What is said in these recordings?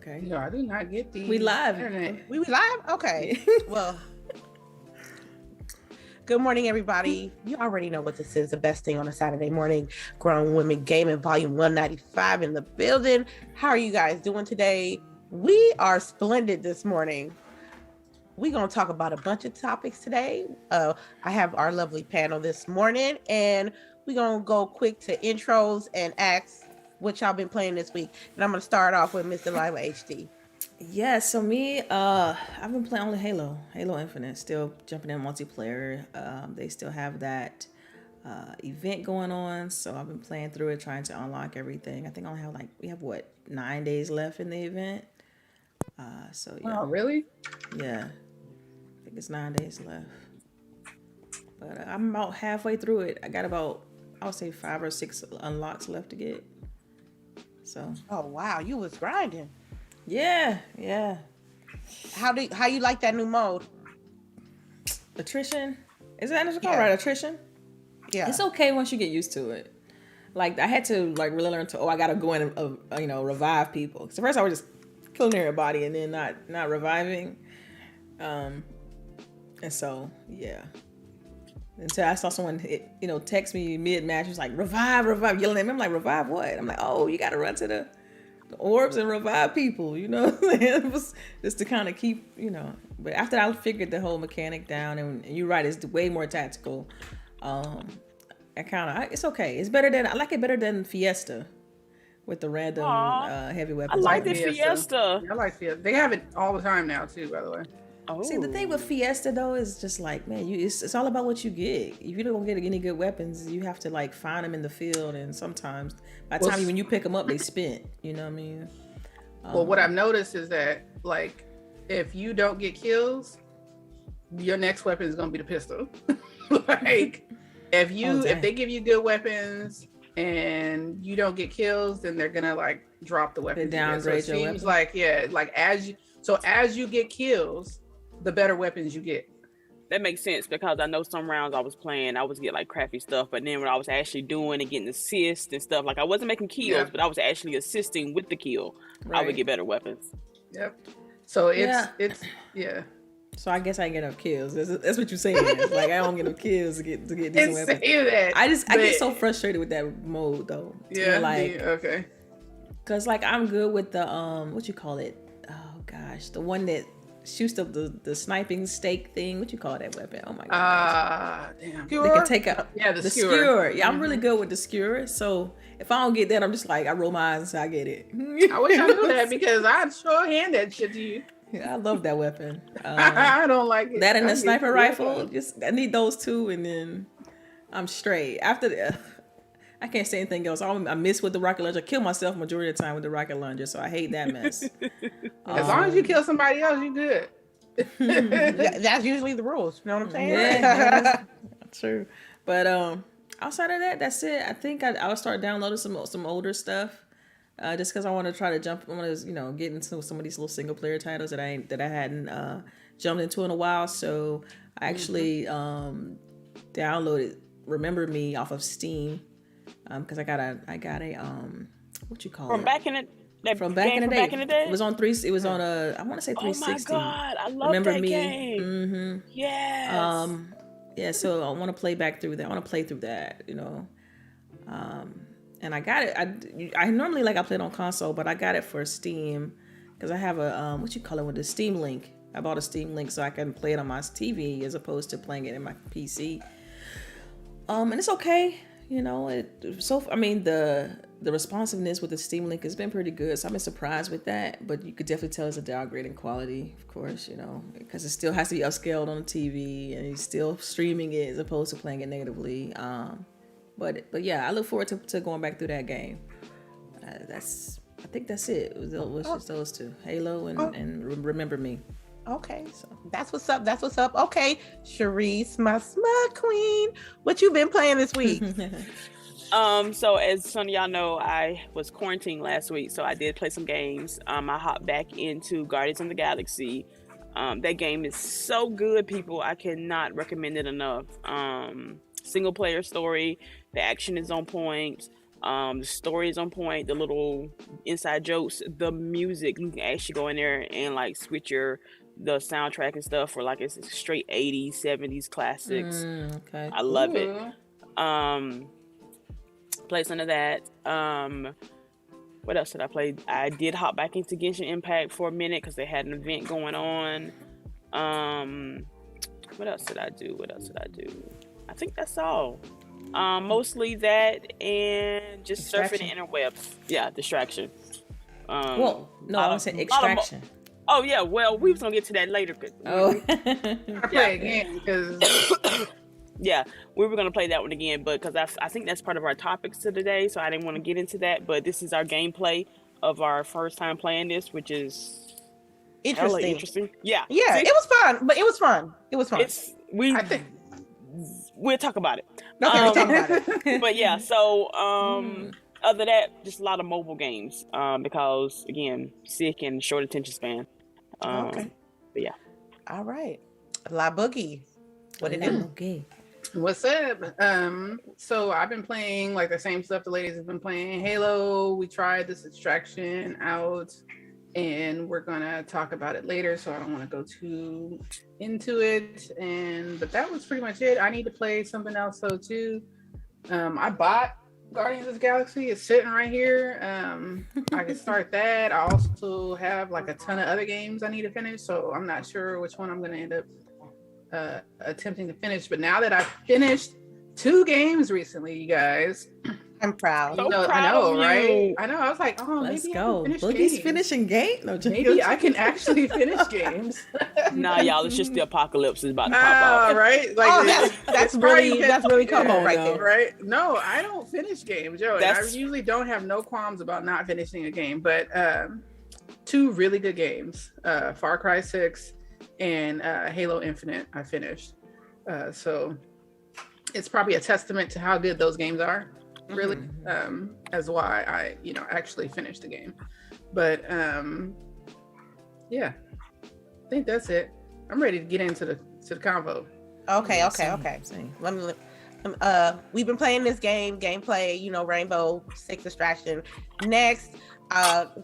Okay. No, I do not get the We live. internet. We live? Okay. Well, good morning, everybody. You already know what this is. The best thing on a Saturday morning. Grown Women Gaming Volume 195 in the building. How are you guys doing today? We are splendid this morning. We're going to talk about a bunch of topics today. I have our lovely panel this morning, and we're going to go quick to intros and ask what y'all been playing this week. And I'm going to start off with Miss Delilah HD. Yeah, so me, I've been playing only Halo Infinite, still jumping in multiplayer. They still have that event going on, so I've been playing through it, trying to unlock everything. I think I only have we have 9 days left in the event. So yeah. Oh, really? Yeah, I think it's 9 days left. But I'm about halfway through it. I got about, I would say 5 or 6 unlocks left to get. So. Oh wow, you was grinding. Yeah. How you like that new mode? Attrition? Is that called right? Attrition? Yeah. It's okay once you get used to it. Like I had to really learn to I gotta go in and revive people. So first I was just killing everybody and then not reviving. And so yeah. Until I saw someone text me mid match, was like revive, yelling at me. I'm like, revive what? I'm like, oh, you gotta run to the orbs and revive people, It was just to kind of keep, But after I figured the whole mechanic down, and you're right, it's way more tactical. It's okay. It's better than, I like it better than Fiesta with the random heavy weapons. I like the Fiesta. I like Fiesta. They have it all the time now too, by the way. Oh. See, the thing with Fiesta though is just like, man, it's all about what you get. If you don't get any good weapons, you have to find them in the field, and sometimes by the time when you pick them up, they spent. You know what I mean? Well, what I've noticed is that if you don't get kills, your next weapon is gonna be the pistol. If they give you good weapons and you don't get kills, then they're gonna drop the weapons. They downgrade your weapon. As you get kills, the better weapons you get. That makes sense because I know some rounds I was playing, I was getting crappy stuff, but then when I was actually doing and getting assists and stuff, I wasn't making kills, but I was actually assisting with the kill. Right. I would get better weapons. Yep. So it's. So I guess I get enough kills. That's what you're saying. I don't get enough kills to get decent weapons. I get so frustrated with that mode though. Yeah. Okay. Cause I'm good with the what you call it? Oh gosh, the one that shoots up the sniping stake thing. What you call that weapon? Oh my god. Damn. They can take out the skewer. Yeah, I'm really good with the skewer. So if I don't get that, I'm just I roll my eyes and say I get it. I wish I knew that because I'd sure hand that shit to you. Yeah, I love that weapon. I don't like it. That and the sniper rifle. I need those two, and then I'm straight. After I can't say anything else. I miss with the rocket launcher. I kill myself majority of the time with the rocket launcher, so I hate that mess. As long as you kill somebody else, you're good. That's usually the rules. You know what I'm saying? Yeah, true. But outside of that, that's it. I think I'll start downloading some older stuff. Just because I want to try to jump, I want to get into some of these little single player titles that I hadn't jumped into in a while. So I actually downloaded Remember Me off of Steam because I got a what you call it? From back in the day. It was on 3. It was on I want to say 360. Oh my god, I love Remember that Me. game. Mm-hmm. Yes. Yeah. So I want to play back through that. I want to play through that. And I got it. I normally I play it on console, but I got it for Steam because I have a what you call it with the Steam Link. I bought a Steam Link so I can play it on my TV as opposed to playing it in my PC. And it's okay, the responsiveness with the Steam Link has been pretty good, so I've been surprised with that. But you could definitely tell it's a downgrading quality, of course, because it still has to be upscaled on the TV and you're still streaming it as opposed to playing it natively. But yeah, I look forward to going back through that game. I think that's it. It was just those two, Halo and Remember Me. Okay, so that's what's up. Okay, CHAREECE, my smug queen, what you been playing this week? So as some of y'all know, I was quarantined last week, so I did play some games. I hopped back into Guardians of the Galaxy. That game is so good, people. I cannot recommend it enough. Single player story, the action is on point. The story is on point. The little inside jokes, the music, you can actually go in there and like switch the soundtrack and stuff for like it's straight 80s, 70s classics. Okay. I love it. Ooh. Play some of that. What else did I play? I did hop back into Genshin Impact for a minute because they had an event going on. What else did I do? I think that's all. Mostly that and just surfing the interwebs. Yeah, distraction. Well, no, I was saying extraction. Oh yeah, well we was gonna get to that later. Oh, I play again because yeah, we were gonna play that one again, but because I think that's part of our topics to today, so I didn't want to get into that. But this is our gameplay of our first time playing this, which is interesting. Yeah, See? It was fun, but it was fun. I think we'll talk about it. Okay, we'll talk about it. But yeah, so other than that, just a lot of mobile games because again, sick and short attention span. Okay. But yeah. All right. LBOOGIE. What it do? Okay. What's up? So I've been playing like the same stuff the ladies have been playing. Halo, we tried this extraction out and we're gonna talk about it later, so I don't want to go too into it. But that was pretty much it. I need to play something else though too. I bought Guardians of the Galaxy. It's sitting right here. I can start that. I also have like a ton of other games I need to finish, so I'm not sure which one I'm gonna end up attempting to finish. But now that I've finished 2 games recently, you guys, I'm proud. You know, proud I know, of you. right? I know. I was like, oh, Let's maybe go. I can finish Boogie's games. finishing game. No, Maybe I can actually finish games. Nah, y'all, it's just the apocalypse is about to pop Oh, off. right. Like, that's it's probably really Como Yeah, right no. there. right. No, I don't finish games, Joe. And I That's- usually don't have no qualms about not finishing a game, but 2 really good games, Far Cry 6 and Halo Infinite, I finished. So it's probably a testament to how good those games are, really, as why I, actually finished the game. But yeah, I think that's it. I'm ready to get into the convo. Okay. Same. Let me. We've been playing this gameplay, Rainbow Six Extraction. Next,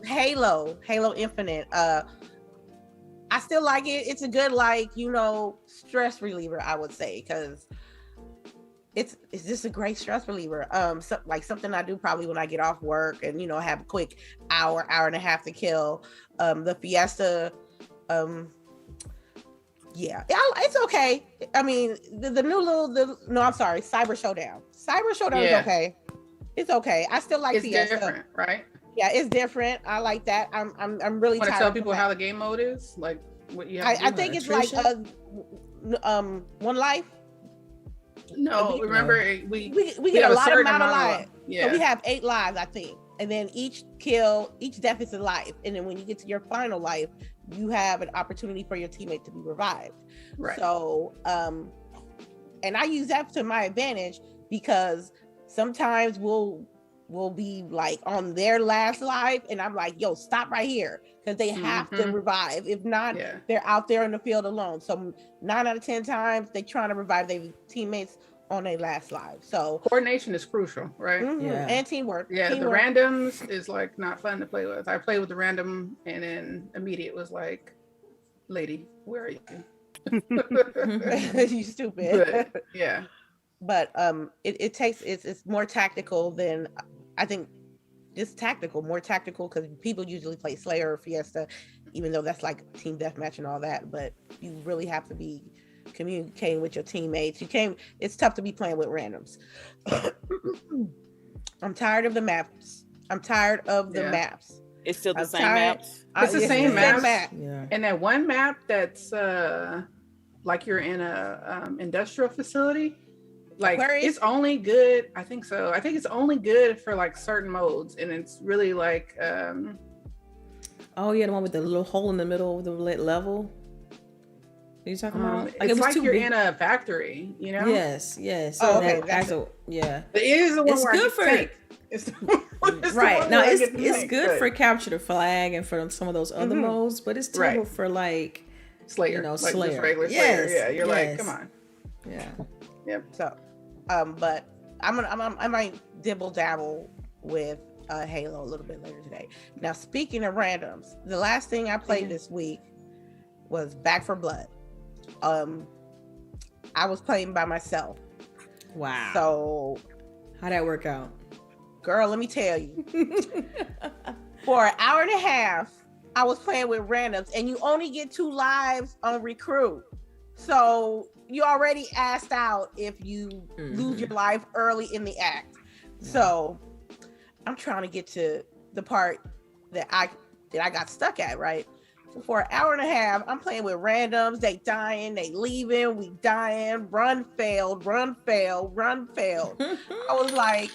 Halo Infinite. I still like it. It's a good, stress reliever, I would say, because it's just a great stress reliever. Something I do probably when I get off work and have a quick hour and a half to kill. The Fiesta, yeah, it's okay. I mean, the new Cyber Showdown. Cyber Showdown is okay. It's okay. I still like It's Fiesta. different, right? Yeah, it's different. I like that. I'm really Want to tired tell of people how the game mode is, like what you have to do? I think it's like one life. No, remember We get have a lot certain amount of amount lives. Yeah, So we have 8 lives, I think. And then each death is a life. And then when you get to your final life, you have an opportunity for your teammate to be revived. right. So, and I use that to my advantage because sometimes we'll be like on their last life and I'm like, yo, stop right here, because they have to revive. If not, they're out there in the field alone. So 9 out of 10 times they're trying to revive their teammates on their last life. So Coordination is crucial, right? Yeah. And teamwork. Yeah, Teamwork. the randoms is like not fun to play with. I played with the random and then immediate was like, lady, where are you? You stupid. But, yeah. But it's more tactical than, I think, more tactical because people usually play Slayer or Fiesta, even though that's like team deathmatch and all that. But you really have to be communicating with your teammates. It's tough to be playing with randoms. I'm tired of the maps. Maps. It's still the same tired. maps. It's the same map. Yeah. And that one map that's like you're in a industrial facility, like Aquarius? it's only good. I think so. I think it's only good for like certain modes, and it's really like Oh yeah, the one with the little hole in the middle of the level. Are you talking about? it's like too you're big. in a factory, Yes. Oh, okay, Yeah. It is the one It's where good I get for- tank. It's the one Right. where Now I it's get the tank, good but for capture the flag and for some of those other modes, but it's terrible for like Slayer, like Slayer. just regular Yes, Slayer. Yeah, you're like, yes. come on. Yeah. Yep. So, but I might dibble dabble with Halo a little bit later today. Now, speaking of randoms, the last thing I played this week was Back 4 Blood. I was playing by myself. Wow. So how'd that work out? Girl, let me tell you. For an hour and a half, I was playing with randoms, and you only get 2 lives on recruit. So you already asked out if you lose your life early in the act. So I'm trying to get to the part that I got stuck at, right? So for an hour and a half, I'm playing with randoms. They dying, they leaving, we dying, run failed. I was like,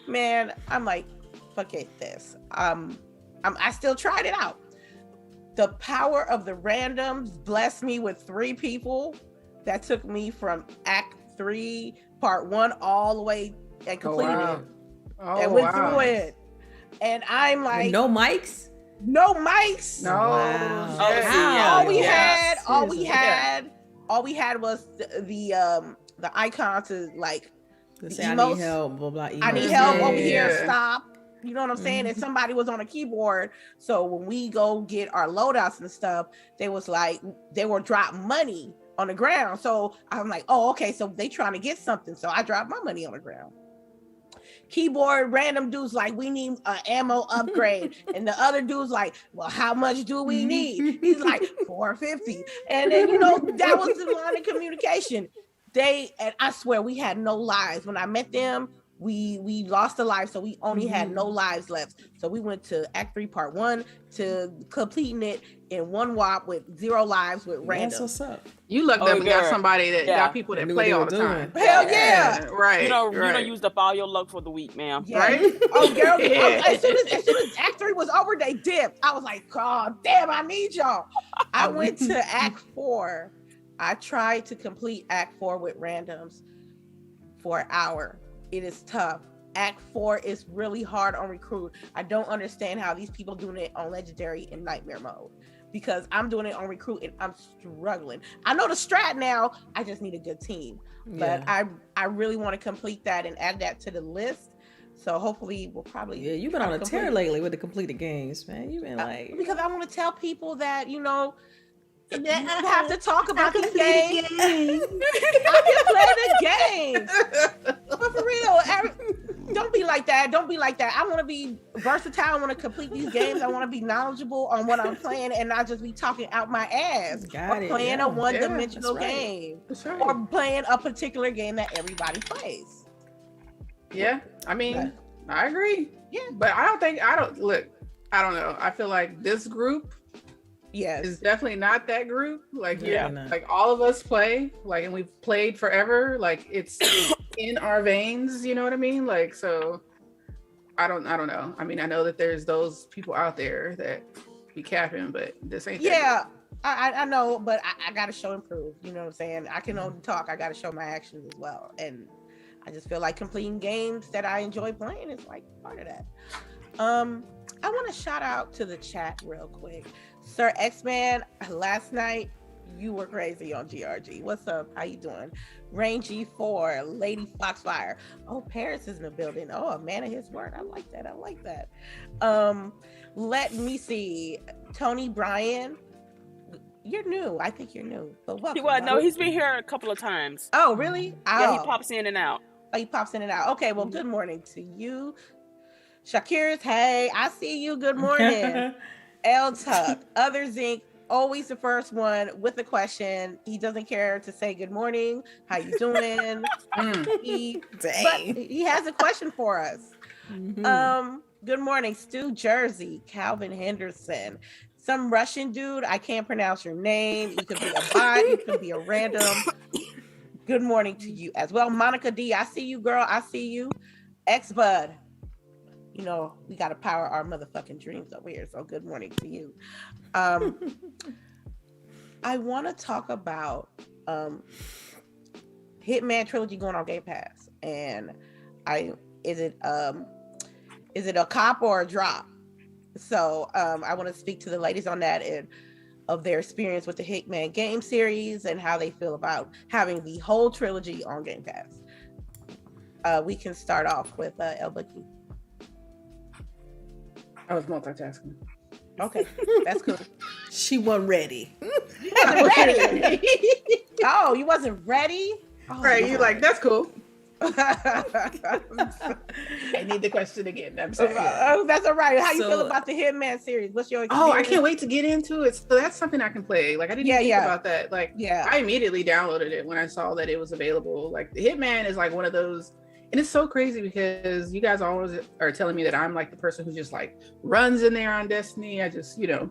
man, I'm like, forget this. I still tried it out. The power of the randoms blessed me with 3 people that took me from Act 3, Part 1, all the way and completed it. And went through it. And I'm like, no mics? No mics. No. Wow. All we had was the icon to like say I need help, blah blah. I need help over here. Stop. You know what I'm saying? And somebody was on a keyboard. So when we go get our loadouts and stuff, they were dropping money on the ground. So I'm like, oh, okay. So they trying to get something. So I dropped my money on the ground. Keyboard random dudes like, we need an ammo upgrade. And the other dude's like, well, how much do we need? He's like, $450. And then, that was the line of communication. And I swear we had no lives. When I met them, we lost a life, so we only had no lives left. So we went to Act 3 Part 1 to completing it in one whop with 0 lives with random. That's what's up. You looked up and got somebody that got people that play all the time. Hell yeah. Right. You don't used up all your luck for the week, ma'am. Yeah. Right? Oh, girl. As soon as Act 3 was over, they dipped. I was like, God damn, I need y'all. I went to Act 4. I tried to complete Act 4 with randoms for an hour. It is tough. Act 4 is really hard on recruit. I don't understand how these people doing it on legendary and nightmare mode, because I'm doing it on recruit and I'm struggling. I know the strat now. I just need a good team. But I really want to complete that and add that to the list. So hopefully we'll probably you've been on a tear lately with the completed games, man. You've been like, because I want to tell people that I have to talk about these games. I can play the games. But for real, don't be like that. I want to be versatile. I want to complete these games. I want to be knowledgeable on what I'm playing and not just be talking out my ass. Playing a one-dimensional game. Right. Or playing a particular game that everybody plays. Yeah. I mean, I agree. Yeah. But I don't know. I feel like this group is definitely not that group. Like, like all of us play, like, and we've played forever. Like, it's in our veins, you know what I mean? Like, so I don't know. I mean, I know that there's those people out there that be capping, but this ain't that. I know, but I gotta show and prove. You know what I'm saying? I can only talk. I gotta show my actions as well. And I just feel like completing games that I enjoy playing is like part of that. I want to shout out to the chat real quick. Sir X-Man, last night you were crazy on GRG. What's up? How you doing? Rain G4, Lady Foxfire. Oh, Paris is in the building. Oh, a man of his word. I like that. Let me see. Tony Bryan. You're new. I think you're new. But welcome. No, he's been here a couple of times. Oh, really? Yeah, he pops in and out. Oh, he pops in and out. Okay, well, good morning to you. Shakira's, hey, I see you. Good morning. L Tuck, Other Zinc, always the first one with a question. He doesn't care to say good morning. How you doing? But he has a question for us. Good morning, Stu Jersey, Calvin Henderson, some Russian dude. I can't pronounce your name. You could be a bot. You could be a random. Good morning to you as well. Monica D, I see you, girl. I see you. X-Bud. We got to power our motherfucking dreams over here. So good morning to you. I want to talk about Hitman Trilogy going on Game Pass. And is it a cop or a drop? So I want to speak to the ladies on that and of their experience with the Hitman game series and how they feel about having the whole trilogy on Game Pass. We can start off with LBOOGIE. I was multitasking. Okay, that's cool. She wasn't ready. You wasn't ready. Oh, you wasn't ready? Oh, Right, you like, that's cool. I need the question again. I'm sorry. Oh, that's all right. How you So- feel about the Hitman series? What's your experience? Oh, I can't wait to get into it. So that's something I can play. Like I didn't think about that. Like Yeah. I immediately downloaded it when I saw that it was available. Like the Hitman is like one of those, and it's so crazy because you guys always are telling me that I'm like the person who just like runs in there on Destiny. I just, punch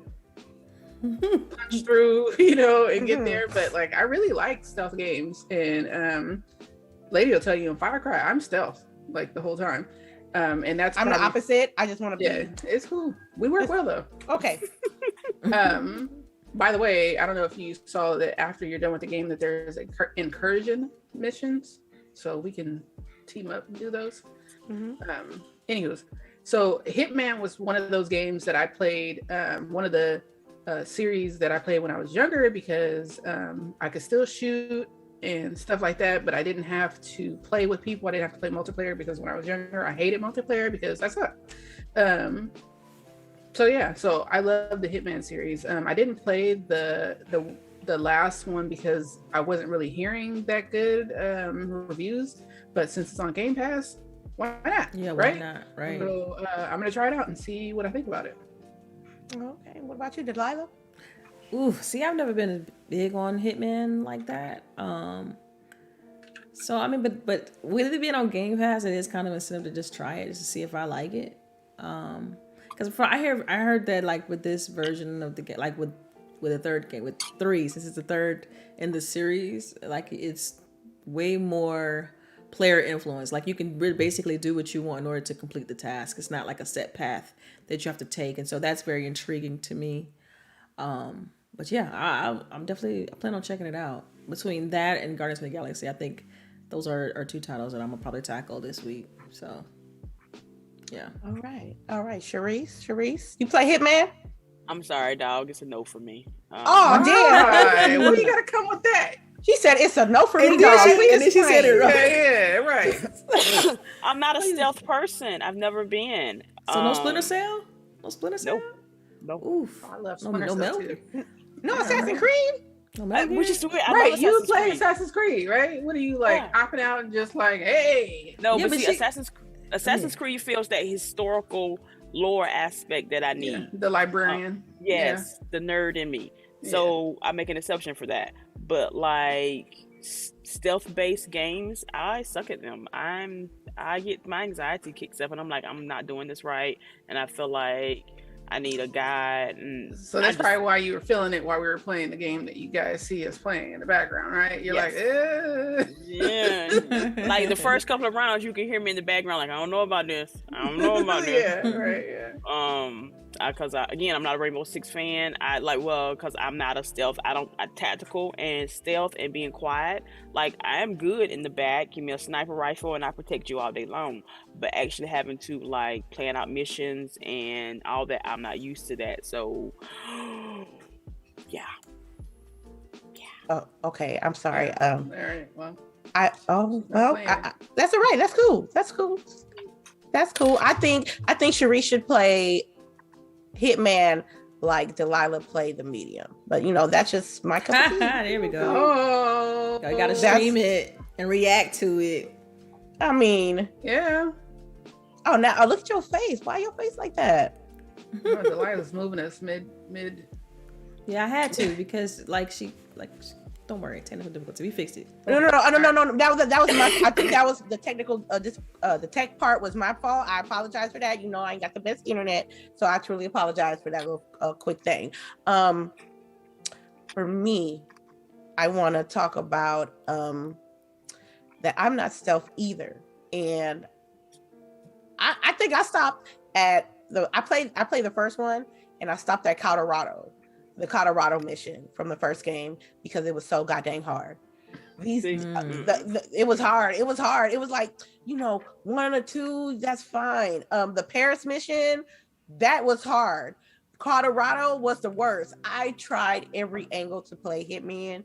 through, and get there. But like I really like stealth games. And Lady will tell you in Far Cry, I'm stealth like the whole time. And that's I'm the opposite. I just want to be. Yeah, it's cool. We work well though. Okay. By the way, I don't know if you saw that after you're done with the game that there's incursion missions, so we can team up and do those. Anywho's, so Hitman was one of those games that I played. One of the series that I played when I was younger because I could still shoot and stuff like that, but I didn't have to play with people. I didn't have to play multiplayer because when I was younger, I hated multiplayer because I suck. So I love the Hitman series. I didn't play the last one because I wasn't really hearing that good reviews, but since it's on Game Pass, why not? Yeah, why not? Right. So I'm gonna try it out and see what I think about it. Okay. What about you, Delilah? Ooh, see, I've never been big on Hitman like that. So I mean, but with it being on Game Pass, it is kind of incentive to just try it, just to see if I like it. Because I heard that like with this version of the game, like with the third game, with 3, since it's the third in the series, like it's way more player influence. Like you can basically do what you want in order to complete the task. It's not like a set path that you have to take, and so that's very intriguing to me. But yeah, I'm definitely planning on checking it out. Between that and Guardians of the Galaxy, I think those are 2 titles that I'm gonna probably tackle this week. So yeah. All right. Chareece, you play Hitman? I'm sorry, dog. It's a no for me. Oh, damn. What do you gotta come with that? She said it's a no for me, And dog. then she said it right. Yeah, right. I'm not a stealth person. I've never been. So no Splinter Cell? No Splinter Cell? Nope. Oof. I love No Splinter Cell Metal too. No Assassin's Creed? No Metal Which Gear? is weird. I Right, love you Assassin's play Creed. Assassin's Creed, right? What are you like Yeah. hopping out and just like, hey? No, Yeah, but see, but Assassin's Creed feels that historical lore aspect that I need. Yeah, the librarian. Yes, the nerd in me. So I make an exception for that. But like stealth-based games, I suck at them. I get my anxiety kicks up, and I'm like, I'm not doing this right, and I feel like I need a guide. And So that's probably why you were feeling it while we were playing the game that you guys see us playing in the background, right? You're like, yeah. Like the first couple of rounds, you can hear me in the background, like, I don't know about this. I don't know about this. Yeah, right, yeah. Because again, I'm not a Rainbow Six fan. Because I'm not a stealth. I'm tactical and stealth and being quiet. Like I am good in the back. Give me a sniper rifle and I protect you all day long. But actually having to like plan out missions and all that, I'm not used to that. So yeah. Oh, okay. I'm sorry. All right, well. That's all right. That's cool. I think Chareece should play Hitman like Delilah played the medium, but that's just my cup of tea. There we go. Oh, You gotta stream it and react to it. I mean, yeah. Oh, now look at your face. Why your face like that? Oh, Delilah's moving us mid. Yeah, I had to because don't worry, technical difficulty. We fixed it. No. That was my. I think that was the technical. The tech part was my fault. I apologize for that. I ain't got the best internet, so I truly apologize for that little quick thing. For me, I want to talk about that I'm not stealth either, and I think I stopped at I played the first one, and I stopped at the Colorado mission from the first game because it was so goddamn hard. It was hard. It was like, 1 or 2, that's fine. The Paris mission, that was hard. Colorado was the worst. I tried every angle to play Hitman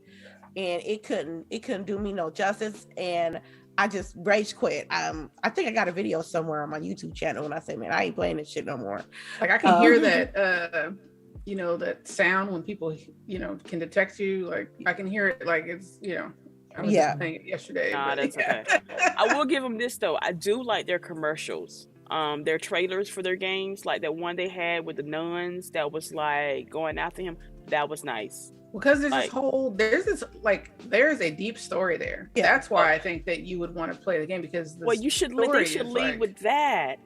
and it couldn't do me no justice. And I just rage quit. I think I got a video somewhere on my YouTube channel when I say, man, I ain't playing this shit no more. Like I can hear that, you know, that sound when people, you know, can detect you. Like I can hear it. Like it's, you know, I was just playing it yesterday. Nah, that's okay. I will give them this though. I do like their commercials. Their trailers for their games, like that one they had with the nuns that was like going after him. That was nice. Because there's a deep story there. Yeah. That's why I think that you would want to play the game, because they should lead with that.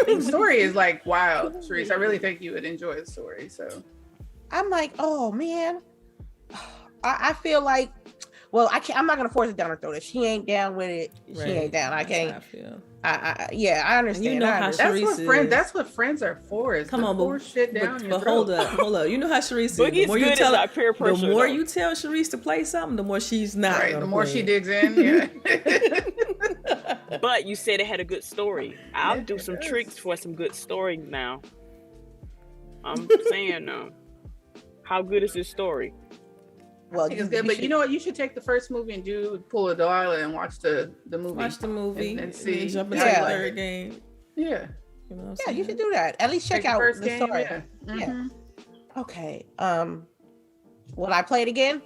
The story is like, wow, CHAREECE, I really think you would enjoy the story. So I'm like, oh man, I feel like, well, I'm not gonna force it down her throat. If she ain't down with it, she ain't down. I can't. I understand. You know how CHAREECE that's what friends are for. Is come on, pour shit down your throat. hold up. You know how CHAREECE is. The more you tell CHAREECE to play something, the more she's not. Right. The more she digs in. Yeah. But you said it had a good story. I'll do some tricks for some good story now. I'm saying now. How good is this story? Well, I think it's good, but you know what? You should take the first movie and pull a DELILAH and watch the movie. Watch the movie and see. And jump into the third game. Yeah. You know you should do that. At least check out the story. Yeah. Mm-hmm. Yeah. Okay. Will I play it again?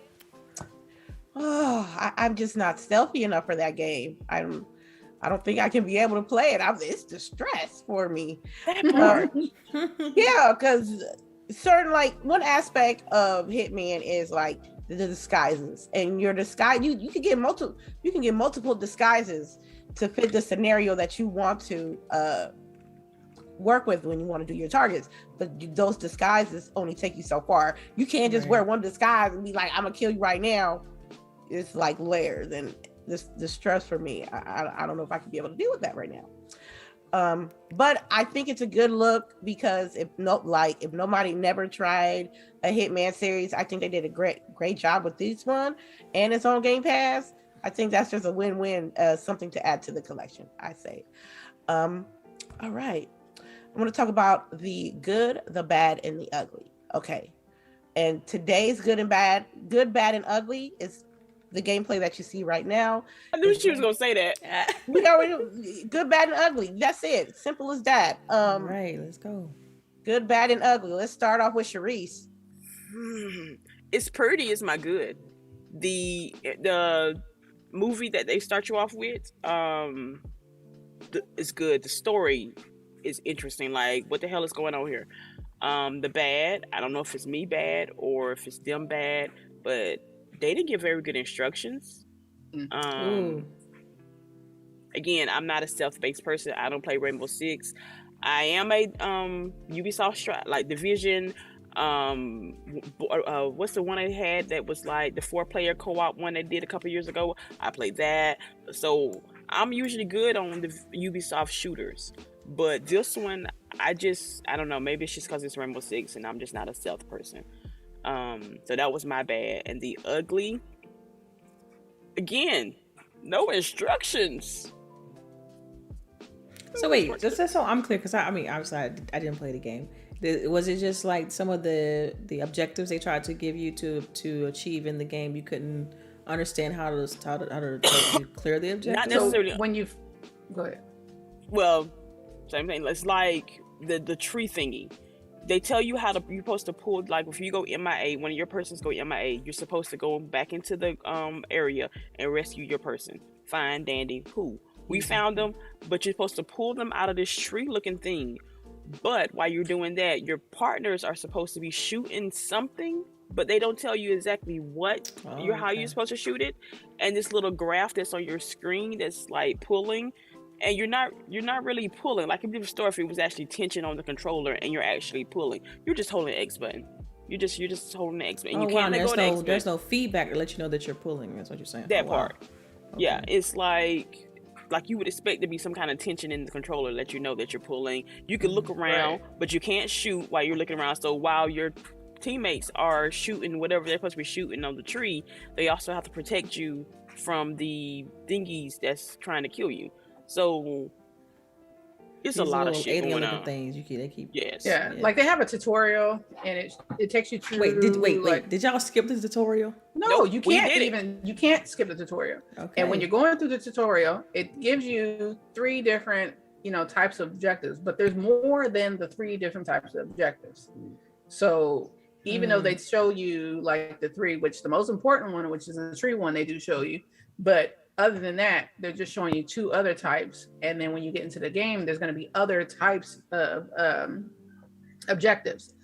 Oh, I'm just not stealthy enough for that game. I don't think I can be able to play it. It's distress for me. Yeah, because certain, like, one aspect of Hitman is like the disguises, and your disguise you can get multiple disguises to fit the scenario that you want to work with when you want to do your targets, but those disguises only take you so far. You can't just wear one disguise and be like, I'm gonna kill you right now. It's like layers, and the stress for me, I don't know if I can be able to deal with that right now. But I think it's a good look, because if nobody never tried a Hitman series, I think they did a great job with this one, and it's on Game Pass. I think that's just a win-win, something to add to the collection, I say. All right, I'm going to talk about the good, the bad, and the ugly. Okay, and today's good, bad, and ugly is the gameplay that you see right now. I knew she was gonna say that. We already good, bad, and ugly. That's it. Simple as that. Right, let's go. Good, bad, and ugly. Let's start off with CHAREECE. It's pretty is my good. The movie that they start you off with, is good. The story is interesting. Like, what the hell is going on here? The bad, I don't know if it's me bad or if it's them bad, but they didn't give very good instructions. Again, I'm not a stealth-based person. I don't play Rainbow Six. I am a Ubisoft like Division. What's the one I had that was like the 4-player co-op one they did a couple years ago? I played that. So I'm usually good on the Ubisoft shooters. But this one, I don't know. Maybe it's just because it's Rainbow Six and I'm just not a stealth person. So that was my bad. And the ugly, again, no instructions. So wait, just so I'm clear, because I mean, obviously I didn't play the game. Was it just like some of the objectives they tried to give you to achieve in the game, you couldn't understand how to clear the objective? Not necessarily. So when you go ahead. Well, same thing. It's like the tree thingy. They tell you you're supposed to pull, like if you go MIA, one of your persons go MIA, you're supposed to go back into the area and rescue your person. Fine, dandy, cool. We found them, but you're supposed to pull them out of this tree looking thing. But while you're doing that, your partners are supposed to be shooting something, but they don't tell you exactly what how you're supposed to shoot it. And this little graph that's on your screen that's like pulling, and you're not really pulling. Like if it was actually tension on the controller and you're actually pulling, you're just holding the X button. You're just holding the X button. You can't let go of the X button. There's no feedback to let you know that you're pulling. That's what you're saying. That part. Okay. Yeah, it's like you would expect to be some kind of tension in the controller, let you know that you're pulling. You can look around, but you can't shoot while you're looking around. So while your teammates are shooting whatever they're supposed to be shooting on the tree, they also have to protect you from the thingies that's trying to kill you. So It's These a lot of little shit alien going looking on. things they keep. Yes. Yeah, like they have a tutorial and it takes you through. Wait. Did y'all skip the tutorial? No, Nope, you we can't did it. you can't skip the tutorial. Okay. And when you're going through the tutorial, it gives you 3 different, types of objectives, but there's more than the 3 different types of objectives. So even though they show you like the 3, which the most important one, which is the tree one, they do show you, but other than that, they're just showing you 2 other types. And then when you get into the game, there's going to be other types of objectives.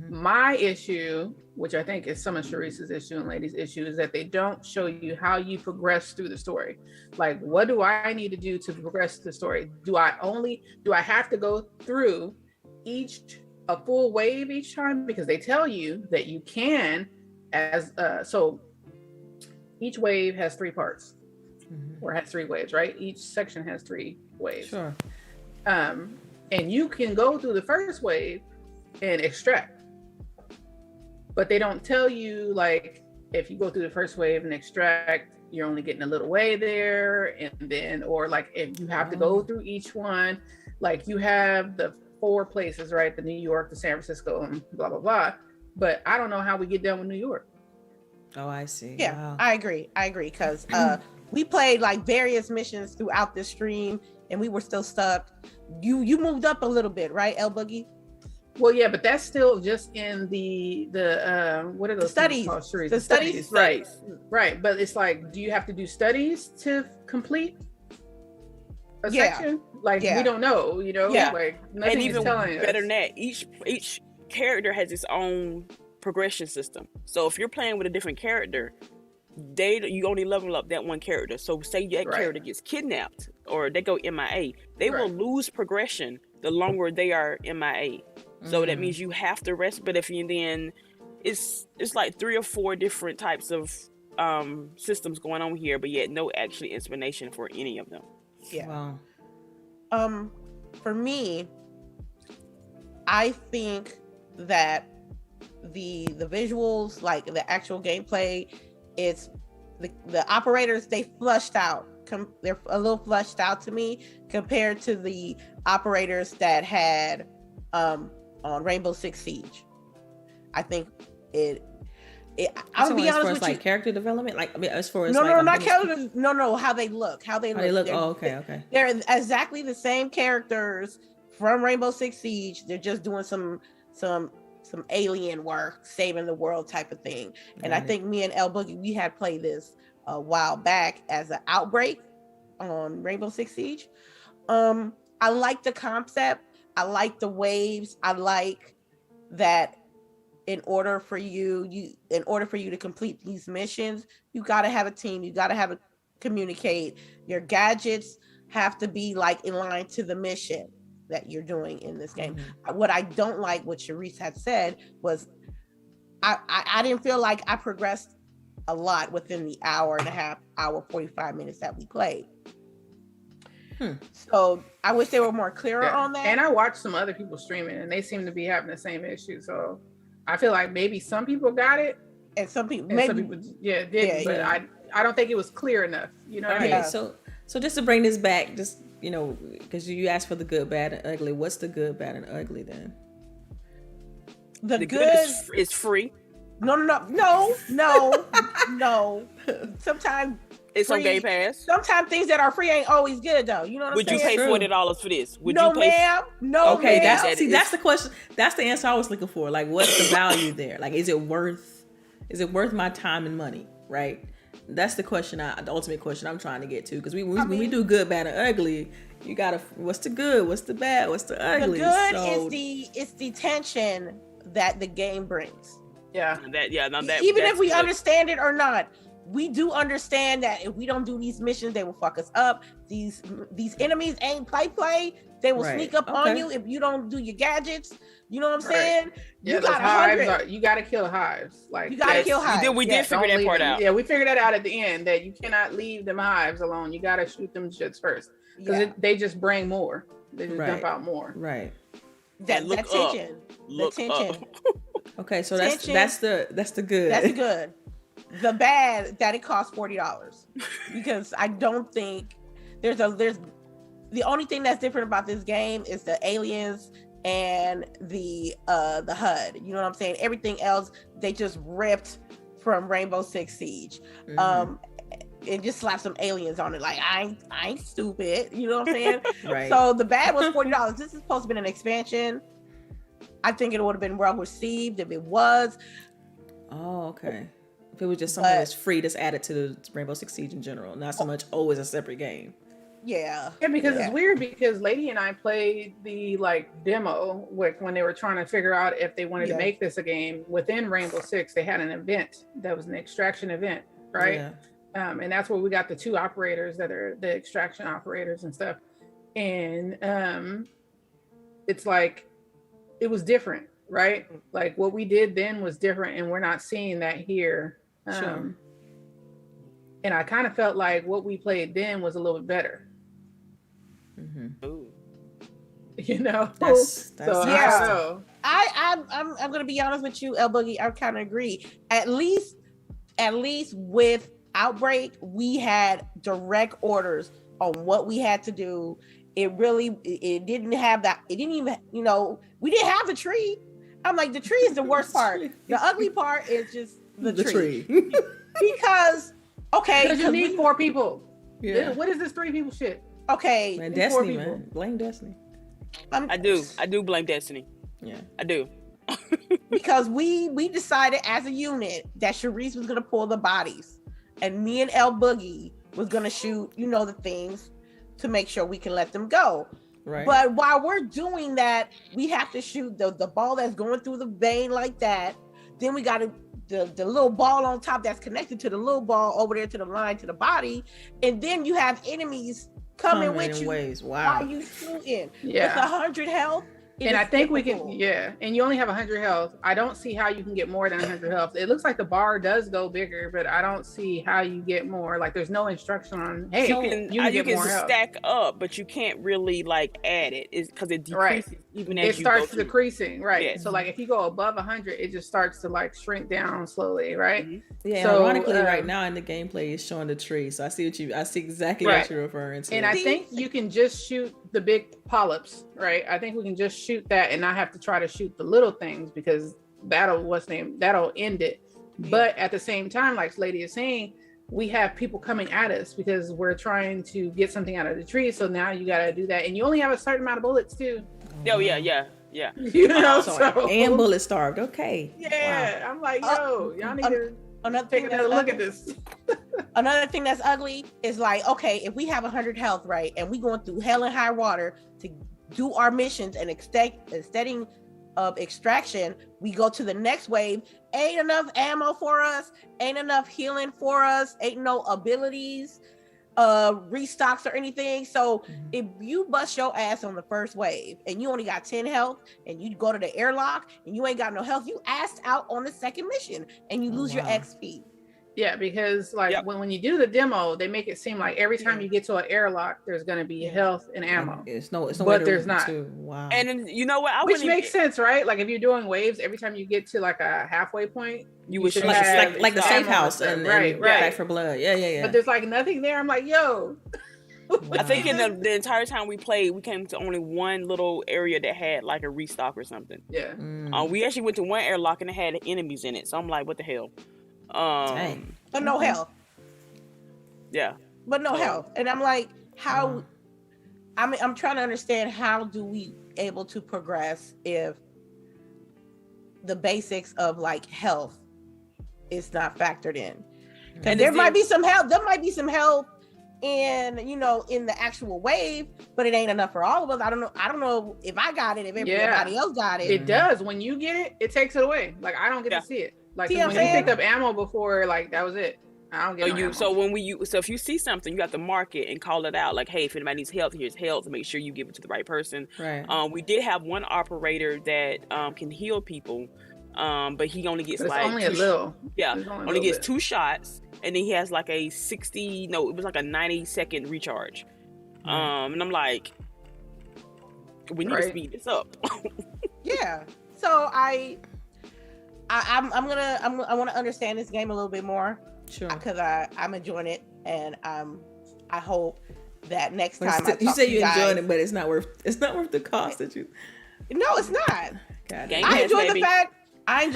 My issue, which I think is some of CHAREECE's issue and Lady's issue, is that they don't show you how you progress through the story. Like, what do I need to do to progress the story? Do I have to go through a full wave each time? Because they tell you that you can, so each wave has 3 parts, or has 3 waves, right? Each section has 3 waves. Sure. And you can go through the first wave and extract, but they don't tell you, like, if you go through the first wave and extract, you're only getting a little way there, and then, or like if you have to go through each one, like you have the 4 places, right? The New York, the San Francisco, and blah blah blah. But I don't know how we get done with New York. Oh, I see. Yeah, Wow. I agree because we played like various missions throughout the stream and we were still stuck. You moved up a little bit, right, LBOOGIE? Well, yeah, but that's still just in the what are those studies called? CHAREECE? The studies. Right. But it's like, do you have to do studies to complete a section? Like, we don't know, Yeah. like nothing And is even telling us. better than that, each character has its own progression system. So if you're playing with a different character, you only level up that one character. So say that character gets kidnapped or they go MIA, they will lose progression the longer they are MIA. So that means you have to rest. But if you then, it's like 3 or 4 different types of systems going on here, but yet no actually explanation for any of them. Yeah. Wow. For me, I think that the visuals, like the actual gameplay, it's the operators, they flushed out. They're a little flushed out to me compared to the operators that had on Rainbow Six Siege. I think I'll be honest with you. Like character development, like, I mean, as far as not character. No, how they look. How they look. Oh, okay. They're exactly the same characters from Rainbow Six Siege. They're just doing some alien work, saving the world type of thing. And I think me and LBOOGIE, we had played this a while back as an outbreak on Rainbow Six Siege. I like the concept. I like the waves. I like that in order for you to complete these missions, you got to have a team. You got to have a communicate. Your gadgets have to be like in line to the mission that you're doing in this game. What I don't like, what CHAREECE had said, was I didn't feel like I progressed a lot within the hour 45 minutes that we played. So I wish they were more clearer on that. And I watched some other people streaming and they seem to be having the same issue. So I feel like maybe some people got it and some people didn't. But I don't think it was clear enough. You know what I mean? So just to bring this back, just because you asked for the good, bad, and ugly. What's the good, bad, and ugly then? The good is free. No. Sometimes it's on Game Pass. Sometimes things that are free ain't always good though. You know what I'm saying? Would you pay $40 for this? Ma'am. Okay, that's the question. That's the answer I was looking for. Like, what's the value there? Like, is it worth my time and money? Right. That's the question. The ultimate question I'm trying to get to. Because when we do good, bad, and ugly, you gotta. What's the good? What's the bad? What's the ugly? The good is the tension that the game brings. Yeah. Even if we understand it or not, we do understand that if we don't do these missions, they will fuck us up. These enemies ain't play. They will sneak up on you if you don't do your gadgets. You know what I'm saying? Yeah, you got to kill hives. Like, you got to kill hives. We did figure that part out. Yeah, we figured that out at the end, that you cannot leave them hives alone. You got to shoot them shits first, because they just bring more. They just dump out more. Right. That tension. Look the tension. Okay, so that's the good. That's the good. The bad, that it costs $40, because I don't think there's The only thing that's different about this game is the aliens and the HUD. You know what I'm saying? Everything else they just ripped from Rainbow Six Siege. And just slap some aliens on it. Like I ain't stupid. You know what I'm saying? Right. So the bad was $40. This is supposed to be an expansion. I think it would have been well received if it was. Oh, okay. If it was just something that's free, that's added to the Rainbow Six Siege in general, not so much. Oh, it's a separate game. Yeah. Yeah, because it's weird because Lady and I played the like demo when they were trying to figure out if they wanted to make this a game within Rainbow Six. They had an event that was an extraction event, right? Yeah. And that's where we got the 2 operators that are the extraction operators and stuff. And it's like it was different, right? Like what we did then was different, and we're not seeing that here. Sure. And I kind of felt like what we played then was a little bit better. Ooh. You know, That's so yeah. I don't know. I'm gonna be honest with you, LBOOGIE. I kind of agree. At least with Outbreak, we had direct orders on what we had to do. It didn't have that. It didn't even, we didn't have the tree. I'm like, the tree is the worst part. The ugly part is just the tree. Because you need 4 people. Yeah. What is this 3 people shit? Okay, Man, Destiny, man. Blame Destiny. I do blame Destiny. Yeah. I do. Because we decided as a unit that CHAREECE was gonna pull the bodies, and me and LBOOGIE was gonna shoot, the things to make sure we can let them go. Right. But while we're doing that, we have to shoot the ball that's going through the vein like that. Then we got the little ball on top that's connected to the little ball over there to the line to the body, and then you have enemies coming with you while you shooting. Yeah. With 100 health. And I think we can, and you only have 100 health. I don't see how you can get more than 100 health. It looks like the bar does go bigger, but I don't see how you get more. Like there's no instruction on, hey, you can more stack up, but you can't really like add it. It's because it decreases even as it you starts go decreasing, right? Yes. So like if you go above 100, it just starts to like shrink down slowly, right? Mm-hmm. Yeah. So, ironically, right now in the gameplay is showing the tree, so I see exactly what you're referring to. And I think you can just shoot the big polyps, right? I think we can just shoot that and not have to try to shoot the little things because that'll end it. Yeah. But at the same time, like Lady is saying, we have people coming at us because we're trying to get something out of the tree. So now you got to do that, and you only have a certain amount of bullets too. Oh yeah. And bullet starved. Okay. Yeah, wow. I'm like, yo, y'all need to take another look at this. Another thing that's ugly is like, okay, if we have 100 health, right, and we going through hell and high water to do our missions and instead of extraction, we go to the next wave. Ain't enough ammo for us, ain't enough healing for us, ain't no abilities, restocks or anything. So if you bust your ass on the first wave and you only got 10 health and you go to the airlock and you ain't got no health, you assed out on the second mission and you lose your XP. Yeah, because like when you do the demo, they make it seem like every time you get to an airlock, there's going to be health and ammo. It's no but there's not. Wow. And then, you know what? Which makes sense, right? Like if you're doing waves, every time you get to like a halfway point, you should have like the safe house and right. Back for Blood. Yeah. But there's like nothing there. I'm like, yo. Wow. I think in the entire time we played, we came to only one little area that had like a restock or something. Yeah. We actually went to one airlock and it had enemies in it. So I'm like, what the hell? Dang. But no health. Yeah. But no health. And I'm like, how I'm trying to understand how do we able to progress if the basics of like health is not factored in. And there might be some help. There might be some help in the actual wave, but it ain't enough for all of us. I don't know if I got it, if everybody else got it. It does. When you get it, it takes it away. Like I don't get to see it. Like when you picked up ammo before, like that was it. I don't get ammo. So if you see something, you have to mark it and call it out. Like, hey, if anybody needs help, here's help, to make sure you give it to the right person. Right. We did have one operator that can heal people, but he only gets only a little. Yeah, only gets 2 shots, and then he has like a 90-second recharge. And I'm like, we need to speed this up. Yeah. So I want to understand this game a little bit more. Sure. Because I'm enjoying it, and I hope that next But time I you talk say to you guys, enjoying it, but it's not worth the cost that you. No, it's not. Game I Pass, enjoy baby. the fact. And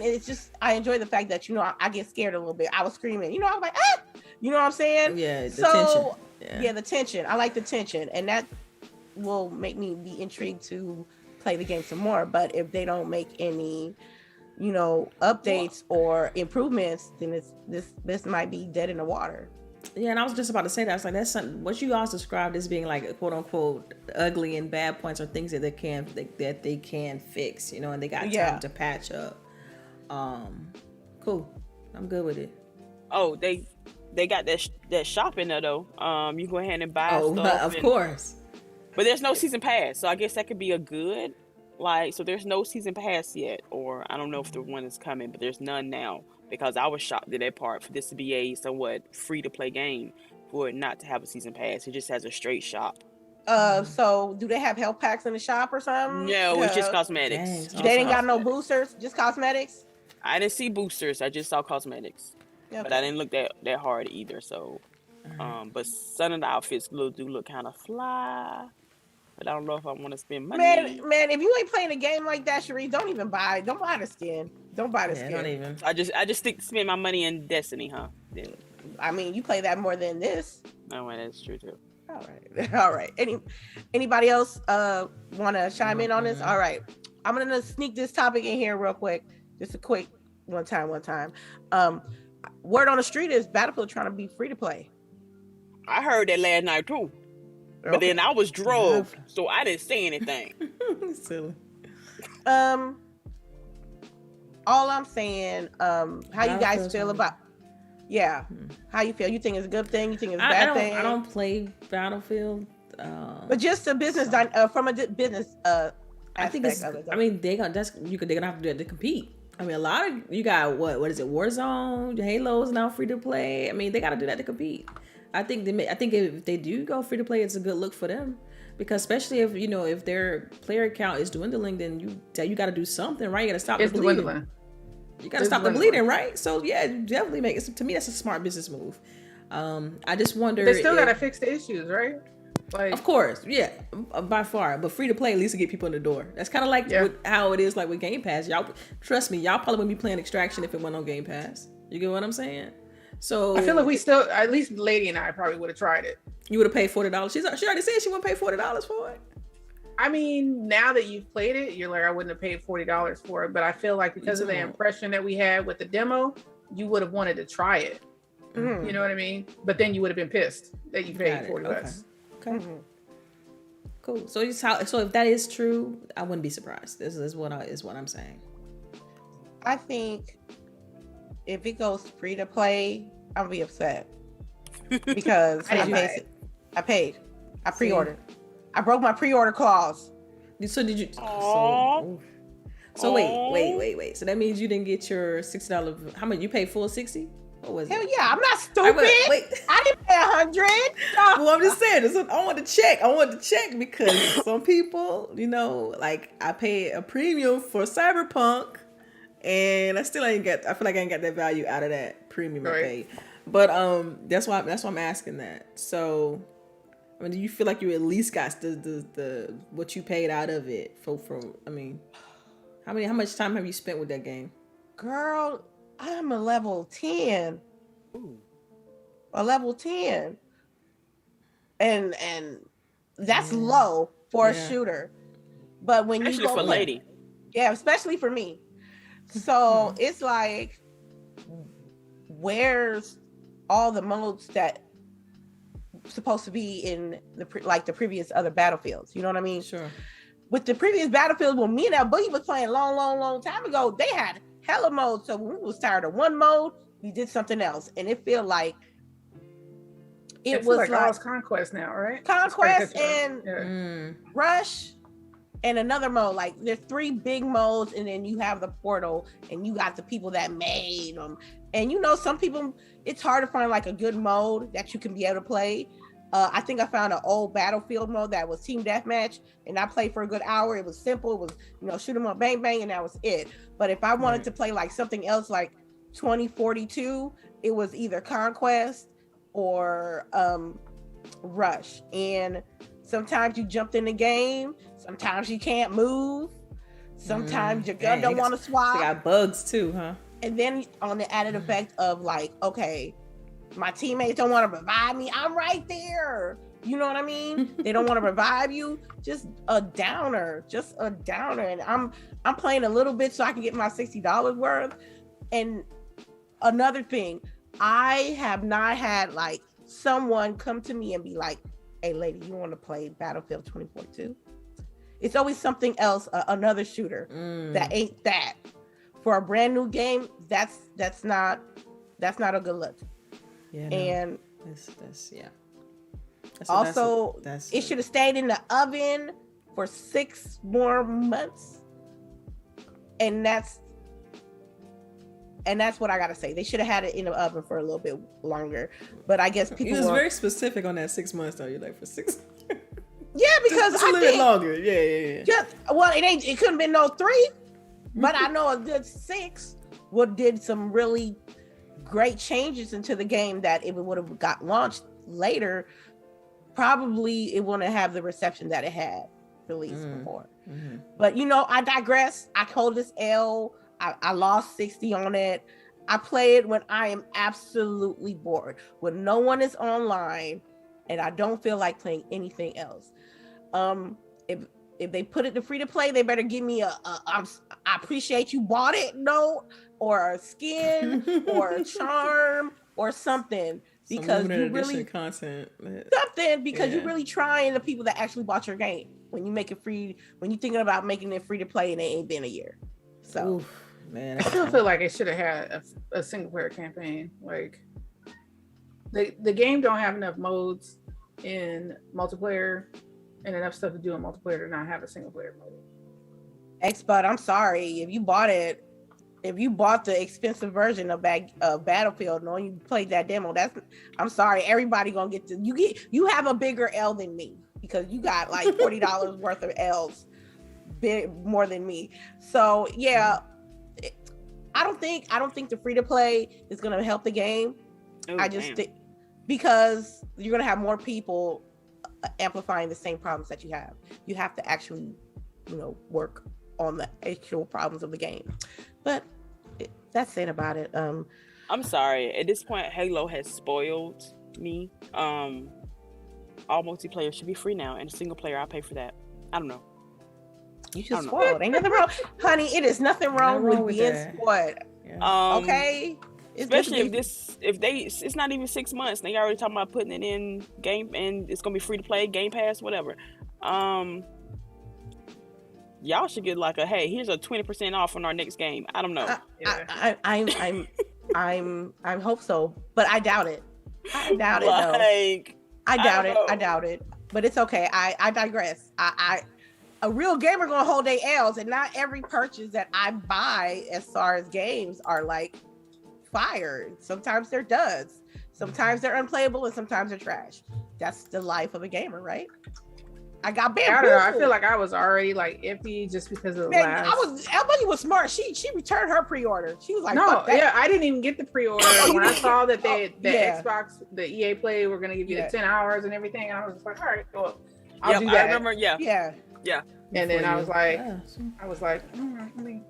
it's just I enjoy the fact that I get scared a little bit. I was screaming, I was like, ah, you know what I'm saying? Yeah, the So tension. yeah, the tension. I like the tension, and that will make me be intrigued to play the game some more. But if they don't make any, updates or improvements, then this might be dead in the water. Yeah, and I was just about to say that. I was like, that's something, what you all described as being like quote unquote ugly and bad points are things that they can fix, and they got time to patch up. Cool. I'm good with it. Oh, they got that shop in there though. You go ahead and buy stuff. Of course. But there's no season pass, so I guess that could be a good so there's no season pass yet, or I don't know if the one is coming, but there's none now. Because I was shocked at that part for this to be a somewhat free-to-play game for it not to have a season pass. It just has a straight shop. So do they have health packs in the shop or something? No, it's just cosmetics. They ain't got no boosters, just cosmetics? I didn't see boosters. I just saw cosmetics. Okay. But I didn't look that hard either. So, but some of the outfits do look kind of fly. But I don't know if I want to spend money. Man, if you ain't playing a game like that, Cherie, don't buy the skin. Don't buy the skin. Don't even. I just spend my money in Destiny, huh? Yeah. I mean, you play that more than this. Oh, well, that's true too. All right. Anybody else want to chime in on this? All right. I'm gonna sneak this topic in here real quick. Just a quick one time. Word on the street is Battlefield trying to be free to play. I heard that last night too. But then I was drugged, so I didn't say anything. Silly. All I'm saying, how you guys feel about? Yeah, how you feel? You think it's a good thing? You think it's a bad thing? I don't play Battlefield. But just a business from a business I think it's. I mean, they're gonna have to do it to compete. I mean, a lot of you got what is it? Warzone, Halo is now free to play. I mean, they got to do that to compete. I think if they do go free to play, it's a good look for them, because especially if their player count is dwindling, then you got to do something, right? You got to stop the bleeding. Dwindling. You got to stop the bleeding, right? So yeah, definitely make it. To me, that's a smart business move. I just wonder. They still got to fix the issues, right? Like, of course, yeah, by far. But free to play at least to get people in the door. That's kind of like how it is like with Game Pass. Y'all trust me, y'all probably wouldn't be playing Extraction if it went on Game Pass. You get what I'm saying? So I feel like we still, at least Lady and I probably would have tried it. You would have paid $40. She already said she wouldn't pay $40 for it. I mean, now that you've played it, you're like, I wouldn't have paid $40 for it. But I feel like because of the impression that we had with the demo, you would have wanted to try it. Mm-hmm. You know what I mean? But then you would have been pissed that you paid $40. Okay. Mm-hmm. Cool. So if that is true, I wouldn't be surprised. This is what I'm saying. I think if it goes free to play, I'll be upset because I paid. I pre-ordered. I broke my pre-order clause. So did you? So wait. So that means you didn't get your $60. How much you paid? Full 60? What was Hell it? Yeah, I'm not stupid. I didn't pay 100. Well, I'm just saying. I want to check because some people, like I paid a premium for Cyberpunk. And I still ain't I feel like I ain't got that value out of that premium I paid. But that's why I'm asking that. So, I mean, do you feel like you at least got the what you paid out of it for I mean, how much time have you spent with that game? Girl, I'm a level 10. Ooh. A level 10. And that's low for a shooter. But when you go for Lady. Yeah, especially for me. So it's like, where's all the modes that supposed to be in the previous other Battlefields? You know what I mean? Sure. With the previous Battlefields, when me and LBOOGIE was playing long time ago, they had hella modes. So when we was tired of one mode, we did something else, and it felt like it was like Lost Conquest now, right? Conquest and Rush. And another mode, like there's 3 big modes, and then you have the portal, and you got the people that made them. And some people, it's hard to find like a good mode that you can be able to play. I think I found an old Battlefield mode that was team deathmatch, and I played for a good hour. It was simple. It was, shoot 'em up, bang, bang, and that was it. But if I wanted to play like something else, like 2042, it was either Conquest or rush, and sometimes you jumped in the game, sometimes you can't move, sometimes your gun don't want to swap. They got bugs too, huh? And then on the added effect of like, okay, my teammates don't want to revive me, I'm right there. You know what I mean? They don't want to revive you. Just a downer. And I'm playing a little bit so I can get my $60 worth. And another thing, I have not had like someone come to me and be like, hey lady, you want to play Battlefield 2042? It's always something else, another shooter that ain't that. For a brand new game, that's not a good look. Yeah. And that's it should have stayed in the oven for 6 more months. And that's what I gotta say. They should have had it in the oven for a little bit longer. But I guess people. It was very specific on that 6 months though. You're like for 6. Yeah, because just a little bit longer. Yeah. It couldn't have been no 3, but I know a good 6 did some really great changes into the game that if it would have got launched later, probably it wouldn't have the reception that it had released before. But I digress. I hold this L. I lost 60 on it. I play it when I am absolutely bored, when no one is online and I don't feel like playing anything else. If they put it to free to play, they better give me I appreciate you bought it note, or a skin or a charm or something, because you really content you're really trying the people that actually bought your game when you make it free, when you're thinking about making it free to play and it ain't been a year. So oof, man, I still feel like it should have had a single player campaign. Like the game don't have enough modes in multiplayer and enough stuff to do in multiplayer to not have a single player mode. Xbud, I'm sorry if you bought the expensive version of Battlefield, knowing you played that demo, I'm sorry, everybody gonna get you have a bigger L than me, because you got like $40 worth of L's, more than me. So yeah, I don't think the free to play is gonna help the game. I just think because you're gonna have more people amplifying the same problems that you have. You have to actually, work on the actual problems of the game. But that's it about it. I'm sorry. At this point, Halo has spoiled me. All multiplayer should be free now, and single player, I'll pay for that. I don't know. You should spoiled. Ain't nothing wrong, honey. It is nothing wrong with being spoiled. Yeah. Okay. Especially if it's not even 6 months. They already talking about putting it in game, and it's gonna be free to play, Game Pass, whatever. Y'all should get like hey, here's a 20% off on our next game. I don't know. I hope so, but I doubt it. I doubt it though. I doubt it. But it's okay. I digress. A real gamer gonna hold their L's, and not every purchase that I buy as far as games are like fire. Sometimes they're duds. Sometimes they're unplayable, and sometimes they're trash. That's the life of a gamer, right? I got bamboozled. I feel like I was already like iffy just because of the last. LBOOGIE was smart. She returned her pre-order. She was like, no, yeah, I didn't even get the pre-order. When I saw that Xbox, the EA Play were gonna give you the 10 hours and everything, and I was just like, all right, well, I'll do that. I remember, yeah. And then I was like, let me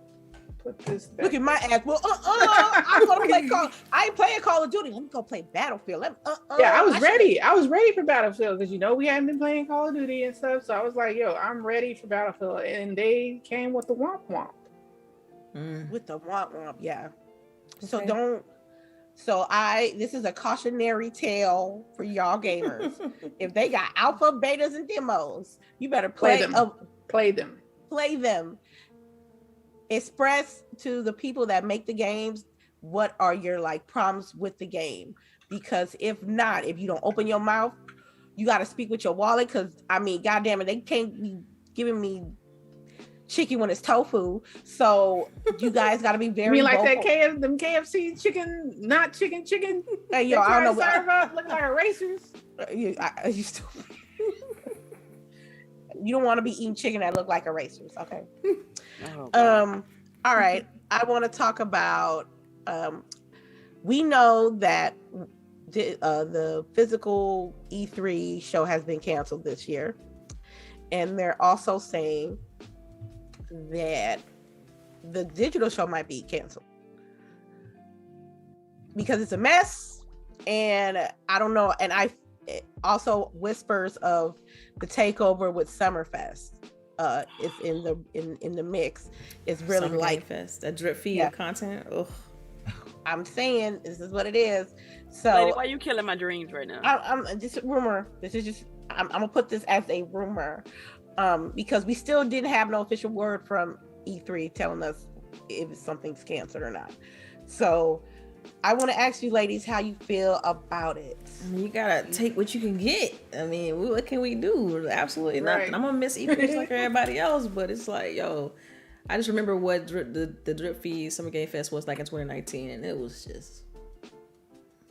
put this back. Look at my ass. Well, I'm gonna play I ain't playing Call of Duty. Let me go play Battlefield. I was ready. I was ready for Battlefield because we hadn't been playing Call of Duty and stuff. So I was like, I'm ready for Battlefield. And they came with the womp womp. With the womp womp, yeah. Okay. This is a cautionary tale for y'all gamers. If they got alpha, betas, and demos, you better play them. Play them. Express to the people that make the games what are your problems with the game, because if you don't open your mouth, you got to speak with your wallet, because goddamn it, they can't be giving me chicken when it's tofu. So you guys got to be very like vocal. that KFC chicken, not chicken. Hey, yo, I don't know what serve up look like erasers. You don't want to be eating chicken that look like erasers, okay? All right. I want to talk about we know that the physical E3 show has been canceled this year, and they're also saying that the digital show might be canceled because it's a mess, and I don't know. And I also whispers of the takeover with Summerfest is in the mix. It's really Summer like Game Fest, a drip feed of content. Ugh. I'm saying this is what it is. So Lady, why you killing my dreams right now? I'm just a rumor. This is just I'm gonna put this as a rumor, because we still didn't have no official word from E3 telling us if something's canceled or not. So I want to ask you ladies how you feel about it. You gotta take what you can get. I mean, what can we do? Absolutely nothing. I'm gonna miss E3 just like everybody else, but it's like, yo, I just remember what the drip feed Summer Game Fest was like in 2019, and it was just,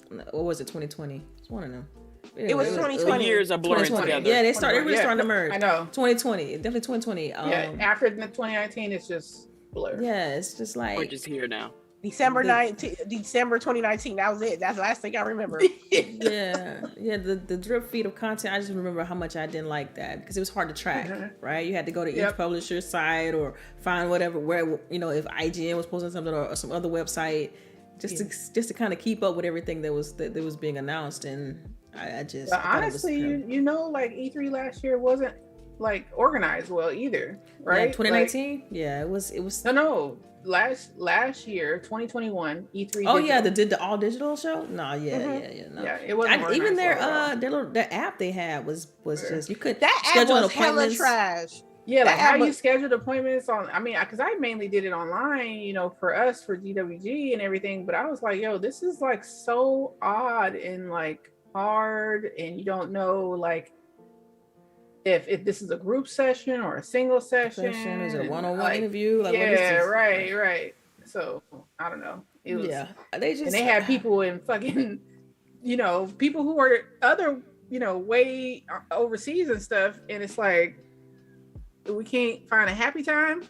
what was it, 2020? It's one of them. It was 2020. Years are blurring together. Yeah, they started starting to merge. I know. 2020, definitely 2020. Yeah, after the 2019, it's just blurred. Yeah, it's just like We're just here now. December 2019. That was it. That's the last thing I remember. The drip feed of content. I just remember how much I didn't like that because it was hard to track. Right, you had to go to each publisher's site or find whatever where if IGN was posting something or some other website, just to kind of keep up with everything that was being announced. And I just but honestly, like E3 last year wasn't like organized well either, right? Yeah, 2019. It was. No. Last year, 2021, E3. Oh yeah, the all digital show. No, no. Yeah, it wasn't. Even their app they had was just you could that app was hella trash. Yeah, like how you scheduled appointments on. I mean, because I mainly did it online, for us for GWG and everything. But I was like, yo, this is like so odd and like hard, and you don't know like if this is a group session or a single session. Is it a one-on-one interview? Like, right. So I don't know. It was, they had people in fucking, people who are other, way overseas and stuff, and it's like we can't find a happy time,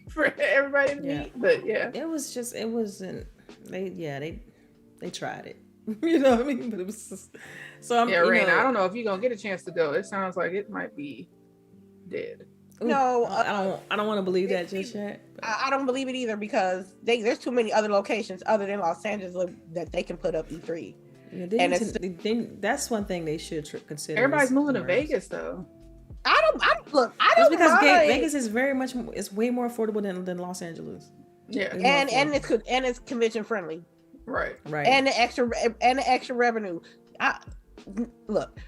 for everybody to meet. But it wasn't. They tried it. You know what I mean? But it was just, so I'm. Raina, I don't know if you're gonna get a chance to go. It sounds like it might be dead. No, I don't want to believe that just yet. I don't believe it either because there's too many other locations other than Los Angeles that they can put up E3. Yeah, that's one thing they should consider. Everybody's moving to Vegas though. I don't because mind. Vegas is it's way more affordable than Los Angeles. Yeah, and it's convention friendly. Right. And the extra revenue. Look,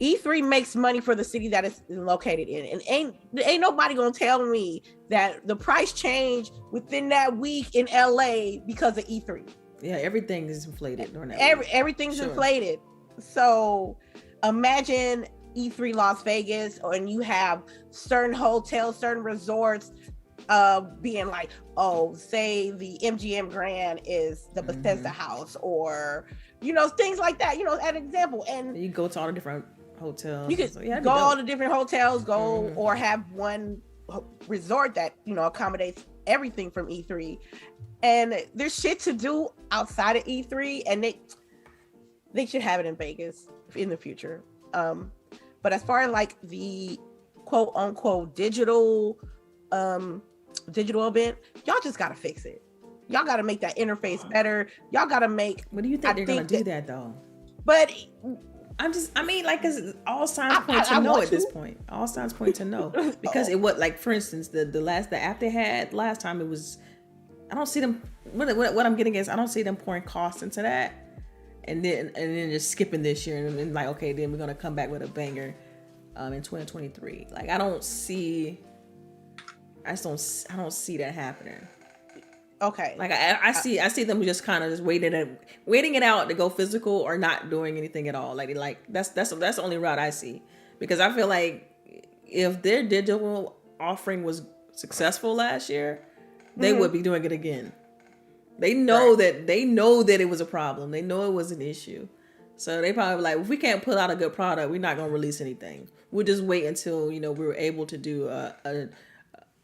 E3 makes money for the city that it's located in, and ain't nobody gonna tell me that the price changed within that week in LA because of E3. Yeah, everything is inflated during that. Everything's inflated. So imagine E3 Las Vegas, and you have certain hotels, certain resorts being like, say the MGM Grand is the Bethesda house, or things like that. An example. And you go to all the different hotels. You could go all the different hotels, or have one resort that accommodates everything from E3. And there's shit to do outside of E3, and they should have it in Vegas in the future. But as far as like the quote unquote digital event, y'all just gotta fix it. Y'all gotta make that interface better. Y'all gotta make. What do you think they're gonna do that though? But cause all signs point to no at this point. All signs point to no because it was like, for instance, the app they had last time, it was. I don't see them. What I'm getting is I don't see them pouring costs into that, and then just skipping this year and like, okay, then we're gonna come back with a banger, in 2023. Like I don't see that happening. Okay. Like I see them just kind of just waiting it out to go physical or not doing anything at all. Like that's the only route I see, because I feel like if their digital offering was successful last year, they would be doing it again. They know that it was a problem. They know it was an issue. So they probably like, if we can't put out a good product, we're not gonna release anything. We'll just wait until we're able to do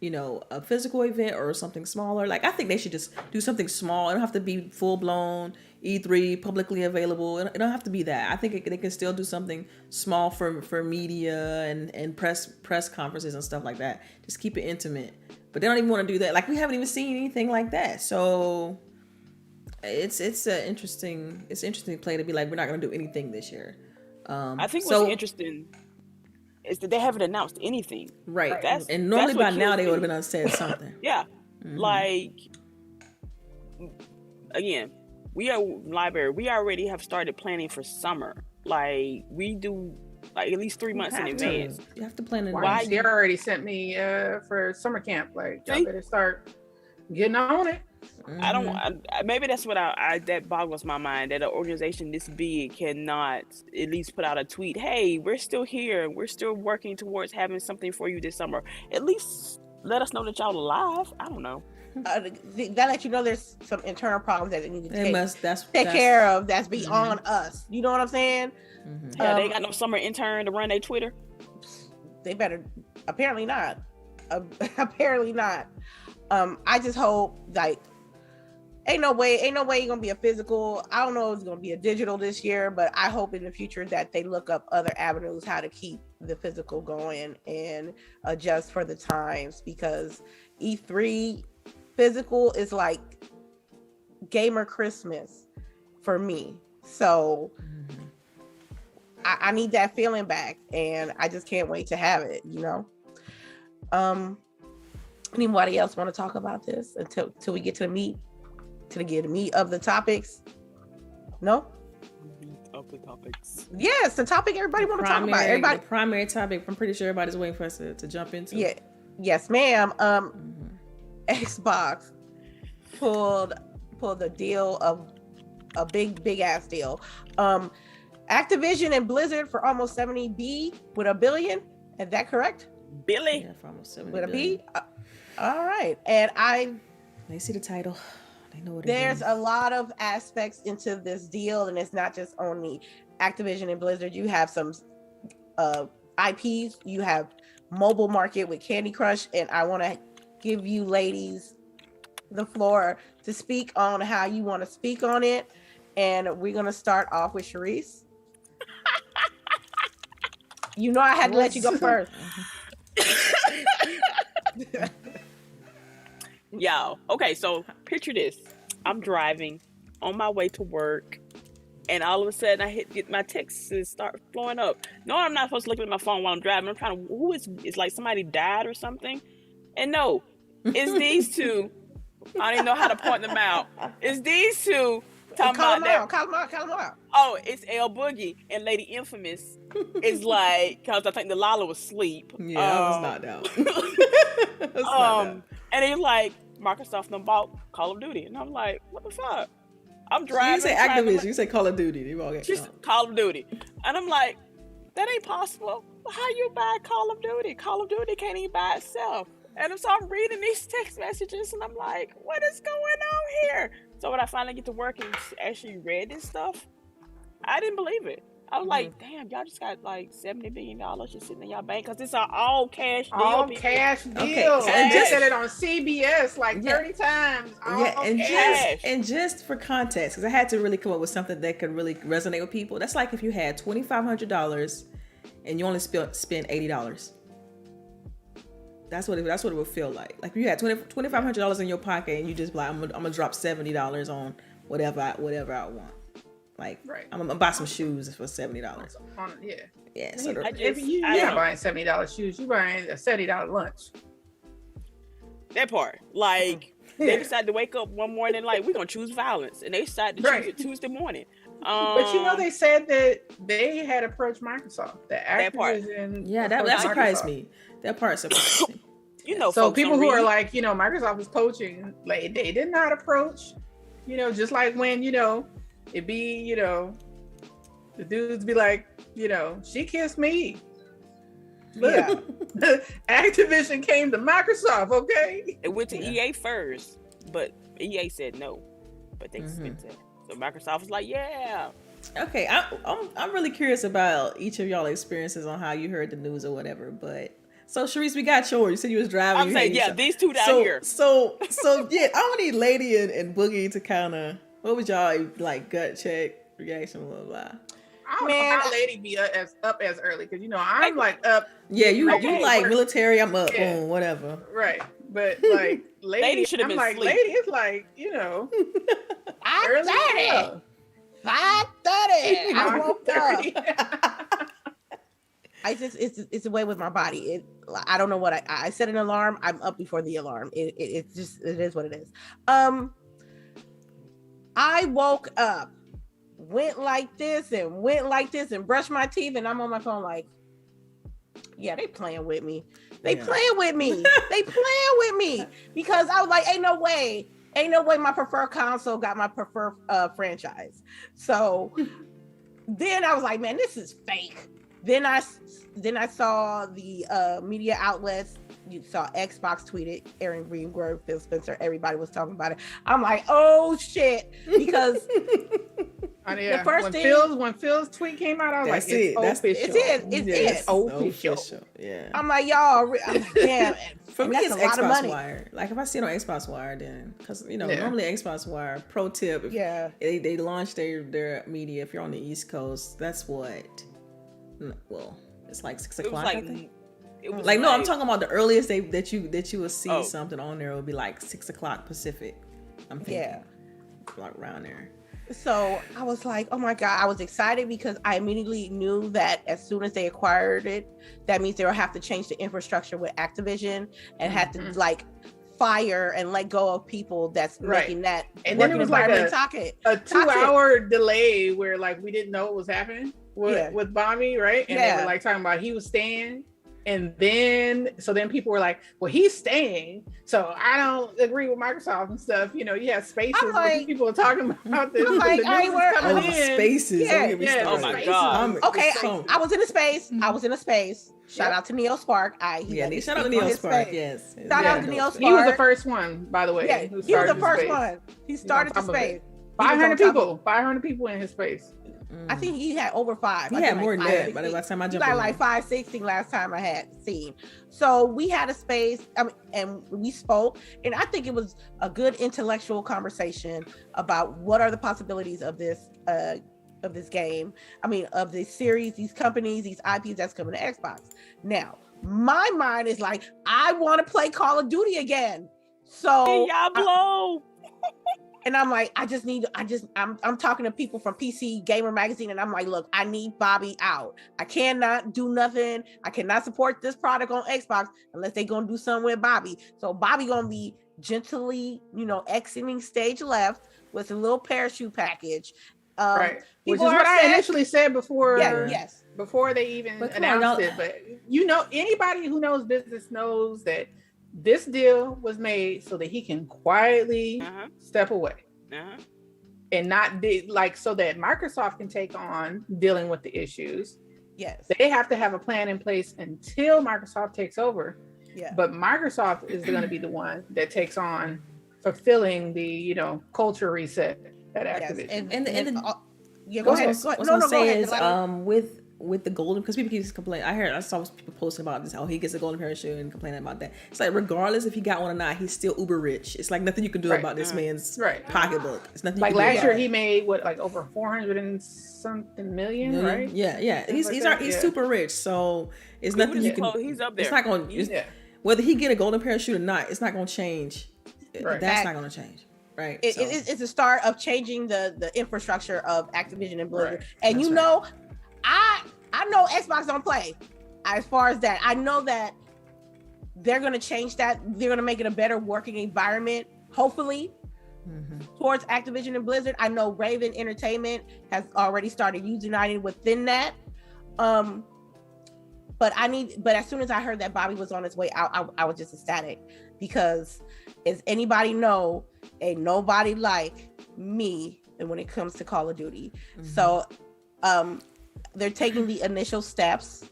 a physical event or something smaller. Like, I think they should just do something small. It don't have to be full blown E3 publicly available. It don't have to be that. I think they can still do something small for media and press conferences and stuff like that. Just keep it intimate. But they don't even want to do that. Like, we haven't even seen anything like that. So it's an interesting play to be like, we're not going to do anything this year. I think what's interesting is that they haven't announced anything. Right. And normally by now they would have been said something. Yeah. Like, again, we already have started planning for summer. Like, we do like at least 3 months in advance. You have to plan in advance. They already sent me for summer camp. Like, y'all better start getting on it. I don't. Maybe that's what that boggles my mind, that an organization this big cannot at least put out a tweet. Hey, we're still here. We're still working towards having something for you this summer. At least let us know that y'all alive. I don't know. That let you know there's some internal problems that they need to take take care of. That's beyond us. You know what I'm saying? Yeah, they got no summer intern to run their Twitter. They better. Apparently not. Apparently not. I just hope, like, ain't no way you're gonna be a physical. I don't know if it's gonna be a digital this year, but I hope in the future that they look up other avenues how to keep the physical going and adjust for the times, because E3 physical is like gamer Christmas for me. So I need that feeling back, and I just can't wait to have it, Anybody else want to talk about this until we get to the meat? To get the meat of the topics? No? Of the topics. Yes, the topic everybody want to talk about. Everybody. The primary topic, I'm pretty sure everybody's waiting for us to jump into. Yeah. Yes, ma'am. Xbox pulled a deal of a big ass deal. Activision and Blizzard for almost 70 B with $1 billion. Is that correct? Billy? Yeah, for almost 70 with a billion. B? All right. And they see the title. They know what there's a lot of aspects into this deal, and it's not just only Activision and Blizzard. You have some IPs. You have mobile market with Candy Crush, and I want to give you ladies the floor to speak on how you want to speak on it. And we're going to start off with CHAREECE. I had to let you go first. Yo, okay, so picture this. I'm driving on my way to work, and all of a sudden I get my texts start flowing up. No, I'm not supposed to look at my phone while I'm driving. I'm trying to, it's like somebody died or something. And no, it's these two. I don't even know how to point them out. It's these two talking Call about them out. Oh, it's LBOOGIE and Lady Infamous. It's like, because I think DELILAH was asleep. Yeah, I was knocked out. And he's like, Microsoft done bought Call of Duty. And I'm like, what the fuck? I'm driving. You say Activision, you say Call of Duty. You all get Call of Duty. And I'm like, that ain't possible. How you buy Call of Duty? Call of Duty can't even buy itself. And so I'm reading these text messages, and I'm like, what is going on here? So when I finally get to work and actually read this stuff, I didn't believe it. I was like, damn, y'all just got like $70 billion just sitting in y'all bank, because it's an all cash deal. All cash deal. Okay. And just said it on CBS like 30 times. And just for context, because I had to really come up with something that could really resonate with people. That's like if you had $2,500 and you only spent $80. That's what it would feel like. Like if you had $2,500 in your pocket and you just like, I'm gonna drop $70 on whatever I want. Like, right. I'm gonna buy some shoes for $70. Yeah. So if you're not buying $70 shoes, you're buying a $70 lunch. That part, like they decided to wake up one morning like, we're gonna choose violence, and they decided to choose it Tuesday morning. But they said that they had approached Microsoft. That surprised me. That part surprised me. So people who are like, Microsoft is poaching, like they did not approach, just like when, it'd be, the dudes be like, she kissed me. Look, Activision came to Microsoft, okay? It went to EA first, but EA said no. But they spent it. So Microsoft was like, yeah. Okay, I'm really curious about each of y'all experiences on how you heard the news or whatever. But So Charisse, we got yours. You said you was driving. I'm saying, yeah, these two down here. So yeah, I want need Lady and Boogie to kind of, what was y'all like gut check reaction, blah blah. I don't know how Lady be up as early because I'm like up. Yeah, you like work. military. I'm up. Yeah. Boom, whatever. Right, but like Lady should have been like asleep. Lady is like 5:30. 5:30. I woke up. It's a way with my body. I don't know what I set an alarm. I'm up before the alarm. It is what it is. I woke up, went like this and brushed my teeth, and I'm on my phone like, yeah, they playing with me. They playing with me because I was like, ain't no way my preferred console got my preferred franchise. So then I was like, man, this is fake. Then I saw the media outlets. You saw Xbox tweeted, Aaron Greenberg, Phil Spencer, everybody was talking about it. I'm like, oh shit, because the first thing when Phil's tweet came out, I was like, it's official. It's official. Yeah. I'm like, y'all, damn. For me, it's Xbox Wire. Like if I see it on Xbox Wire, then because normally Xbox Wire. Pro tip, if they launch their media. If you're on the East Coast, that's what. Well, it's like 6 o'clock. I think. No, I'm talking about the earliest day that you will see something on there. It will be like 6 o'clock Pacific. I'm thinking, like around there. So I was like, oh my God, I was excited because I immediately knew that as soon as they acquired it, that means they will have to change the infrastructure with Activision and have to like fire and let go of people that's making that. And then it was like a 2-hour delay where like we didn't know what was happening with Bobby, right? And they were like talking about he was staying. And then people were like, well, he's staying. So I don't agree with Microsoft and stuff. You have spaces where people are talking about this. I'm like, spaces. Oh my God. Okay, I was in a space. Shout out to Neo Spark. Shout out to Neo Spark. Yes. Shout out to Neo Spark. He was the first one, by the way. Yeah, he was the first one. He started the space. 500 people in his space. I think he had over 5. He had more than that by the time I jumped in. Like 560 last time I had seen. So we had a space, and we spoke, and I think it was a good intellectual conversation about what are the possibilities of this game. Of this series, these companies, these IPs that's coming to Xbox. Now, my mind is like, I want to play Call of Duty again. So Diablo. And I'm like, I'm talking to people from PC Gamer Magazine, and I'm like, look, I need Bobby out. I cannot do nothing. I cannot support this product on Xbox unless they're going to do something with Bobby. So Bobby going to be gently, exiting stage left with a little parachute package. Right. Which is what I initially said before. Yes. Before they even announced it. But anybody who knows business knows that this deal was made so that he can quietly step away and not be like, so that Microsoft can take on dealing with the issues. Yes. They have to have a plan in place until Microsoft takes over. Yeah. But Microsoft is going to be the one that takes on fulfilling the, culture reset at Activision. Yes. Go ahead. Go ahead. With the golden, because people keep complaining. I saw people posting about this. Oh, he gets a golden parachute and complaining about that. It's like, regardless if he got one or not, he's still uber rich. It's like nothing you can do about this man's pocketbook. It's nothing. Like last year, he made over 400 and something million, right? Yeah. He's super rich. So it's nothing you can. He's up there. It's not going. Whether he get a golden parachute or not, it's not going to change. Right. That's not going to change. Right. It's a start of changing the infrastructure of Activision and Blizzard. Right. And I know Xbox don't play as far as that. I know that they're going to change that. They're going to make it a better working environment, hopefully, towards Activision and Blizzard. I know Raven Entertainment has already started uniting within that. But as soon as I heard that Bobby was on his way out, I was just ecstatic, because as anybody know, ain't nobody like me when it comes to Call of Duty. So, they're taking the initial steps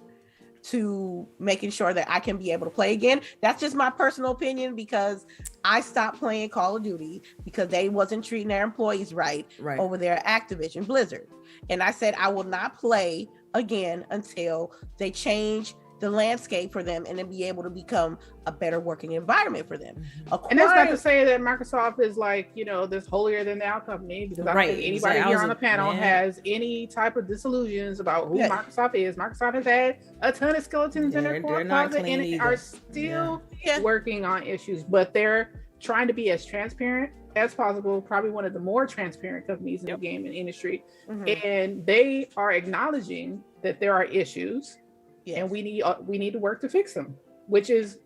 to making sure that I can be able to play again. That's just my personal opinion, because I stopped playing Call of Duty because they wasn't treating their employees right over there at Activision Blizzard. And I said, I will not play again until they change the landscape for them and then be able to become a better working environment for them. And that's not to say that Microsoft is like, this holier than thou company, because I don't think anybody here on the panel has any type of disillusions about who Microsoft is. Microsoft has had a ton of skeletons in their core closet and are still working on issues, but they're trying to be as transparent as possible, probably one of the more transparent companies in the gaming industry. And they are acknowledging that there are issues and we need to work to fix them, which is,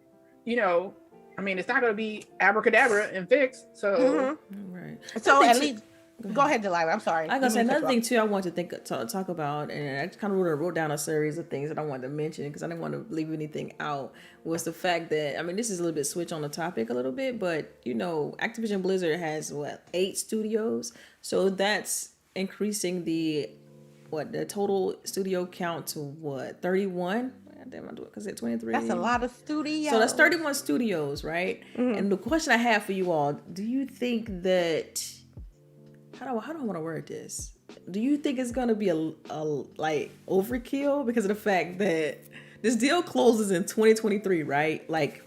it's not going to be abracadabra and fix. So, so at least go ahead, Delilah. I'm sorry. I was gonna say another thing too. I wanted to talk about, and I kind of wrote down a series of things that I wanted to mention because I didn't want to leave anything out. Was the fact that this is a little bit switch on the topic a little bit, but Activision Blizzard has 8 studios, so that's increasing the total studio count to 31. Damn, I'm doing because it's 23. That's a lot of studios. So that's 31 studios, right? And the question I have for you all: do you think that how do I want to word this? Do you think it's gonna be a like overkill because of the fact that this deal closes in 2023, right? Like,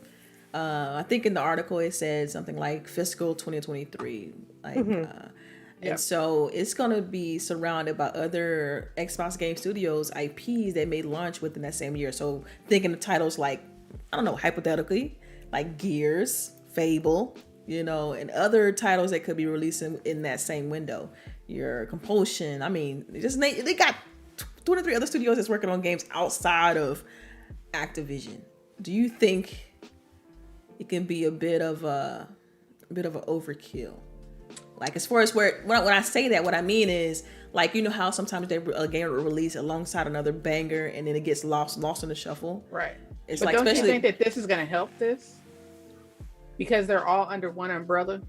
I think in the article it said something like fiscal 2023, like. And so it's going to be surrounded by other Xbox Game Studios IPs that may launch within that same year. So thinking of titles like, I don't know, hypothetically, like Gears, Fable, and other titles that could be released in that same window. Your Compulsion. They got 2 or 3 other studios that's working on games outside of Activision. Do you think it can be a bit of an overkill? Like, as far as when I say that, what I mean is, like, how sometimes a game will release alongside another banger and then it gets lost in the shuffle. Right. It's but like, don't especially, you think that this is going to help this? Because they're all under one umbrella.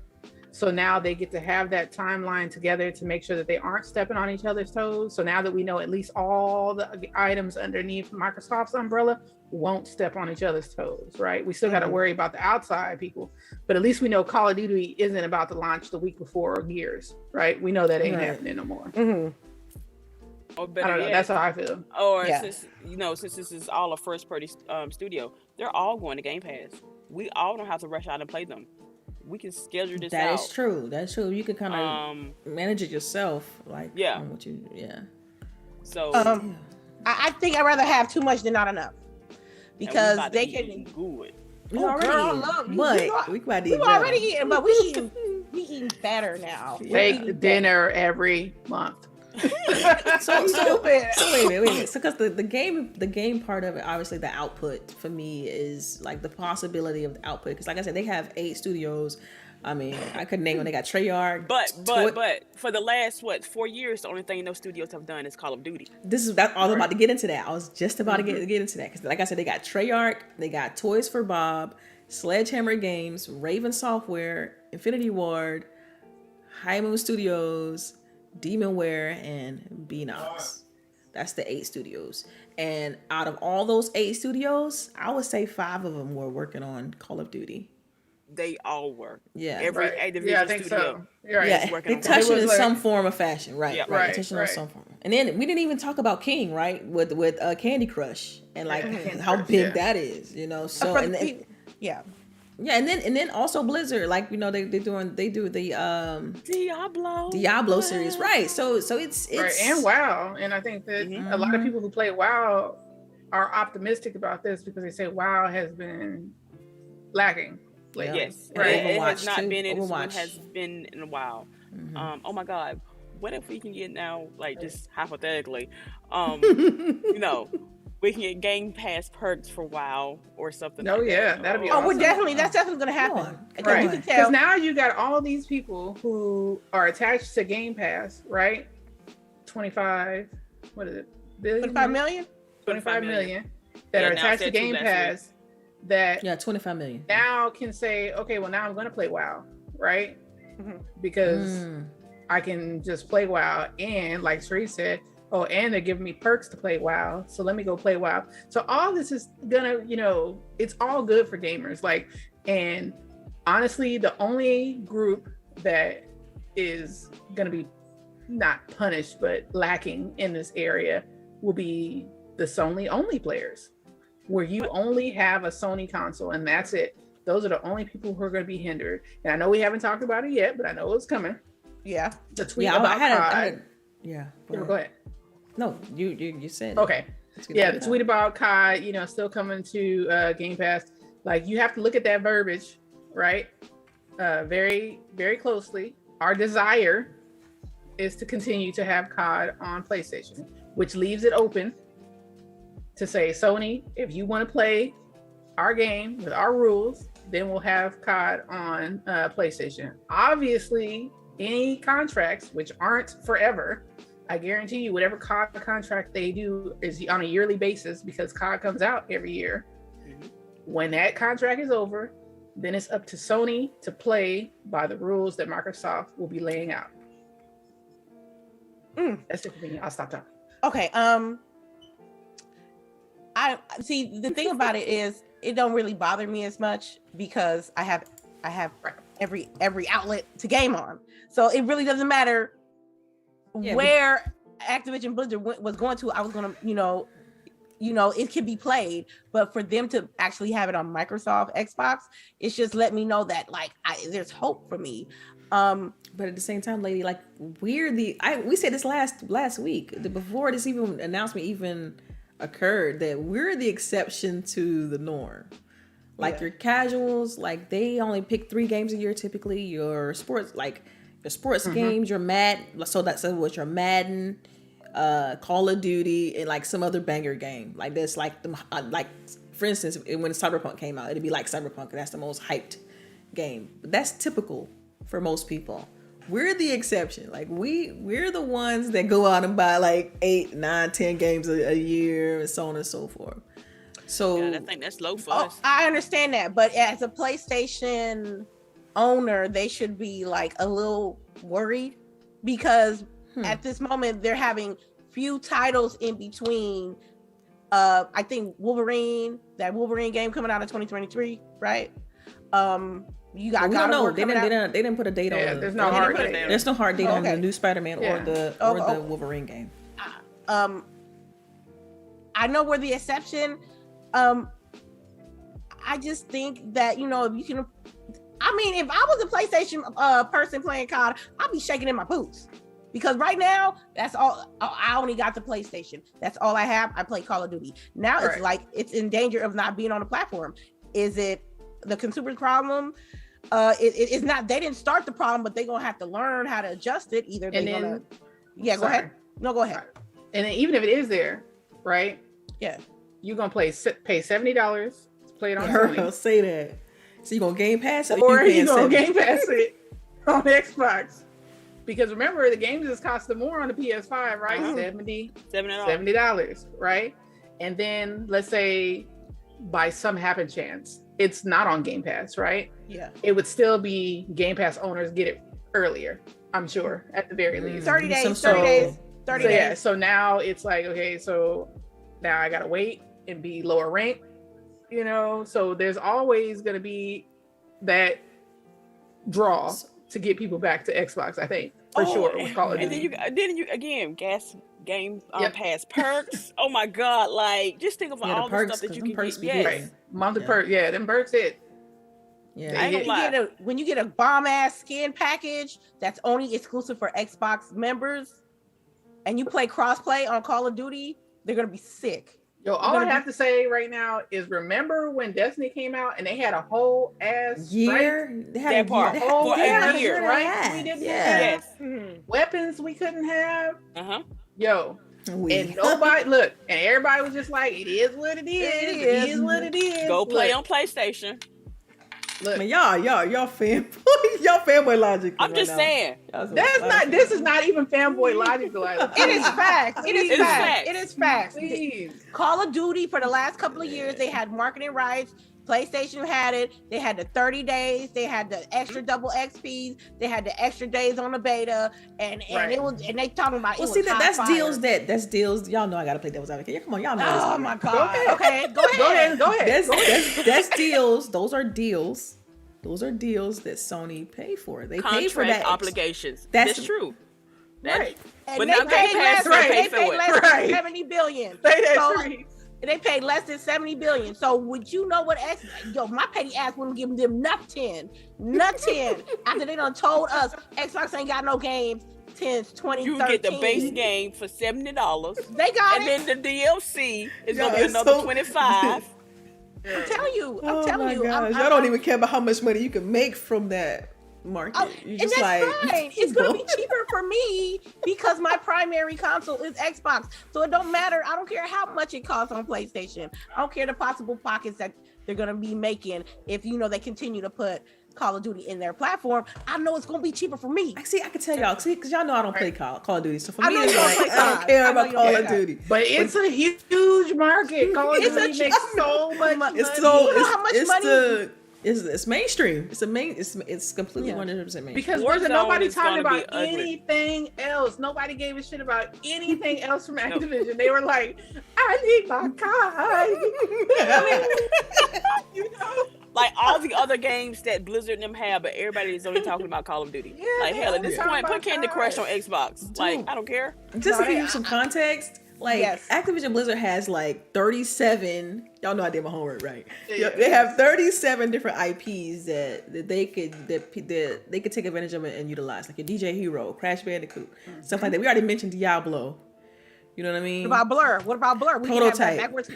So now they get to have that timeline together to make sure that they aren't stepping on each other's toes. So now that we know at least all the items underneath Microsoft's umbrella won't step on each other's toes, right? We still got to worry about the outside people, but at least we know Call of Duty isn't about to launch the week before Gears, right? We know that ain't happening no more. Or I don't know. That's how I feel. Or since this is all a first party studio, they're all going to Game Pass. We all don't have to rush out and play them. We can schedule this out. That is true. That's true. You can kind of manage it yourself, like So I think I'd rather have too much than not enough, because they can. Good. We already eating, but we eating better now. Take dinner every month. so wait a minute. So because the game part of it, obviously the output for me is like the possibility of the output. Because like I said, they have 8 studios. I could name them. They got Treyarch. But for the last 4 years, the only thing those studios have done is Call of Duty. I was about to get into that. I was just about to get into that because, like I said, they got Treyarch, they got Toys for Bob, Sledgehammer Games, Raven Software, Infinity Ward, High Moon Studios, Demonware, and Beanox. That's the 8 studios. And out of all those 8 studios, I would say 5 of them were working on Call of Duty. They all were. Yeah. Every Activision I think studio. So. Right. Yeah, they touched it in some form or fashion. Right. Yeah. Right. Touched it in some form. And then we didn't even talk about King, right? With Candy Crush and like how big that is, So and then, yeah, and then also Blizzard, like they do the Diablo series, right? So it's right. And WoW, and I think that a lot of people who play WoW are optimistic about this because they say WoW has been lacking. Yes, right. It has not too. been. It Overwatch has been in a while. Oh my God, what if we can get now, like just hypothetically, we can get Game Pass perks for WoW or something. That'd be awesome. That's definitely gonna happen. Right, because now you got all these people who are attached to Game Pass, right? 25 million that are attached to Game Pass. That 25 million now can say, okay, well now I'm going to play WoW, right? Because I can just play WoW, and like CHAREECE said, and they're giving me perks to play WoW, so let me go play WoW. So all this is gonna, it's all good for gamers. Like, and honestly, the only group that is gonna be not punished but lacking in this area will be the Sony only players. where you only have a Sony console and that's it. Those are the only people who are going to be hindered. And I know we haven't talked about it yet, but I know it's coming. Yeah. The tweet about COD. Go ahead. No, you said okay. Yeah, the tweet about COD, still coming to Game Pass. Like, you have to look at that verbiage, right? Very, very closely. Our desire is to continue to have COD on PlayStation, which leaves it open to say, Sony, if you want to play our game with our rules, then we'll have COD on PlayStation. Obviously, any contracts, which aren't forever, I guarantee you whatever COD contract they do is on a yearly basis because COD comes out every year. Mm-hmm. When that contract is over, then it's up to Sony to play by the rules that Microsoft will be laying out. That's it for me. I'll stop talking. Okay. I see, the thing about it is it don't really bother me as much because I have every outlet to game on. So it really doesn't matter where Activision Blizzard was going to. I was going to, it can be played, but for them to actually have it on Microsoft Xbox, it's just let me know that there's hope for me. But at the same time, lady, like we said this last week before this announcement even occurred that we're the exception to the norm. Like your casuals, like they only pick 3 games a year typically. Your sports, games, your your Madden, Call of Duty, and like some other banger game. Like that's like for instance, when Cyberpunk came out, it'd be like Cyberpunk. That's the most hyped game. But that's typical for most people. We're the exception. Like we're the ones that go out and buy like 8, 9, 10 games a year and so on and so forth. So I think that's low for us. I understand that, but as a PlayStation owner, they should be like a little worried because at this moment they're having few titles in between. I think that Wolverine game coming out in 2023, right? You got God of War coming out. They didn't put a date on it. There's no hard date. There's no hard date on the new Spider-Man or the Wolverine game. I know we're the exception. I just think that, if you can, if I was a PlayStation person playing COD, I'd be shaking in my boots because right now that's all. I only got the PlayStation. That's all I have. I play Call of Duty. Now it's like it's in danger of not being on the platform. Is it the consumer's problem? It's not. They didn't start the problem, but they're gonna have to learn how to adjust it. Either they're gonna. Yeah, go ahead. No, go ahead. And then even if it is there, right? Yeah. You're gonna pay $70 to play it on Sony. Say that. So you're gonna Game Pass it, or you gonna Game Pass it on Xbox? Because remember, the games just cost more on the PS5, right? $70, right? And then let's say by some happen chance, it's not on Game Pass, right? Yeah. It would still be Game Pass owners get it earlier, I'm sure, at the very least. 30 days, 30 days. Yeah, so now it's like, okay, so now I gotta wait and be lower ranked, so there's always going to be that draw to get people back to Xbox, I think, for sure. With Call of Duty. And then you again, gas game pass perks. Oh my God, like just think about all the stuff that you can get. Yes. Monthly perks, them perks hit. Yeah, when you get a bomb ass skin package that's only exclusive for Xbox members and you play crossplay on Call of Duty, they're going to be sick. Yo, all I have to say right now is remember when Destiny came out and they had a whole ass year? They had a whole year, right? Yes. We didn't have weapons we couldn't have. Yo. And nobody and everybody was just like, it is what it is. It is what it is. Go play on PlayStation. Look, man, y'all fanboy logic. I'm just saying. This is not even fanboy logic. It is facts. It is facts. Please. Call of Duty for the last couple of years, they had marketing rights. PlayStation had it. They had the 30 days. They had the extra double XPs. They had the extra days on the beta, and it was. And they talking about. Well, see that's deals. Y'all know I gotta play devil's advocate. Yeah, come on, y'all know. Oh my God. Go ahead. That's deals. Those are deals. Those are deals that Sony pay for. They pay for that obligations. That's true. Right. But now Game Pass, they paid less than $70 billion. and they paid less than 70 billion. So would you know what my petty ass wouldn't give them nothing after they done told us Xbox ain't got no games since 2013. You get the base game for $70. They got and it. then the DLC is gonna be another $25. I'm telling you. Oh my gosh. Y'all don't even care about how much money you can make from that market. You just and that's like, fine. It's gonna be cheaper for me because my primary console is Xbox. So it don't matter. I don't care how much it costs on PlayStation. I don't care the possible pockets that they're gonna be making if they continue to put Call of Duty in their platform. I know it's gonna be cheaper for me. I can tell y'all, because y'all know I don't play Call of Duty. So for me, I it's like, I don't care about Call of Duty. But it's a huge market. Call of Duty makes so much money. It's mainstream. It's completely 100% mainstream. Because wasn't nobody talking about anything else. Nobody gave a shit about anything else from Activision. They were like, I need my card. Like all the other games that Blizzard and them have, but everybody is only talking about Call of Duty. Like hell, at this point, put Candy Crush on Xbox. Dude, like I don't care. Just to give you some context, like Activision Blizzard has like 37. Y'all know I did my homework, right? Yeah. They have 37 different IPs that they could take advantage of and utilize, like a DJ Hero, Crash Bandicoot, stuff like that. We already mentioned Diablo. You know what I mean? What about Blur? We Prototype. Backwards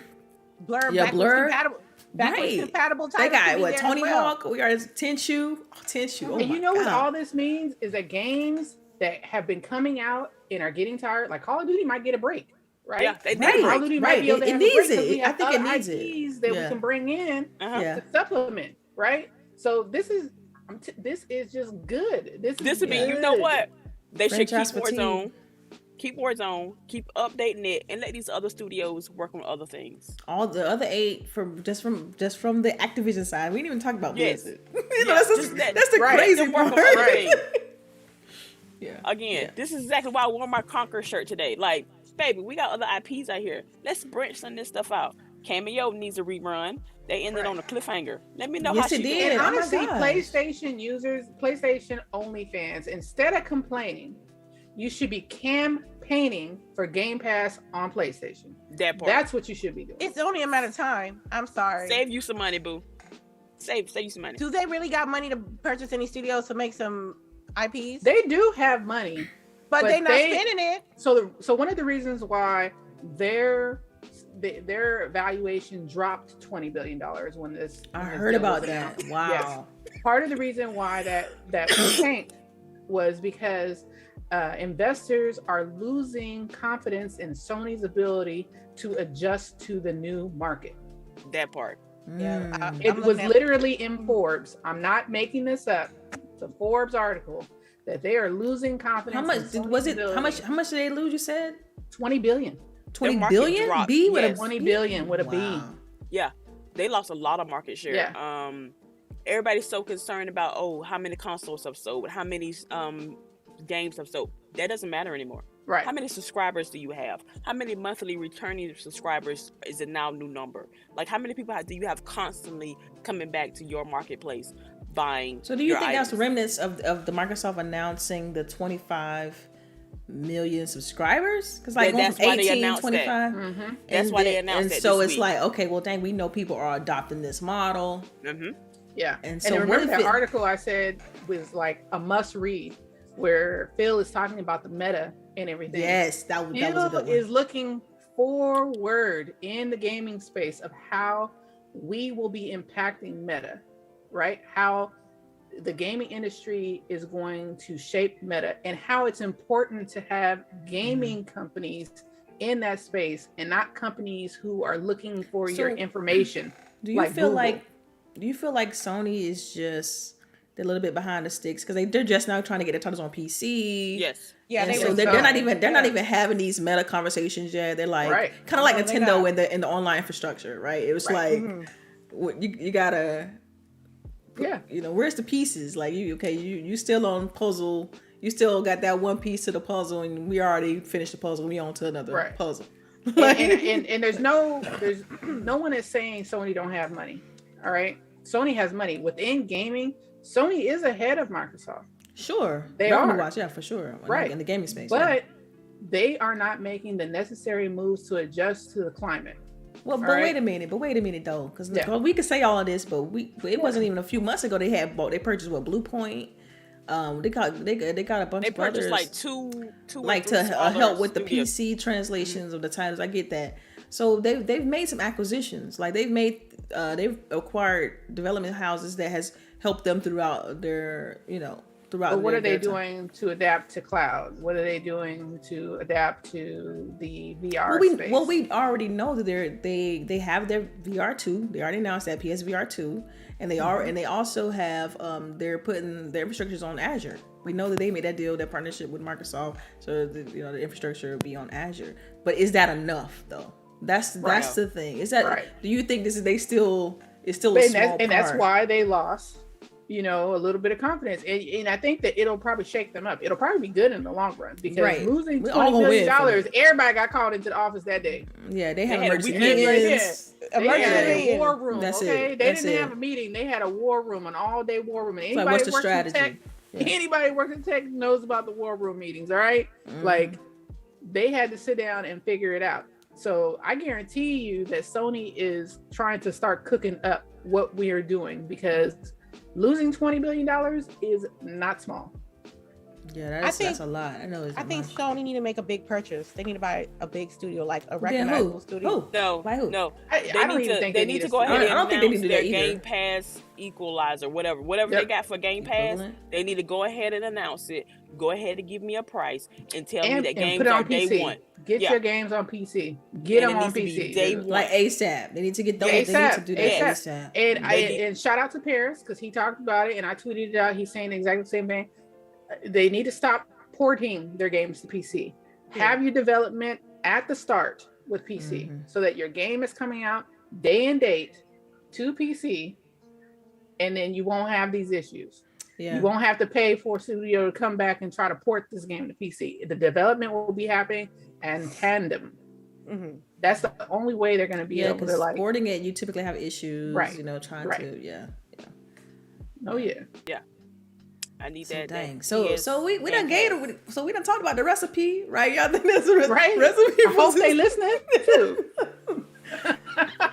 compatible. Right. Compatible they got what? Tony Hawk. We got Tenchu. Tenchu. Oh and my you know God. what all this means is that games that have been coming out and are getting tired, like Call of Duty, might get a break, right? Yeah, they Call of Duty might be able to have needs a break it. I think it needs IPs that we can bring in to supplement, right? So this is just good. This would be. You know what? They should keep Franchise Warzone, keep updating it, and let these other studios work on other things. All the other 8 from just from the Activision side. We didn't even talk about Blizzard. That's the crazy part. Right. Yeah. Again, this is exactly why I wore my Conquer shirt today. Like, baby, we got other IPs out here. Let's branch some of this stuff out. Cameo needs a rerun. They ended on a cliffhanger. Let me know how she did. And honestly, PlayStation users, PlayStation only fans, instead of complaining, you should be campaigning for Game Pass on PlayStation. That part. That's what you should be doing. It's only a matter of time. I'm sorry. Save you some money, boo. Save you some money. Do they really got money to purchase any studios to make some IPs? They do have money, but they're not spending it. So one of the reasons why their valuation dropped $20 billion when this. I heard about that. Wow. Yes. Part of the reason why that tanked was because investors are losing confidence in Sony's ability to adjust to the new market. That part. Yeah, it was literally in Forbes. I'm not making this up. It's a Forbes article that they are losing confidence. How much was it? How much did they lose? You said 20 billion. 20 billion? Dropped. B with a 20 billion with a B. Yeah, they lost a lot of market share. Yeah. Everybody's so concerned about how many consoles have sold, how many games have sold. That doesn't matter anymore. Right. How many subscribers do you have? How many monthly returning subscribers is a now new number? Like how many people do you have constantly coming back to your marketplace buying? So do you think that's remnants of the Microsoft announcing the 25 million subscribers? Because like that's from why 18, they announced 25. that. Mm-hmm. That's why they announced that. And so this it's week. like, okay, well, dang, we know people are adopting this model. Mm-hmm. Yeah. And so remember that article I said was like a must read, where Phil is talking about the meta and everything. Yes, that was a good one. Is looking forward in the gaming space of how we will be impacting meta, right? How the gaming industry is going to shape meta and how it's important to have gaming companies in that space and not companies who are looking for your information. Do you feel like Sony is just a little bit behind the sticks because they're just now trying to get their titles on PC? Yes. Yeah, they're not even having these meta conversations yet. They're like kind of like Nintendo in the online infrastructure, right? It was like you gotta, where's the pieces? Like you still on puzzle. You still got that one piece to the puzzle, and we already finished the puzzle. We on to another puzzle. and there's no one is saying Sony don't have money. All right, Sony has money within gaming. Sony is ahead of Microsoft. Sure, they are. Watch, for sure. Right in the gaming space, but they are not making the necessary moves to adjust to the climate. Well, but right? wait a minute though, because Yeah. we could say all of this, but it wasn't even a few months ago they purchased Blue Point. They got a bunch They of others purchased like two like or three to smaller help with the studios. PC translations of the titles. I get that. So they've made some acquisitions. Like they've acquired development houses that has helped them throughout their throughout. But what are they their time. doing to adapt to cloud? What are they doing to adapt to the VR space? Well, we already know that they have their VR2. They already announced that PSVR 2, and they also have they're putting their infrastructures on Azure. We know that they made that deal, that partnership with Microsoft, so the infrastructure will be on Azure. But is that enough though? That's the thing. Is that Right. Do you think it's still a small part? And that's why they lost, a little bit of confidence. And I think that it'll probably shake them up. It'll probably be good in the long run because Right. losing We all $20 gonna win from million, everybody got called into the office that day. Yeah, they have They had a emergency weekend meetings. They had a Emergency. war room. That's okay, it. they That's didn't it. have a meeting. They had a war room, an all-day war room. And It's like, anybody what's the who works in strategy? tech, Yeah. anybody who works in tech knows about the war room meetings. All right, like they had to sit down and figure it out. So I guarantee you that Sony is trying to start cooking up what we are doing because losing $20 billion is not small. Yeah, that's a lot. I know. I think Sony need to make a big purchase. They need to buy a big studio, like a Then recognizable who? studio. Who? No, By who? no. I don't even think they they need to a go ahead studio. and I don't think they announce need to do their that either. Game Pass equalizer, whatever Yep. they got for Game Pass. Equivalent. They need to go ahead and announce it. Go ahead and give me a price and tell me And, that and games put it are on day PC. one. Get Yeah. your games on PC. Get And them it on needs to be PC. day one. Like ASAP. They need to get those. Yeah, They need to do that ASAP. ASAP. And shout out to Paris because he talked about it and I tweeted it out. He's saying exactly the same thing. They need to stop porting their games to PC. Have your development at the start with PC so that your game is coming out day and date to PC, and then you won't have these issues. Yeah. You won't have to pay for a studio to come back and try to port this game to PC. The development will be happening in tandem. That's the only way they're going to be able to like porting it. You typically have issues, Right. Trying Right. to, yeah. Oh yeah. I need So that. dang. that So PS we Game done Pass. so we done talked about the recipe, right? Y'all think that's a Right. recipe? I hope they listening too.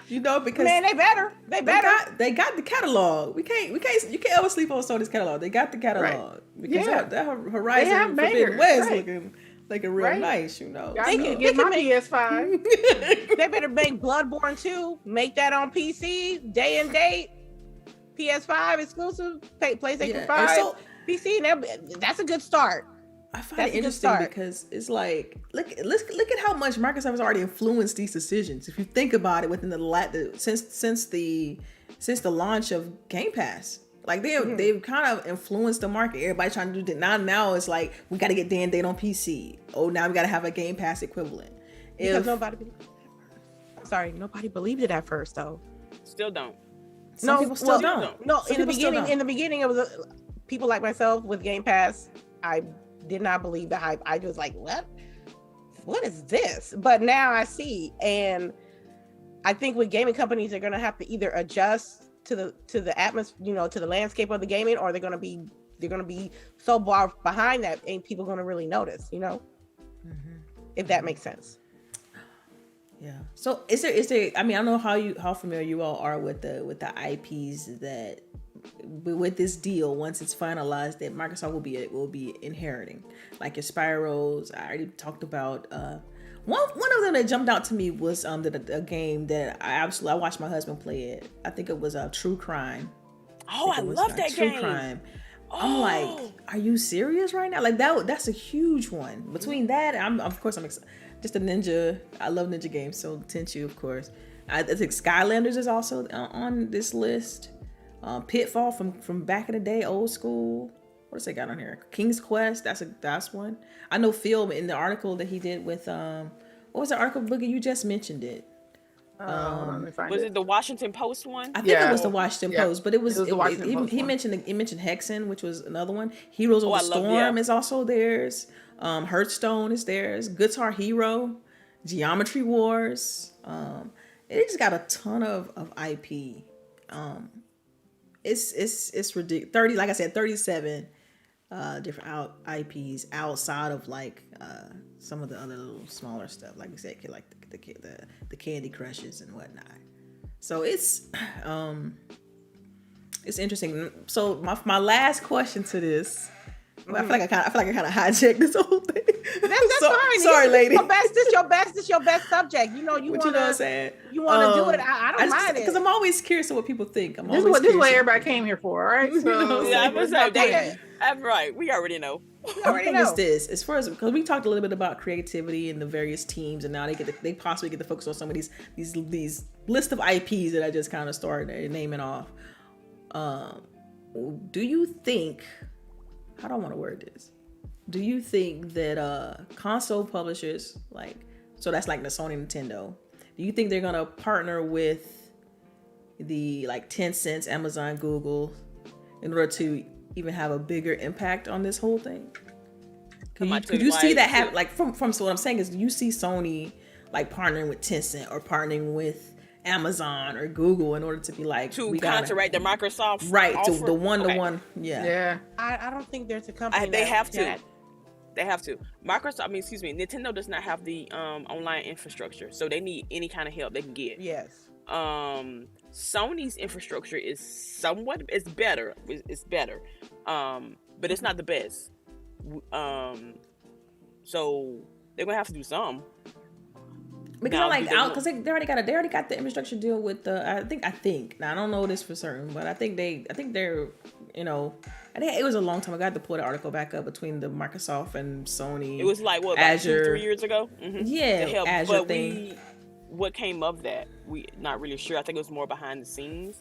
Because Man, they better. they got the catalog. You can't ever sleep on Sony's catalog. They got the catalog because Yeah. that They Horizon have Forbidden bangers, West right. looking real Right. nice, Got They me to can- get they my can PS5. They better make Bloodborne 2, make that on PC, day and date, PS5 exclusive, PlayStation Yeah, 5, and so- PC. That's a good start. I find That's a it good interesting start. because it's like look at how much Microsoft has already influenced these decisions. If you think about it, within since the launch of Game Pass, like they've kind of influenced the market. Everybody trying to do that now. It's like we got to get day and date on PC. Oh, now we got to have a Game Pass equivalent. Because nobody believed it at first, though. Still don't. Some people still don't. No, Some in the people still beginning, don't. in the beginning, it was people like myself with Game Pass. I did not believe the hype. I was like, what is this? But now I see, and I think with gaming companies, they're gonna have to either adjust to the atmosphere, to the landscape of the gaming, or they're gonna be so far behind that ain't people gonna really notice, if that makes sense. Yeah. So is there? I mean, I don't know how familiar you all are with the IPs that with this deal once it's finalized that Microsoft will be inheriting, like your Spyros. I already talked about. One of them that jumped out to me was a game that I watched my husband play it. I think it was True Crime. Oh, I love that True game. Crime. I'm like, are you serious right now? Like that's a huge one. Between that, I'm excited. Just a ninja. I love ninja games, so Tenchu, of course. I think Skylanders is also on this list. Pitfall from back in the day, old school. What else they got on here? King's Quest. That's one. I know Phil in the article that he did with what was the article, Boogie? You just mentioned it. Hold on, let me find Was it the Washington Post one? I think it was the Washington Post, but it was the Washington Post he one. mentioned Hexen, which was another one. Heroes of the I love- Storm yeah. is also theirs. Hearthstone is theirs. Guitar Hero, Geometry Wars. It just got a ton of IP. It's ridiculous. 30, like I said, 37 different IPs outside of like some of the other little smaller stuff, like you said, like the Candy Crushes and whatnot. So it's interesting. So my last question to this, I feel like I kind of hijacked this whole thing. That's fine. Sorry, lady. This your best subject. You know what I'm saying? You want to do it. I don't mind it because I'm always curious of what people think. This is what everybody came here for, all right? So I'm right. We already know. It's this as far as because we talked a little bit about creativity and the various teams, and now they possibly get to focus on some of these list of IPs that I just kind of started naming off. Do you think? How do I want to word this? Do you think that console publishers so that's like the Sony, Nintendo, do you think they're gonna partner with the like Tencent, Amazon, Google in order to even have a bigger impact on this whole thing? Could you see that happen? Like from so what I'm saying is, you see Sony like partnering with Tencent or partnering with Amazon or Google in order to be like to counteract the Microsoft offer? To the one okay. to one. Yeah. I don't think there's a company they have to. They have to. Nintendo does not have the online infrastructure, so they need any kind of help they can get. Yes. Sony's infrastructure is better. It's better, but it's not the best. So they're gonna have to do something. Because they already got the infrastructure deal with the I think now I don't know this for certain, but I think they're I think it was a long time ago. I had to pull the article back up between the Microsoft and Sony. It was like Azure 2-3 years ago. Mm-hmm. Yeah, Azure thing. What came of that? We not really sure. I think it was more behind the scenes.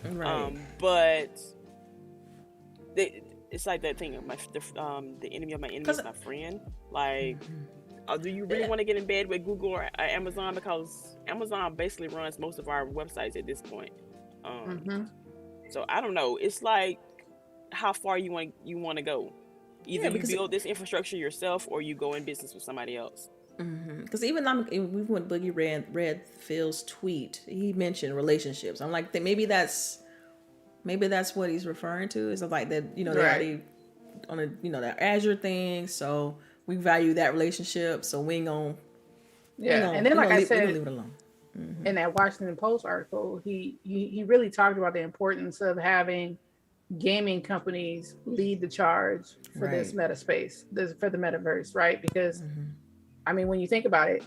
Right. But it's like that thing. The enemy of my enemy is my friend. Like. Do you really want to get in bed with Google or Amazon? Because Amazon basically runs most of our websites at this point. So I don't know. It's like how far you want to go. Either you build this infrastructure yourself or you go in business with somebody else. Because even we went Boogie read Phil's tweet. He mentioned relationships. I'm like, maybe that's what he's referring to. Is like that they're already on that Azure thing. So we value that relationship, so we ain't gonna. Yeah, and then like I said, leave it alone. In that Washington Post article, he really talked about the importance of having gaming companies lead the charge for this meta space, for the metaverse, right? Because I mean, when you think about it,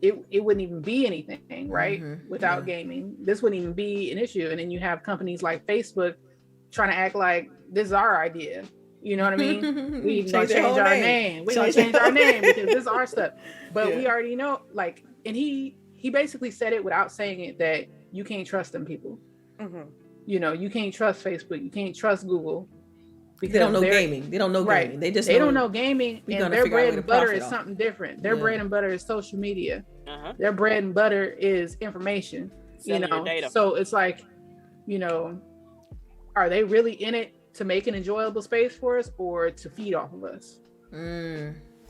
it wouldn't even be anything, right? Without gaming, this wouldn't even be an issue. And then you have companies like Facebook trying to act like this is our idea. You know what I mean? We gonna change our name. We gonna change our name because this is our stuff. But we already know, like, and he basically said it without saying it, that you can't trust them people. You can't trust Facebook. You can't trust Google because they don't know gaming. They don't know gaming. They don't know gaming, and their bread and butter is something different. Their bread and butter is social media. Their bread and butter is information. Selling your data. So it's like, are they really in it to make an enjoyable space for us or to feed off of us?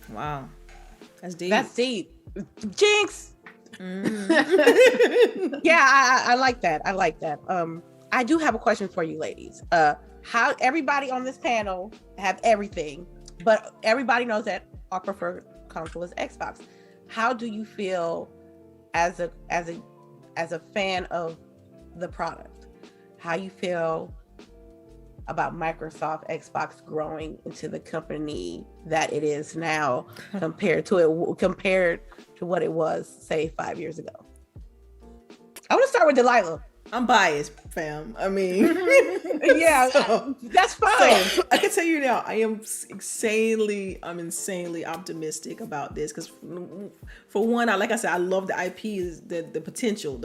Wow. That's deep. Jinx. Yeah, I like that. I do have a question for you ladies. How everybody on this panel have everything, but everybody knows that our preferred console is Xbox. How do you feel as a fan of the product? How you feel about Microsoft Xbox growing into the company that it is now compared to what it was, say, 5 years ago? I want to start with Delilah. I'm biased, fam. I mean, yeah, that's fine. So, I can tell you now, I am insanely optimistic about this because, for one, like I said, I love the IP, the potential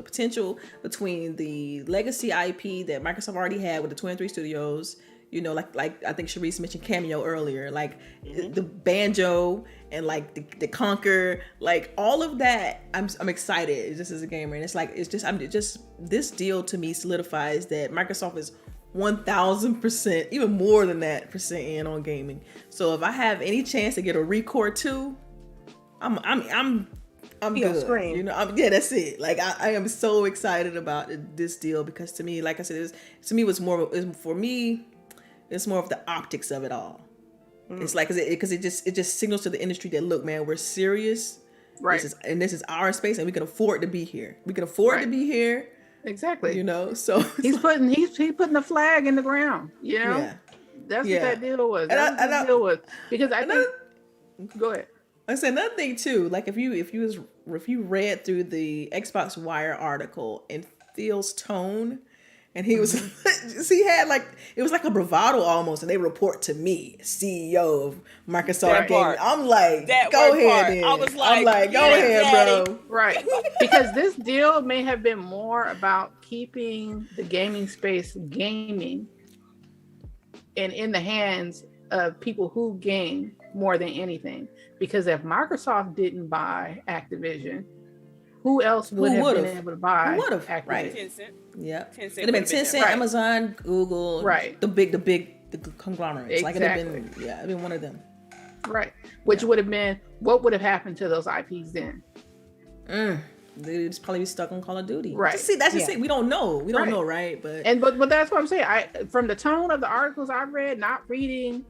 between the legacy IP that Microsoft already had with the 23 studios. Like I think CHAREECE mentioned Cameo earlier, like the banjo and like the Conquer, like all of that. I'm excited just as a gamer, and I'm just this deal to me solidifies that Microsoft is 1,000%, even more than that, percent in on gaming. So if I have any chance to get a Recore 2, I'm good. Scream. That's it. Like I am so excited about this deal because to me, like I said, it's more of the optics of it all. It's like because it just signals to the industry that, look, man, we're serious. Right. This is our space, and we can afford to be here. We can afford to be here. Exactly. You know, so he's putting the flag in the ground. You know, that's what that deal was. That's what the deal was. Because I think. Go ahead. I said another thing too. Like if you read through the Xbox Wire article and Phil's tone, and he was he had like it was like a bravado almost, and they report to me, CEO of Microsoft Gaming. I'm like, go ahead, then. I'm like, go ahead, bro. Right, because this deal may have been more about keeping the gaming space gaming and in the hands of people who game more than anything. Because if Microsoft didn't buy Activision, who else would have been able to buy Activision? Right. Tencent. Yeah. Tencent It'd have been Tencent, Amazon, Google, the big conglomerates. Exactly. Like it'd have been one of them. Right. Which would have been, what would have happened to those IPs then? They'd just probably be stuck on Call of Duty. Right. That's just it. We don't know. We don't know, right? But that's what I'm saying. From the tone of the articles I've read, not reading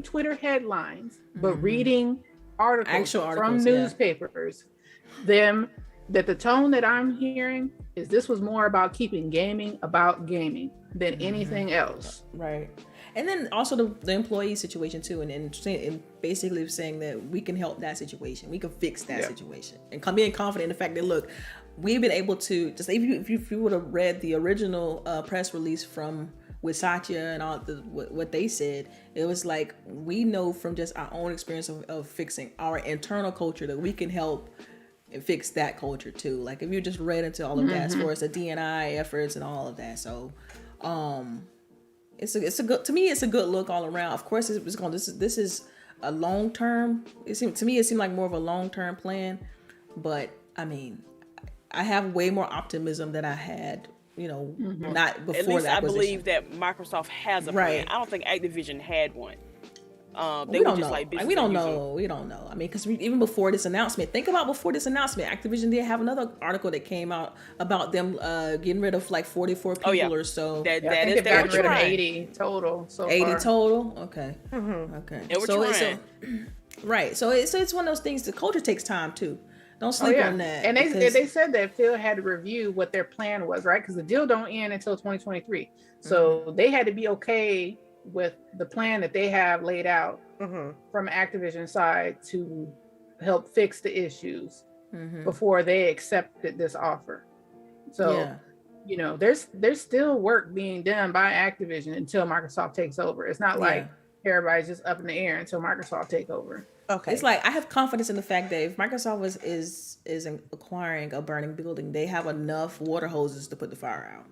Twitter headlines, but reading articles from newspapers, that the tone that I'm hearing is this was more about keeping gaming about gaming than anything else. Right. And then also the employee situation too, and basically saying that we can help that situation, we can fix that situation, and being confident in the fact that, look, we've been able to just if you would have read the original press release from with Satya and all what they said, it was like, we know from just our own experience of fixing our internal culture that we can help and fix that culture too. Like if you just read into all of that as far as the D&I efforts and all of that, so it's a good, to me, it's a good look all around. Of course, this is a long term. It seemed like more of a long term plan, but I mean, I have way more optimism than I had. You know, not before. At least the acquisition. I believe that Microsoft has a plan. I don't think Activision had one. They we were don't just know. like business we don't as know. usual. We don't know. I mean, because even before this announcement, think about before this announcement, Activision did have another article that came out about them getting rid of like 44 people or so. That is they got rid of 80 total. So 80 far. Total. Okay. Okay. They were trying. Right. So it's one of those things. The culture takes time too. Don't sleep on that. And they said that Phil had to review what their plan was, right? Because the deal don't end until 2023. So they had to be okay with the plan that they have laid out from Activision side to help fix the issues before they accepted this offer. So, you know, there's still work being done by Activision until Microsoft takes over. It's not like everybody's just up in the air until Microsoft take over. Okay. It's like I have confidence in the fact that if Microsoft is acquiring a burning building, they have enough water hoses to put the fire out.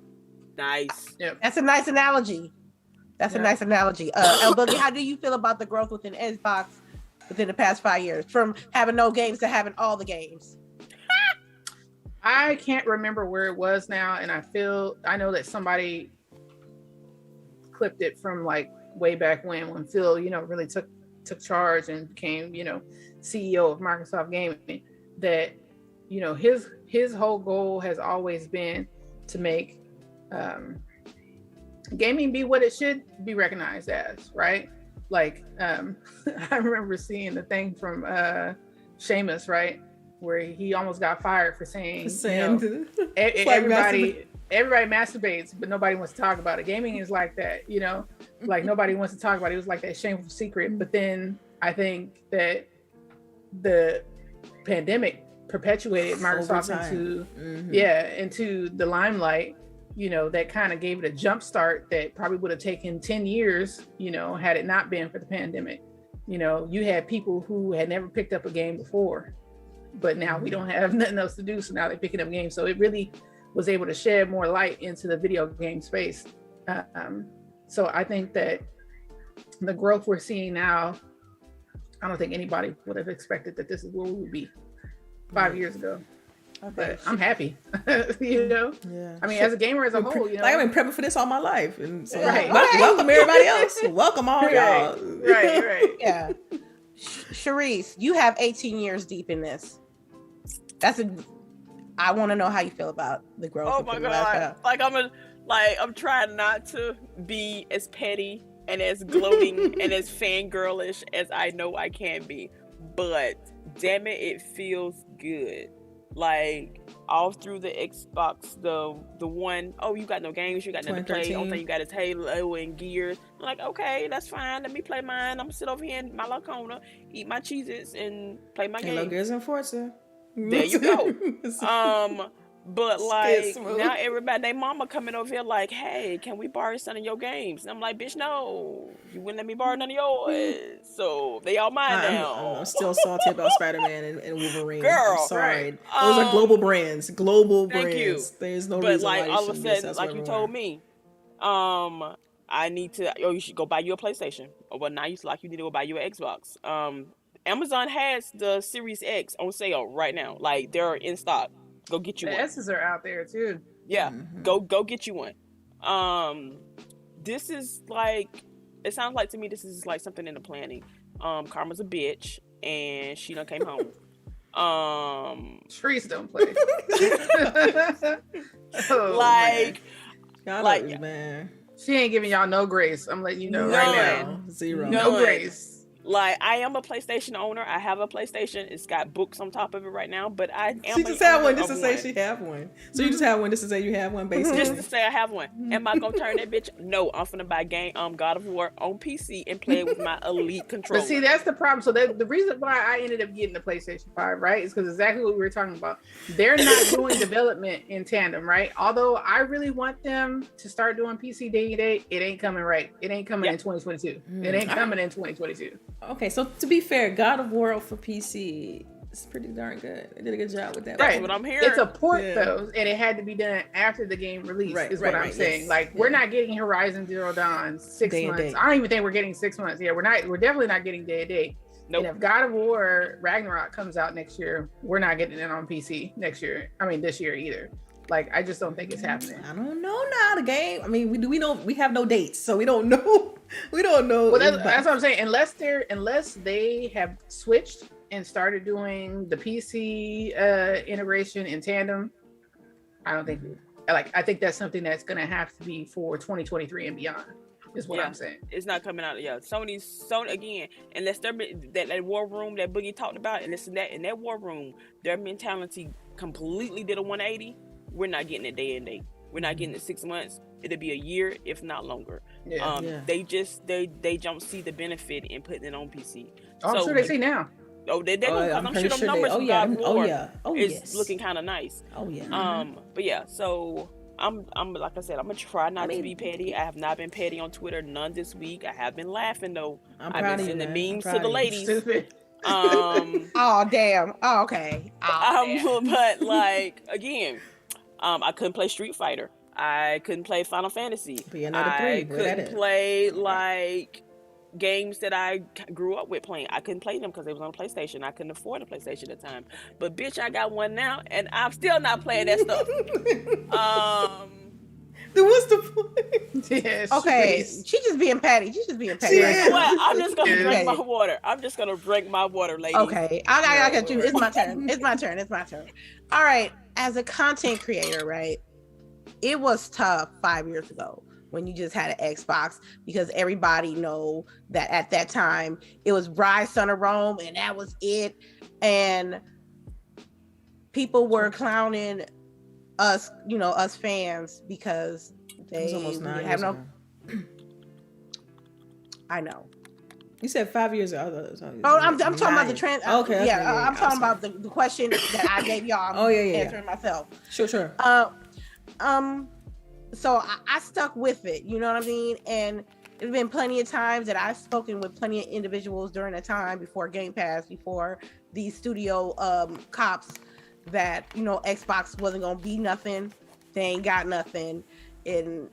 Nice. Yep. That's a nice analogy. That's a nice analogy. LBOOGIE, how do you feel about the growth within Xbox within the past 5 years, from having no games to having all the games? I can't remember where it was now, and I know that somebody clipped it from like way back when Phil, you know, really took charge and became, you know, CEO of Microsoft Gaming, that, you know, his whole goal has always been to make gaming be what it should be recognized as, right? Like I remember seeing the thing from Seamus, right, where he almost got fired for saying you know, everybody masturbates, but nobody wants to talk about it. Gaming is like that, you know, like nobody wants to talk about it. It was like that shameful secret. But then I think that the pandemic perpetuated Microsoft into the limelight, you know, that kind of gave it a jump start that probably would have taken 10 years, you know, had it not been for the pandemic. You know, you had people who had never picked up a game before, but now we don't have nothing else to do, so now they're picking up games. So it really was able to shed more light into the video game space. So I think that the growth we're seeing now, I don't think anybody would have expected that this is where we would be 5 years ago. Okay. But I'm happy, you know. Yeah. I mean, as a gamer as a whole, you know, like I've been prepping for this all my life, and so welcome everybody else. Welcome all y'all. Right. Yeah. CHAREECE, you have 18 years deep in this. I want to know how you feel about the growth. Oh my god! I'm trying not to be as petty and as gloating and as fangirlish as I know I can be. But damn it, it feels good. Like all through the Xbox, the one, oh, you got no games, you got nothing to play. Only thing you got is Halo and Gears. I'm like, okay, that's fine. Let me play mine. I'm gonna sit over here in my little corner, eat my Cheez-Its, and play my Halo, game. Gears, and Forza. There you go. But like now everybody, their mama coming over here like, hey, can we borrow some of your games? And I'm like, bitch, no, you wouldn't let me borrow none of yours. So they all mine now. I'm still salty about Spider-Man and Wolverine. Girl, I'm sorry. right. Those are global brands. Global thank brands. You. There's no but reason like why all of a sudden, like you told me, I need to. Oh, you should go buy you a PlayStation. Or well, now you like you need to go buy you an Xbox. Amazon has the Series X on sale right now. Like they're in stock. Go get you the one. S's are out there too. Yeah, go get you one. This is like, it sounds like to me this is like something in the planning. Karma's a bitch and she done came home. Trees don't play. Like, man. She ain't giving y'all no grace. I'm letting you know right now. Zero. No grace. Like, I am a PlayStation owner. I have a PlayStation. It's got books on top of it right now, but I am She just had one just to say she have one. So you just have one just to say you have one, basically? Just to say I have one. Am I gonna turn that bitch? No, I'm finna buy God of War on PC and play it with my Elite controller. But see, that's the problem. So the reason why I ended up getting the PlayStation 5, right, is because exactly what we were talking about. They're not doing development in tandem, right? Although I really want them to start doing PC day, it ain't coming right. It ain't coming in 2022. It ain't coming in 2022. Okay, so to be fair, God of War for PC is pretty darn good. They did a good job with that. That's what I'm hearing. It's a port though, and it had to be done after the game release. Is what I'm saying. Yes. Like we're not getting Horizon Zero Dawn 6 months. I don't even think we're getting 6 months. Yeah, we're not. We're definitely not getting day to day. Nope. And if God of War Ragnarok comes out next year, we're not getting it on PC next year. I mean, this year either. Like, I just don't think it's happening. I don't know now. The game. I mean, we have no dates, so we don't know. We don't know. Well, that's what I'm saying. Unless they have switched and started doing the PC integration in tandem, I don't think. I think that's something that's going to have to be for 2023 and beyond. Is what I'm saying. It's not coming out. Yeah, Sony again. Unless they're that war room that Boogie talked about, and listen, that in that war room, their mentality completely did a 180. We're not getting it day and day. We're not getting it 6 months. It'll be a year, if not longer. They don't see the benefit in putting it on PC. I'm sure they see now. Oh, they do. I'm sure the numbers from God of War is looking kind of nice. Oh yeah. But yeah, so I'm like I said, I'm gonna try not to be petty. I have not been petty on Twitter, none this week. I have been laughing though. I've been sending memes to the ladies. Oh damn. Oh okay. But like again, I couldn't play Street Fighter. I couldn't play Final Fantasy. I couldn't play like games that I grew up with playing. I couldn't play them because they was on a PlayStation. I couldn't afford a PlayStation at the time. But bitch, I got one now, and I'm still not playing that stuff. Then what's the point? Yeah, okay, she's just being petty. Right? Well, I'm just gonna drink my water. I'm just gonna drink my water, ladies. Okay, I got you. It's my turn. It's my turn. All right, as a content creator, right? It was tough 5 years ago when you just had an Xbox because everybody know that at that time it was Rise, Son of Rome, and that was it. And people were clowning us, us fans because they have no. I know. You said 5 years ago. I'm talking about the trend. Okay. I'm talking about the question that I gave y'all. Answering myself. Sure. So I stuck with it, you know what I mean? And there's been plenty of times that I've spoken with plenty of individuals during the time before Game Pass, before these studio cops that, Xbox wasn't gonna be nothing. They ain't got nothing. And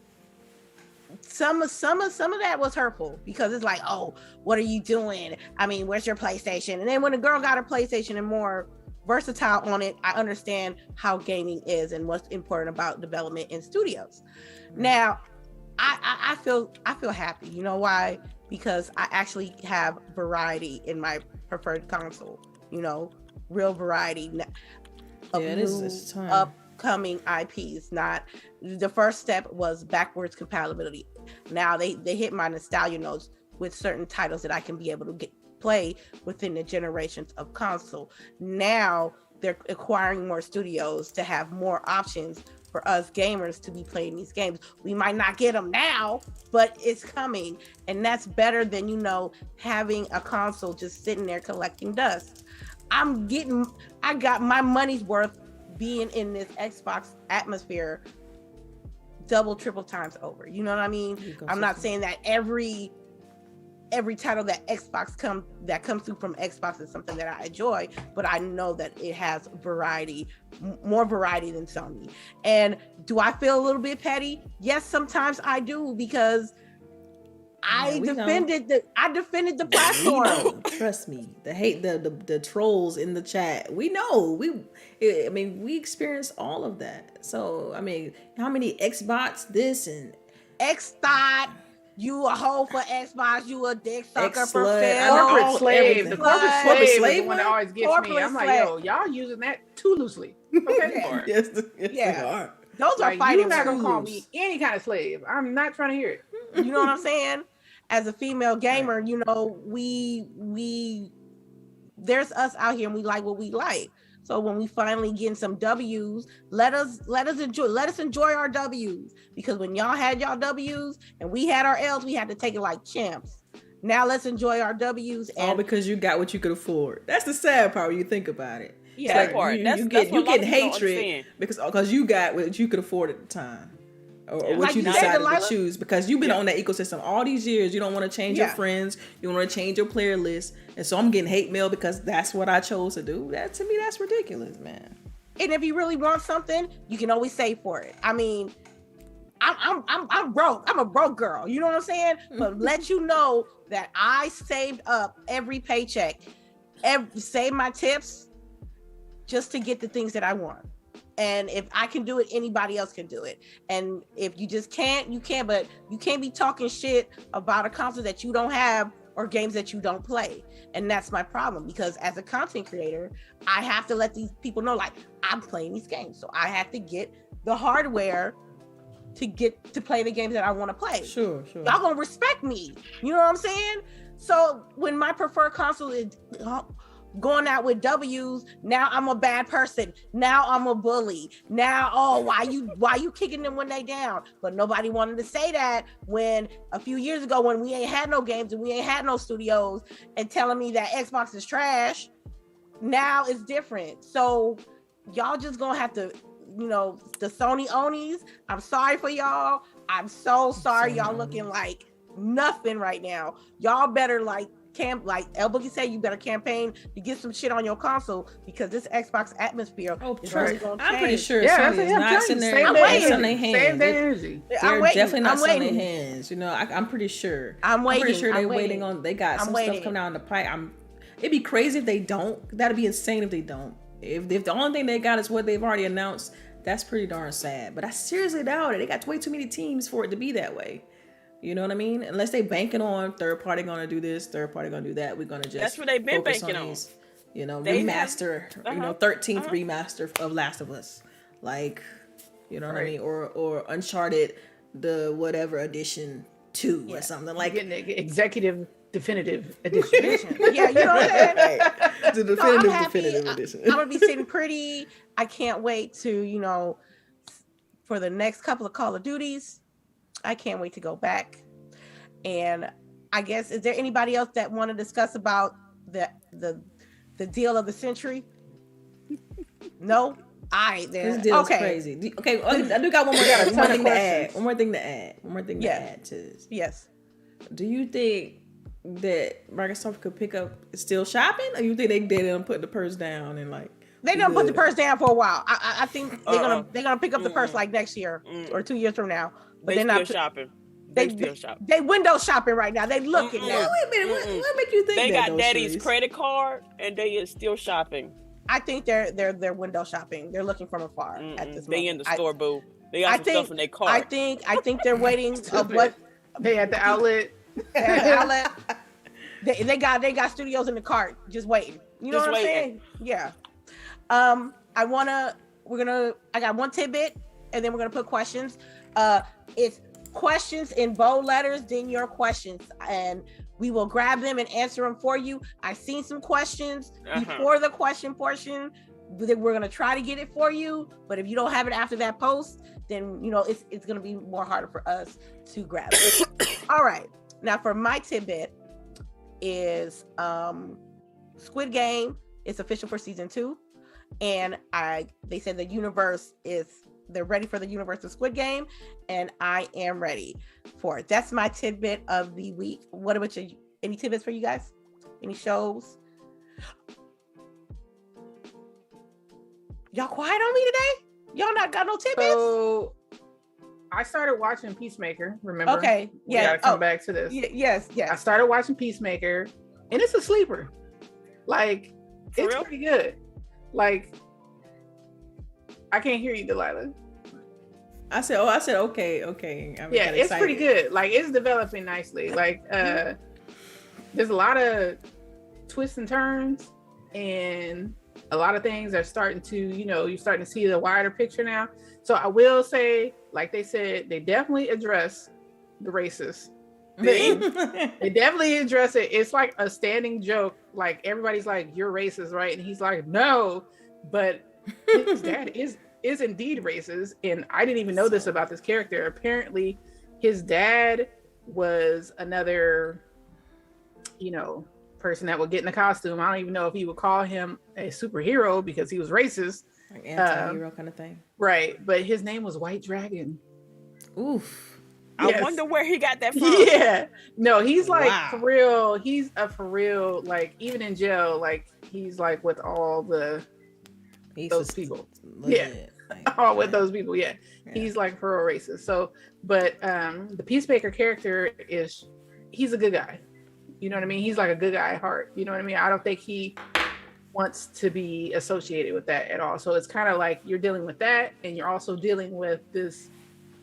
some of that was hurtful because it's like, oh, what are you doing? I mean, where's your PlayStation? And then when a girl got her PlayStation and more versatile on it, I understand how gaming is and what's important about development in studios. Now, I feel happy. You know why? Because I actually have variety in my preferred console. Real variety of new upcoming IPs. Not the first step was backwards compatibility. Now they hit my nostalgia notes with certain titles that I can be able to play within the generations of console. Now they're acquiring more studios to have more options for us gamers to be playing these games. We might not get them now, but it's coming. And that's better than, having a console just sitting there collecting dust. I got my money's worth being in this Xbox atmosphere double, triple times over. You know what I mean? I'm not saying that every title that comes through from Xbox is something that I enjoy, but I know that it has variety, more variety than Sony. And do I feel a little bit petty? Yes, sometimes I do, because I defended the platform. We know. Trust me. The hate, the trolls in the chat. We know. We experienced all of that. So how many Xbox this and X-Thought? You a hoe for Xbox, you a dick sucker for Phil. Corporate slave. The corporate slave is the one that always gets me. I'm like, yo, y'all using that too loosely. Okay. Yes, they are. Those are fighting. You're not gonna call me any kind of slave. I'm not trying to hear it. You know what I'm saying? As a female gamer, we there's us out here and we like what we like. So when we finally getting some W's, let us enjoy our W's, because when y'all had y'all W's and we had our L's, we had to take it like champs. Now let's enjoy our W's. And all because you got what you could afford. That's the sad part when you think about it. Yeah, that part. You get hatred because you got what you could afford at the time. Or what you decided to choose, because you've been on that ecosystem all these years. You don't want to change your friends. You don't want to change your player list. And so I'm getting hate mail because that's what I chose to do. That, to me, that's ridiculous, man. And if you really want something, you can always save for it. I'm broke. I'm a broke girl. You know what I'm saying? But let you know that I saved up every paycheck, save my tips just to get the things that I want. And if I can do it, anybody else can do it. And if you just can't, you can't. But you can't be talking shit about a console that you don't have or games that you don't play. And that's my problem, because as a content creator, I have to let these people know, like, I'm playing these games. So I have to get the hardware to get to play the games that I want to play. Sure. Y'all gonna respect me. You know what I'm saying? So when my preferred console is going out with W's, now I'm a bad person. Now I'm a bully. Now, why you kicking them when they down? But nobody wanted to say that when a few years ago, when we ain't had no games and we ain't had no studios, and telling me that Xbox is trash. Now it's different. So y'all just gonna have to, the Sony Onis, I'm sorry for y'all. I'm so sorry. Y'all looking like nothing right now. Y'all better like LBOOGIE said, you better campaign to get some shit on your console, because this Xbox atmosphere is really going to change. I'm pretty sure Sony is not sitting there on their hands. Save their energy. They're definitely not sitting on their hands. I'm pretty sure. I'm waiting. Pretty sure they're waiting on. They got some stuff coming down the pipe. It'd be crazy if they don't. That'd be insane if they don't. If the only thing they got is what they've already announced, that's pretty darn sad. But I seriously doubt it. They got way too many teams for it to be that way. You know what I mean? Unless they banking on third party gonna do this, third party gonna do that. We're gonna just that's what they've been banking on. These, remaster, 13th remaster of Last of Us, like, you know what I mean, or Uncharted, the whatever edition 2 or something like. Getting the executive definitive edition. Yeah, you know what I'm saying? Right. The definitive edition. I'm gonna be sitting pretty. I can't wait to for the next couple of Call of Duties. I can't wait to go back. And I guess, is there anybody else that want to discuss about the deal of the century? No? All right, then. This deal is crazy. Okay, I do got one more thing to add. One more thing to add to this. Yes. Do you think that Microsoft could pick up still shopping, or you think they done put the purse down and like they done put the purse down for a while? I think they're gonna pick up the purse like next year or 2 years from now. But they're not shopping. They still shopping. They window shopping right now. They looking now. Wait a minute. What make you think they that? Got daddy's credit card and they is still shopping? I think they're window shopping. They're looking from afar at this moment. They in the store, boo. They got some stuff in their car. I think they're waiting of what they at the outlet. They got studios in the cart just waiting. You know what I'm saying? Yeah. I got one tidbit, and then we're gonna put questions. If questions in bold letters than your questions, and we will grab them and answer them for you. I've seen some questions before the question portion. We're going to try to get it for you, but if you don't have it after that post, then it's going to be more harder for us to grab it. All right, now for my tidbit is Squid Game is official for season 2, and they said the universe they're ready for the universe of Squid Game, and I am ready for it. That's my tidbit of the week. What about you? Any tidbits for you guys? Any shows? Y'all quiet on me today? Y'all not got no tidbits? So I started watching Peacemaker, remember? Okay, yeah. We gotta come back to this. Yes. I started watching Peacemaker, and it's a sleeper. Like, For it's real? pretty good. Like, I can't hear you, Delilah. I said okay. Yeah, it's pretty good. Like, it's developing nicely. Like, there's a lot of twists and turns, and a lot of things are starting to, you're starting to see the wider picture now. So I will say, like they said, they definitely address the racist thing. They definitely address it. It's like a standing joke. Like, everybody's like, "You're racist, right?" And he's like, "No," but his dad is indeed racist, and I didn't even know this about this character. Apparently, his dad was another, person that would get in a costume. I don't even know if he would call him a superhero because he was racist, like anti-hero kind of thing, right? But his name was White Dragon. Oof. Yes. I wonder where he got that from. Yeah, no, he's like, Wow. for real. He's a for real. Like, even in jail, like, he's like with all those people. Legit. Like, All with those people, yeah. He's like for real racist. So, but the Peacemaker character he's a good guy. You know what I mean? He's like a good guy at heart. You know what I mean? I don't think he wants to be associated with that at all. So it's kind of like you're dealing with that, and you're also dealing with this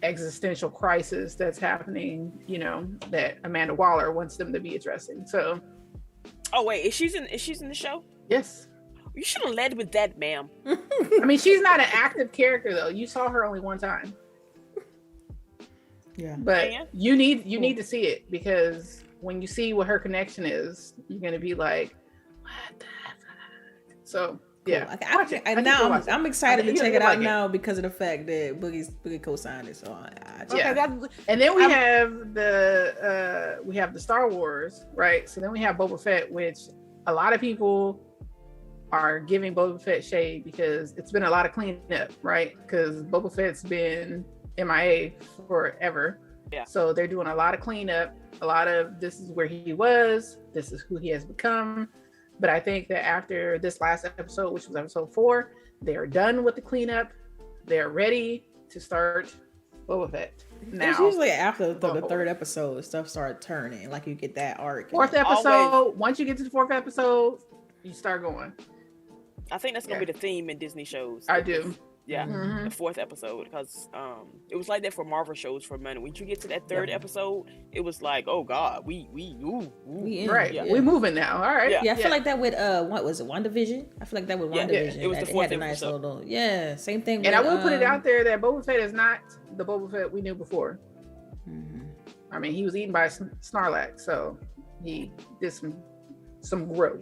existential crisis that's happening, that Amanda Waller wants them to be addressing. So, Oh wait, is she in the show? yes. You should have led with that, ma'am. I mean, she's not an active character though. You saw her only one time. Yeah. But Yeah. you need to see it, because when you see what her connection is, you're gonna be like, what the fuck? So yeah. Watch it. I think you'll watch it. I'm excited to I think check you'll it out like now because of the fact that Boogie co-signed it. So I Yeah. Okay, And then we have the Star Wars, right? So then we have Boba Fett, which a lot of people are giving Boba Fett shade because it's been a lot of cleanup, right? Because Boba Fett's been MIA forever. Yeah. So they're doing a lot of cleanup, a lot of this is where he was, this is who he has become. But I think that after this last episode, which was episode 4, they are done with the cleanup. They're ready to start Boba Fett. Now, it's usually after the third episode, stuff started turning. Like you get that arc. fourth episode, once you get to the 4th episode, you start going. I think that's gonna be the theme in Disney shows. I do. Yeah, Mhm. the 4th episode, because it was like that for Marvel shows for a minute. When you get to that 3rd episode, it was like, oh god, we in, right. yeah. We're moving now. All right. Yeah. Yeah, I feel like that with what was it, WandaVision? I feel like that with Yeah, WandaVision. it was the It 4th had a nice episode. little same thing. And I with, will put it out there that Boba Fett is not the Boba Fett we knew before. Mhm. I mean, he was eaten by a Snorlax, so he did some growth.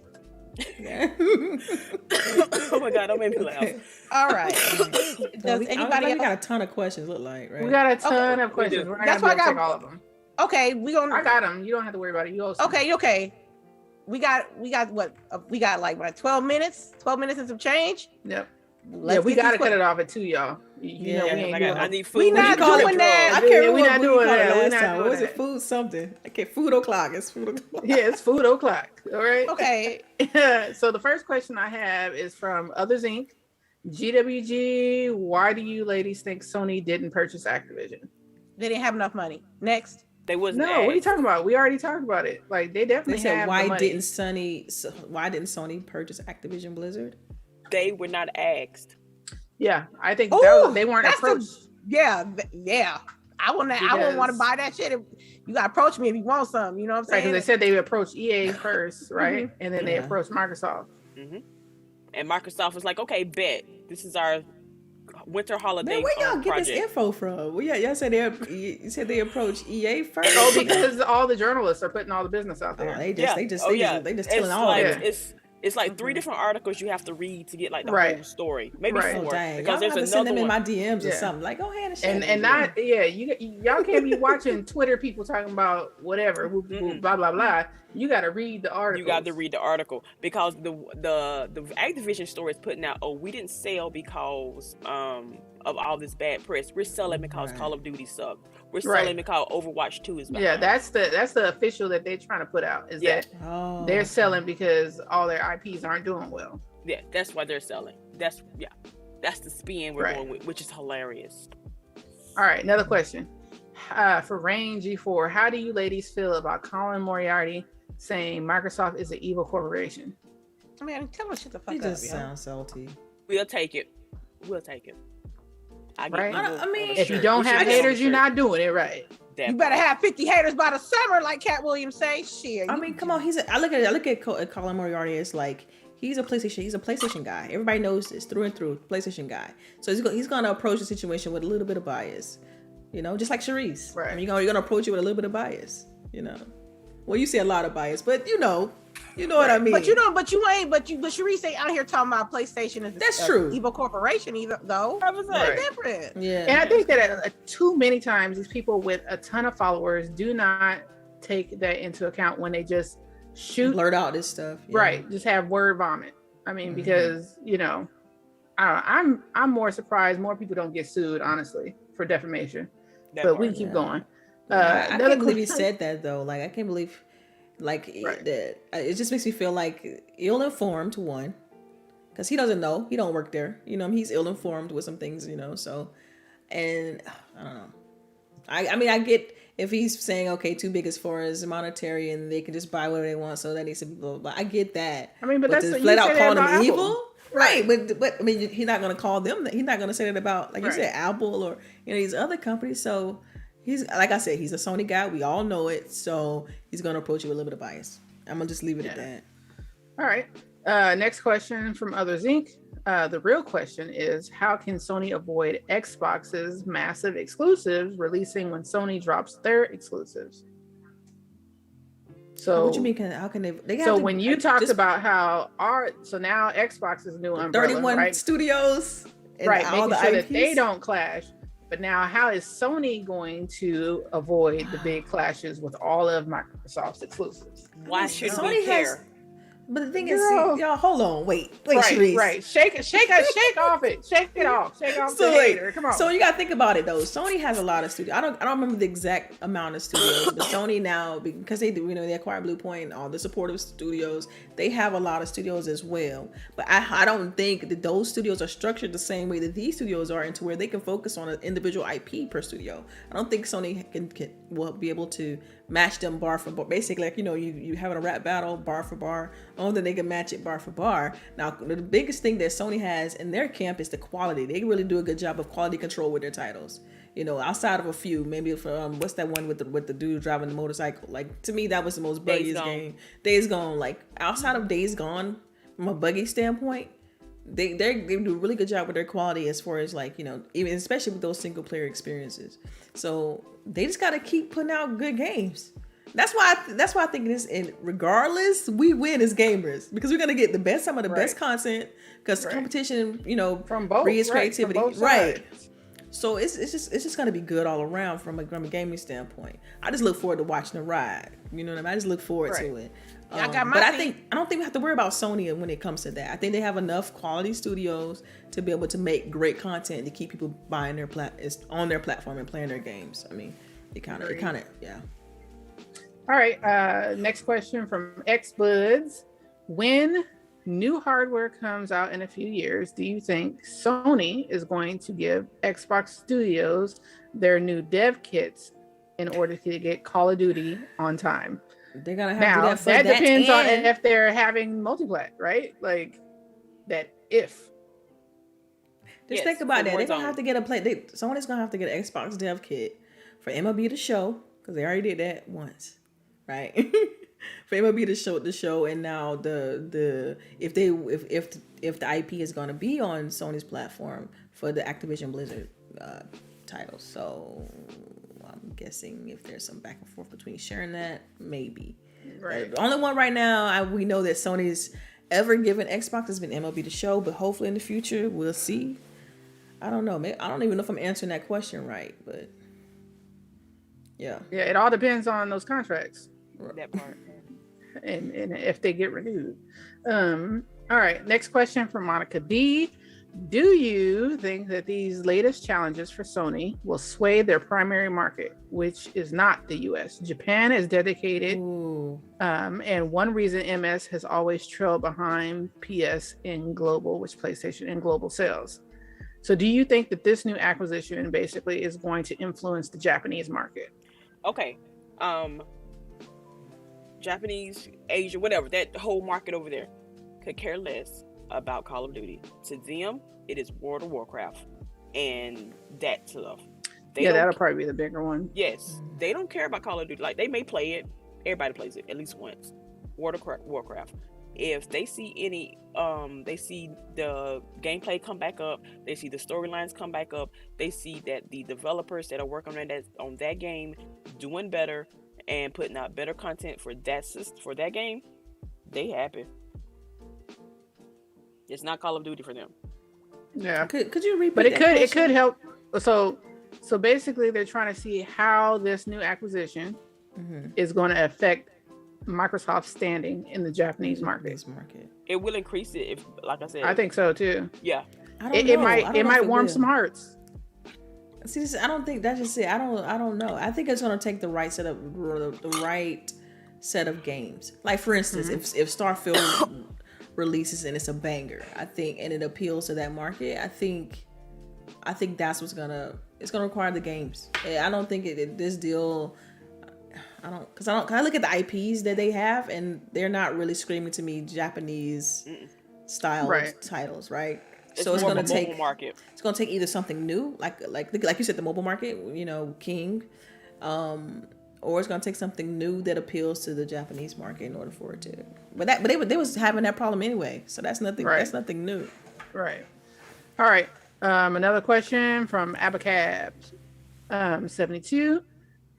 Yeah. Oh my god, don't make me laugh. all right. Does We anybody else? got a ton of questions. Look like right. We got a ton of we questions. do. We're not That's gonna why I check got- all of them. Okay, we gonna. I got them. You don't have to worry about it. You host them. Okay. We got what? We got like what? 12 minutes. 12 minutes and some change. Yep. Let's we get gotta these cut it off at 2, y'all. You know we ain't doing I it. need food. We not call it doing that. I can't Yeah, remember we what not we doing called it that. We last not time. doing What was it? that. Food something. Okay, food o'clock. It's food o'clock. Yeah, it's food o'clock. All right. Okay. So the first question I have is from Others Inc. GWG, why do you ladies think Sony didn't purchase Activision? They didn't have enough money. Next. They wasn't. No, what are you asked. talking about? We already talked about it. Like, they They definitely said have why the money. didn't Sony purchase Activision Blizzard? They were not asked. Yeah, I think Ooh, they weren't that's the- approached. Yeah. I wouldn't want to buy that shit. You gotta approach me if you want something. You know what I'm Right, saying? because they said they approached EA first, right? And then they Yeah. approached Microsoft. And Microsoft was like, okay, bet this is our winter holiday Man, where y'all get project. this info from? Well, yeah, y'all said you said they approached EA first. Oh, because all the journalists are putting all the business out there. They just telling all like, of it. It's like 3 different articles you have to read to get like the Right. whole story. Maybe Right. 4. Dang. Because Y'all there's have to send another them in one. my DMs or Yeah. something. Like, go ahead and share. And not y'all can't be watching Twitter people talking about whatever, blah blah blah. You got to read the article. You got to read the article because the Activision store is putting out, we didn't sell because of all this bad press. We're selling because Call of Duty sucked. We're selling because Overwatch 2 is behind. Yeah, that's the official that they're trying to put out is that they're selling because all their IPs aren't doing well. Yeah, that's why they're selling. That's the spin we're going with, which is hilarious. All right, another question. For Rain G4, how do you ladies feel about Colin Moriarty saying Microsoft is an evil corporation? I mean, tell us shut the fuck He up. just sounds salty. We'll take it. I mean, if you don't have haters, you're not doing it right. You better have 50 haters by the summer, like Cat Williams say. Shit. I mean, come on. I look at Colin Moriarty as like he's a PlayStation guy. Everybody knows this through and through. PlayStation guy. So he's gonna approach the situation with a little bit of bias. You know, just like CHAREECE. Right. I mean, you're gonna approach it with a little bit of bias. You know. Well, you see a lot of bias, but you know what I mean. But CHAREECE ain't out here talking about PlayStation is That's true. Evil corporation either though. Right. Different. Yeah. And I think that too many times these people with a ton of followers do not take that into account when they just blurt out this stuff. Yeah. Right. Just have word vomit. I mean, because I'm more surprised more people don't get sued, honestly, for defamation. But we can keep going. I can't believe he said that though. Like I can't believe that. It just makes me feel like ill-informed, one, because he doesn't know. He don't work there. He's ill-informed with some things. So, and I don't know. I mean, I get if he's saying okay, too big as far as monetary, and they can just buy whatever they want. So that needs to be blah, blah, blah. I get that. I mean, but that's flat out calling them evil. Apple. Right, but I mean, he's not going to call them that. He's not going to say that about, like you said, Apple or these other companies. So he's, like I said, he's a Sony guy. We all know it. So he's going to approach you with a little bit of bias. I'm going to just leave it at that. All right. Next question from Others Inc. The real question is, how can Sony avoid Xbox's massive exclusives releasing when Sony drops their exclusives? So what you mean? How can they? So when you talked about how now Xbox is new umbrella, 31 right? studios, and right? all Making the sure IPs? that they don't clash. But now, how is Sony going to avoid the big clashes with all of Microsoft's exclusives? Why should Sony care? But the thing is, y'all, hold on, wait, CHAREECE. Right, shake off it, shake off the hater. Come on. So you gotta think about it though. Sony has a lot of studios. I don't remember the exact amount of studios, but Sony now, because they do, they acquired Bluepoint, all the supportive studios, they have a lot of studios as well. But I don't think that those studios are structured the same way that these studios are, into where they can focus on an individual IP per studio. I don't think Sony will be able to match them bar for bar. Basically, like you having a rap battle bar for bar. I don't think they can match it bar for bar. Now, the biggest thing that Sony has in their camp is the quality. They really do a good job of quality control with their titles. Outside of a few, maybe for what's that one with the dude driving the motorcycle? Like, to me, that was the most buggiest game. Days Gone. Like, outside of Days Gone, from a buggy standpoint, they do a really good job with their quality as far as even especially with those single player experiences. So they just gotta keep putting out good games. That's why I think this. And regardless, we win as gamers because we're gonna get some of the best content because competition, from both breeds creativity, from both right? So it's just gonna be good all around from a gaming standpoint. I just look forward to watching the ride. You know what I mean? I just look forward to it. I don't think we have to worry about Sony when it comes to that. I think they have enough quality studios to be able to make great content to keep people buying on their platform and playing their games. I mean, it kind of yeah. All right. Next question from XBuds. When new hardware comes out in a few years, do you think Sony is going to give Xbox Studios their new dev kits in order to get Call of Duty on time? They're gonna have that depends on if they're having multiplat, right? Like that. If just think about that, they're gonna have to get Sony's gonna have to get an Xbox dev kit for MLB The Show because they already did that once, right? for MLB to show, and now the if the IP is going to be on Sony's platform for the Activision Blizzard titles. So I'm guessing if there's some back and forth between sharing that, maybe. Right. The only one right now we know that Sony's ever given Xbox has been MLB The Show, but hopefully in the future we'll see. I don't know. I don't even know if I'm answering that question right, but yeah. Yeah, it all depends on those contracts. That part. And if they get renewed. All right, next question from Monica D. Do you think that these latest challenges for Sony will sway their primary market, which is not the US? Japan is dedicated, and one reason MS has always trailed behind PS in global, which PlayStation in global sales. So do you think that this new acquisition basically is going to influence the Japanese market? Okay. Japanese, Asia, whatever, that whole market over there could care less about Call of Duty. To them, it is World of Warcraft and that stuff. That'll probably be the bigger one. Yes, they don't care about Call of Duty. Like, they may play it. Everybody plays it at least once. World of Warcraft. If they see any, they see the gameplay come back up, they see the storylines come back up, they see that the developers that are working on that game doing better and putting out better content for that game, they happy. It's not Call of Duty for them. Yeah. Could you repeat? But it could help. So basically, they're trying to see how this new acquisition is going to affect Microsoft's standing in the Japanese market. It will increase it if, like I said. I think so too. Yeah. It might warm some hearts. See, I don't think that's just it. I don't know. I think it's going to take the right set of games. Like, for instance, if Starfield releases and it's a banger, I think, and it appeals to that market, I think that's what's it's gonna require the games. I don't think this deal. Cause I look at the IPs that they have, and they're not really screaming to me Japanese style titles, right? So it's gonna take market. It's gonna take either something new, like you said, the mobile market, King, or it's gonna take something new that appeals to the Japanese market in order for it to. But they was having that problem anyway, so that's nothing. Right. That's nothing new. Right. All right. Another question from Abacab, 72.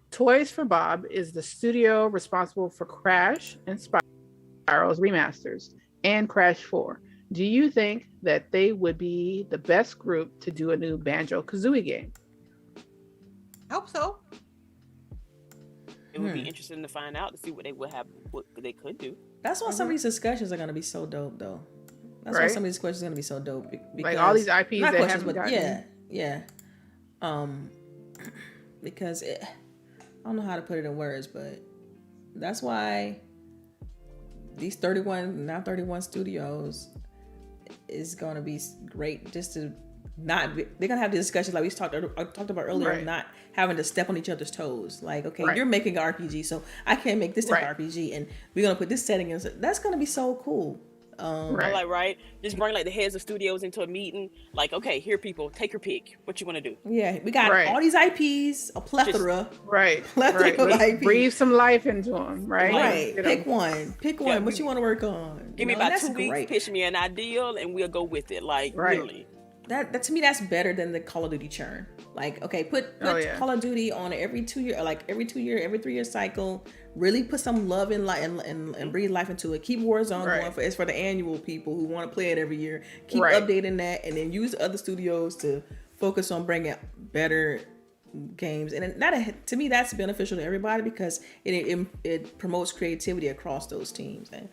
Toys for Bob is the studio responsible for Crash and Spyro's remasters and Crash 4. Do you think that they would be the best group to do a new Banjo-Kazooie game? I hope so. It would be interesting to find out to see what they could do. That's why some of these discussions are going to be so dope, though. That's why some of these questions are going to be so dope. Because, like all these IPs that haven't gotten. Yeah. Because I don't know how to put it in words, but that's why these 31 studios is going to be great, just to they're going to have the discussions like we talked about earlier, of not having to step on each other's toes. Like, okay, you're making an RPG, so I can't make this RPG, and we're going to put this setting in. That's going to be so cool. Just bring like the heads of studios into a meeting. Like, okay, here, people, take your pick. What you want to do? Yeah, we got all these IPs, a plethora. Of IPs. Breathe some life into them. Right. Pick one. Yeah, what you want to work on? Give me about 2 weeks. Pitch me an ideal, and we'll go with it. Like, really. That to me, that's better than the Call of Duty churn. Like, okay, put Call of Duty on every 2 year, like every 2 year, every 3 year cycle. Really put some love in and breathe life into it. Keep Warzone going it's for the annual people who want to play it every year. Keep updating that, and then use other studios to focus on bringing better games. And that, to me, that's beneficial to everybody because it promotes creativity across those teams. And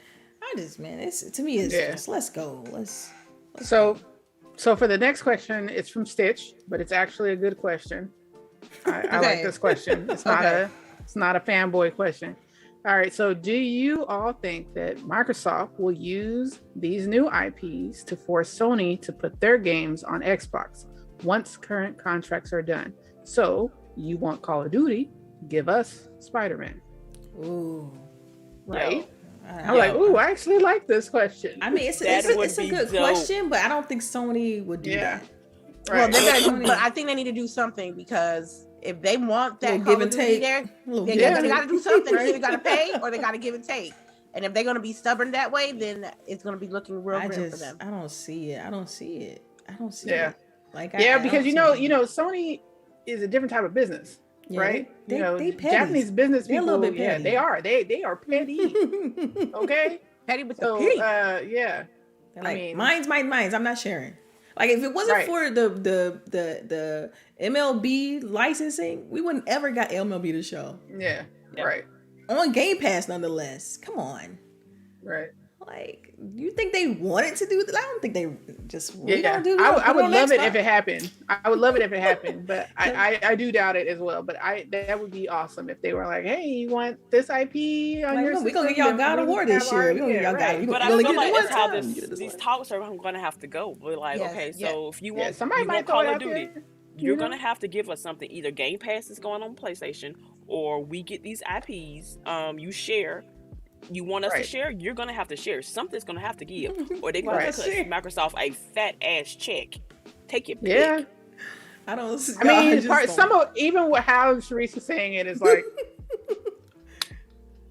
it's let's go. Let's So for the next question, it's from Stitch, but it's actually a good question. I like this question. It's not a fanboy question. All right. So do you all think that Microsoft will use these new IPs to force Sony to put their games on Xbox once current contracts are done? So you want Call of Duty, give us Spider-Man. Ooh. Right? I'm like, I actually like this question. I mean, it's a good question, but I don't think Sony would do that. Right. Well, but I think they need to do something because if they want that Little give and Call of Duty take. there, Little they give and got to take. do something. Either got to pay or they got to give and take. And if they're going to be stubborn that way, then it's going to be looking real grim for them. I don't see it. I don't see it. Yeah. Like because Sony is a different type of business, right? They petty. Japanese business They're a people, little bit petty. they are petty. Okay, Petty with the so P. yeah. Like, I mean, mine's. I'm not sharing. Like if it wasn't Right. for the MLB licensing, we wouldn't ever got MLB to show Yeah. Right. on Game Pass. Nonetheless, come on. Right. Like, you think they wanted to do that? I don't think they just. We Yeah. don't do I would love it Xbox. if it happened. I would love it if it happened, but I do doubt it as well. But that would be awesome if they were like, hey, you want this IP on Like, your we gonna system? get y'all God of War this year. We gonna get y'all God. We But gonna I really feel get like it that's one how time. Get it this these one. talks are going to have to go. We're like, Yes, okay, yes. so if you Yeah, want, somebody you might want throw it Call of out Duty, there. you're going to have to give us something. Either Game Pass is going on PlayStation, or we get these IPs. You share. You want us to Right. share? You're going to have to share. Something's going to have to give, or they're going Right. to cut Microsoft a fat ass check. Take your pick. Yeah. I don't. I mean, just don't. even what how Charisse is saying it is like,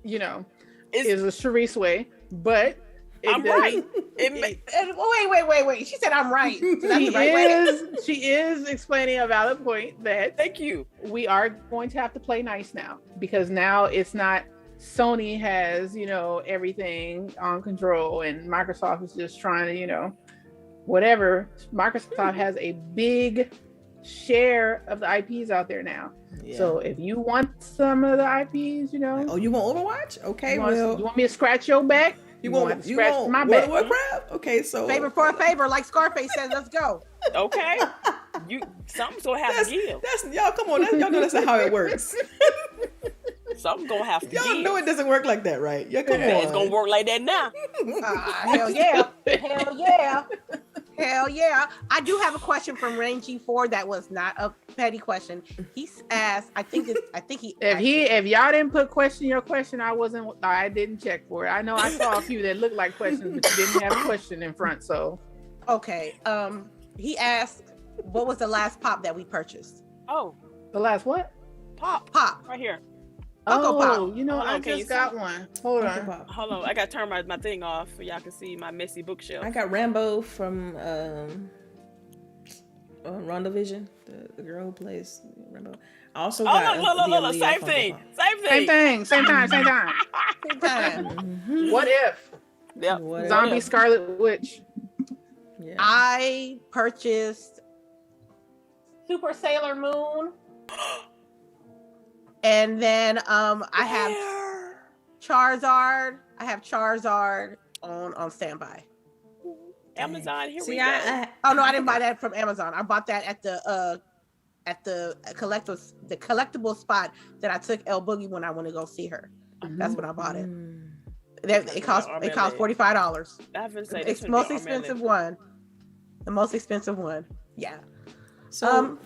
is a Charisse way, but I'm right. Wait. She said I'm right. So that's the right way. She is explaining a valid point that Thank you. we are going to have to play nice now, because now it's not Sony has, everything on control and Microsoft is just trying to, whatever. Microsoft has a big share of the IPs out there now. Yeah. So if you want some of the IPs, Oh, you want Overwatch? Okay, you well, want me to scratch your back? you want want to scratch my back? World of Warcraft? Okay, so Favor for a favor, like Scarface says, let's go. Okay. Something's going to have to give. that's y'all. Come on, y'all know that's not how it works. Something's going to have to Y'all give. know it doesn't work like that, right? Yeah, come on. It's going to work like that now. Hell yeah. Hell yeah. Hell yeah. I do have a question from Rangy 4 that was not a petty question. He asked, If y'all didn't put your question, I didn't check for it. I know I saw a few that looked like questions, but you didn't have a question in front. So okay. He asked, what was the last pop that we purchased? Oh, the last what? pop. Pop. Right here. Funko Pop. Oh, Hold on, I can you just got one. Hold on. Hold on. I got to turn my thing off so y'all can see my messy bookshelf. I got Rambo from WandaVision, the girl who plays Rambo. I also got look, Aaliyah same Funko thing. Pop. Same thing. Same time. Same time. Mhm. What if? Yep. What if? Zombie Scarlet Witch. Yeah. I purchased Super Sailor Moon. And then I have Charizard. I have Charizard on standby. Amazon, here See, we go. Oh no, I didn't buy that from Amazon. I bought that at the collectible spot that I took LBOOGIE when I went to go see her. That's when I bought it. Mm. It cost $45. I haven't said It's the most expensive one. The most expensive one. Yeah. So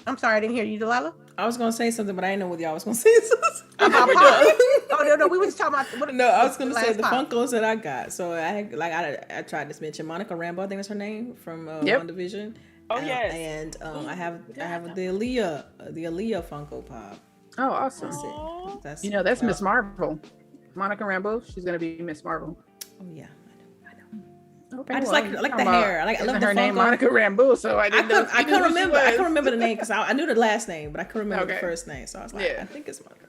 I'm sorry, I didn't hear you, Delilah. I was gonna say something, but I didn't know what y'all was gonna say. About Pop. Oh no, we were just talking about. No, I was gonna say last the Pop. Funkos that I got. So I tried to mention Monica Rambeau. I think that's her name from Yep. WandaVision. Oh, yes. And I have the Aaliyah Funko Pop. Oh, awesome. That's Aw. it. That's That's Miss Marvel. Monica Rambeau. She's gonna be Miss Marvel. Oh yeah. Okay. I just like the hair. I love the her name Funko. Monica Rambeau, so I didn't know. I couldn't remember. I couldn't remember the name because I knew the last name, but I couldn't remember the Okay. first name. So I was like, Yeah. I think it's Monica.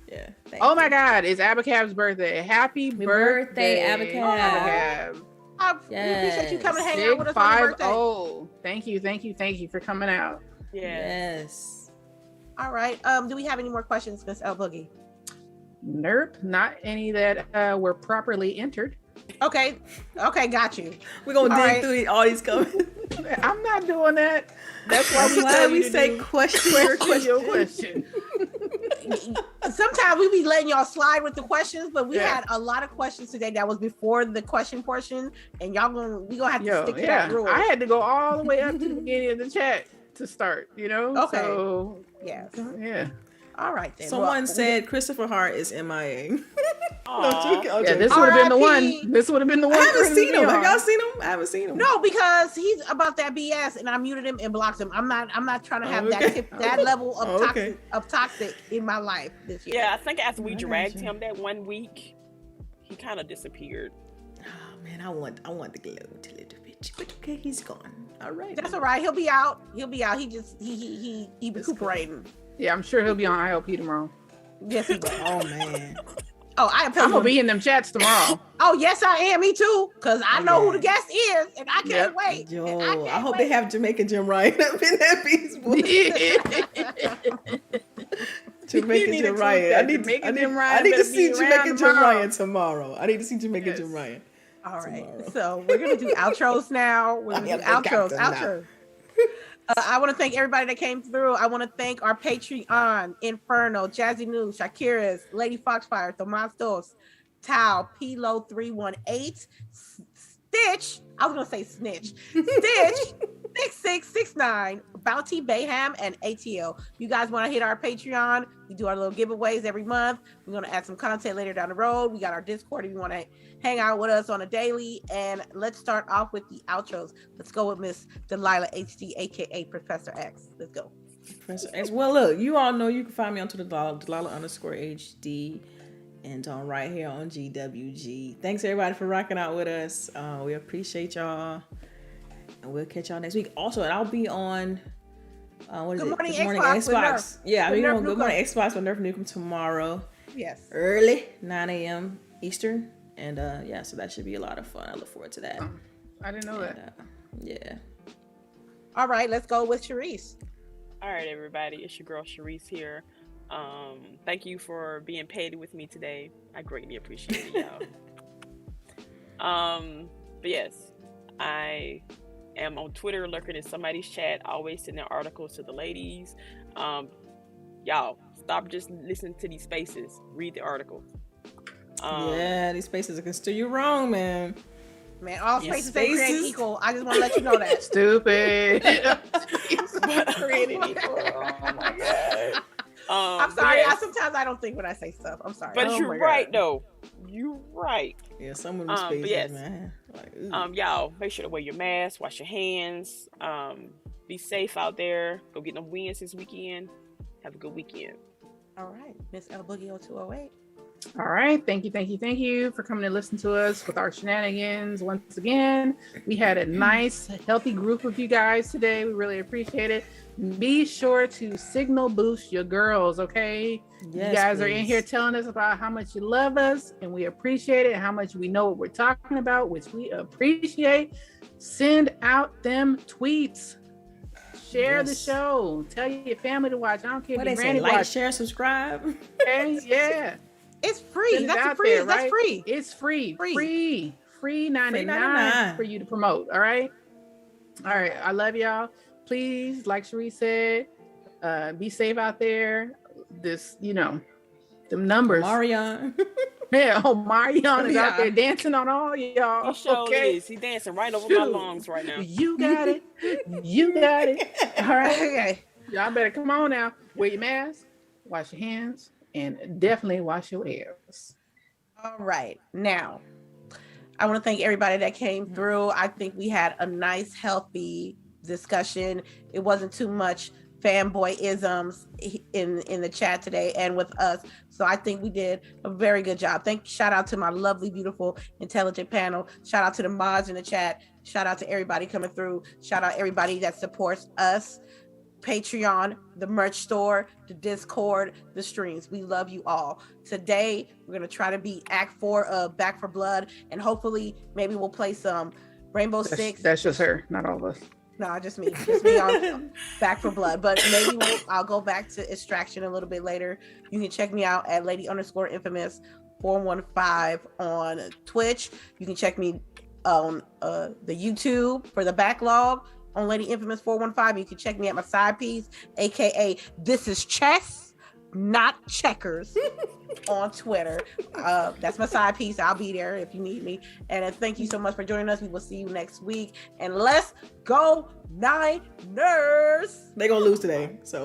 Yeah. Oh my God! It's Abacab's birthday. Happy birthday, Abacab. I appreciate you coming to hang out Big with us on your birthday. 50. Thank you for coming out. Yeah. Yes. All right. Do we have any more questions, Miss LBOOGIE? Nope, not any that were properly entered. Okay, got you. We're gonna All dig right. through all these comments. I'm not doing that. That's why That's why we say question your your question. question. Sometimes we be letting y'all slide with the questions, but we Yeah. had a lot of questions today that was before the question portion, and we gonna have to stick to that rule. I had to go all the way up to the beginning of the chat to start. Okay. So Yeah. yeah. All right then. Someone Well, said Christopher Hart is MIA. Aw. Yeah, this would have been the one. This would have been the one. I haven't for him to seen be him. Have on. y'all seen him? I haven't seen him. No, because he's about that BS, and I muted him and blocked him. I'm not trying to have that level of toxic in my life this year. Yeah, I think after we I got dragged you. him that 1 week, he kind of disappeared. Oh man, I want the glow a little bit, but okay, he's gone. All right, That's all right. He'll be out. He just he recuperating. Yeah, I'm sure he'll be on IOP tomorrow. Yes, he will. Oh man, Oh, I I'm gonna be in them chats tomorrow. Oh, yes, I am. Me too. Because I know who the guest is, and I can't Yep. wait. yo, And I hope wait. they have Jamaican Jim Ryan up in that piece. Boy. Jamaican need Jim to Ryan. tweet I that. need Jamaican to Jim Ryan see better be around Jamaican Jim tomorrow. Ryan tomorrow. I need to see Jamaican Yes. Jim Ryan. All right. tomorrow. So we're gonna do outros now. We're gonna do outros. Outros. I want to thank everybody that came through. I want to thank our Patreon, Inferno, Jazzy News, Shakiras, Lady Foxfire, Tomas Dos, Tao, Pilo 318, Stitch. I was gonna say Snitch. Stitch 6669, Bounty Bayham, and ATL. You guys want to hit our Patreon? We do our little giveaways every month. We're gonna add some content later down the road. We got our Discord if you want to hang out with us on a daily. And let's start off with the outros. Let's go with Miss Delilah HD, aka Professor X. Let's go. Professor X. Well, look, you all know you can find me on Twitter, Delilah_HD, and on right here on GWG. Thanks everybody for rocking out with us. We appreciate y'all, and we'll catch y'all next week. Also, and I'll be on. What is Good it? morning, Good morning, Xbox with Xbox. Nerf. Yeah, I'll With be Nerf on Good Nukem. Morning Xbox with Nerf Nukem tomorrow, Yes. early 9 a.m. Eastern, and yeah, so that should be a lot of fun. I look forward to that. I didn't know that. Yeah. All right, let's go with Charisse. All right, everybody, it's your girl CHAREECE here. Thank you for being petty with me today. I greatly appreciate it, y'all. But yes, I am on Twitter lurking in somebody's chat, always sending articles to the ladies. Y'all, stop just listening to these spaces. Read the articles. Yeah, these spaces can steer you wrong, man. Man, all Yeah, spaces ain't created spaces. equal. I just want to let you know that. Stupid. Created equal. Oh my god. I'm but sorry. yes. Sometimes I don't think when I say stuff. I'm sorry. But Oh you're my right God. though. You're right. Yeah, some of these But spaces, yes. man. Like, ooh. Y'all make sure to wear your mask, wash your hands, be safe out there. Go get them wins this weekend. Have a good weekend. All right, Miss LBOOGIE 0208. All right. Thank you for coming to listen to us with our shenanigans. Once again, we had a nice, healthy group of you guys today. We really appreciate it. Be sure to signal boost your girls, okay? Yes, you guys are in please. here telling us about how much you love us, and we appreciate it, and how much we know what we're talking about, which we appreciate. Send out them tweets. Share the Yes. show. Tell your family to watch. I don't care What if they your say? granny Like, watch. share, subscribe. Okay? Yeah. It's free. Send it That's out free. there, That's right? free. It's free. Free. Free 99 $99 for you to promote. All right. All right. I love y'all. Please, like Cherie said, be safe out there. This, them numbers. Marion. Yeah, Marion is out Yeah. there dancing on all y'all. He sure Okay. is. He dancing right over my Shoot. lungs right now. You got it. You got it. All right. Okay. Y'all better come on now. Wear your mask, wash your hands, and definitely wash your ears. All right. Now, I want to thank everybody that came through. I think we had a nice, healthy discussion. It wasn't too much fanboy-isms in the chat today and with us. So I think we did a very good job. Shout out to my lovely, beautiful, intelligent panel. Shout out to the mods in the chat. Shout out to everybody coming through. Shout out everybody that supports us. Patreon, the merch store, the Discord, the streams. We love you all. Today, we're going to try to beat Act 4 of Back for Blood, and hopefully, maybe we'll play some Rainbow Six. That's just her, not all of us. No, just me on Back for Blood. But maybe I'll go back to Extraction a little bit later. You can check me out at Lady_Infamous 415 on Twitch. You can check me on the YouTube for the backlog on Lady Infamous 415. You can check me at my side piece, aka This Is Chess, Not Checkers, on Twitter. That's my side piece. I'll be there if you need me. And thank you so much for joining us. We will see you next week. And let's go Niners! They gonna lose today, so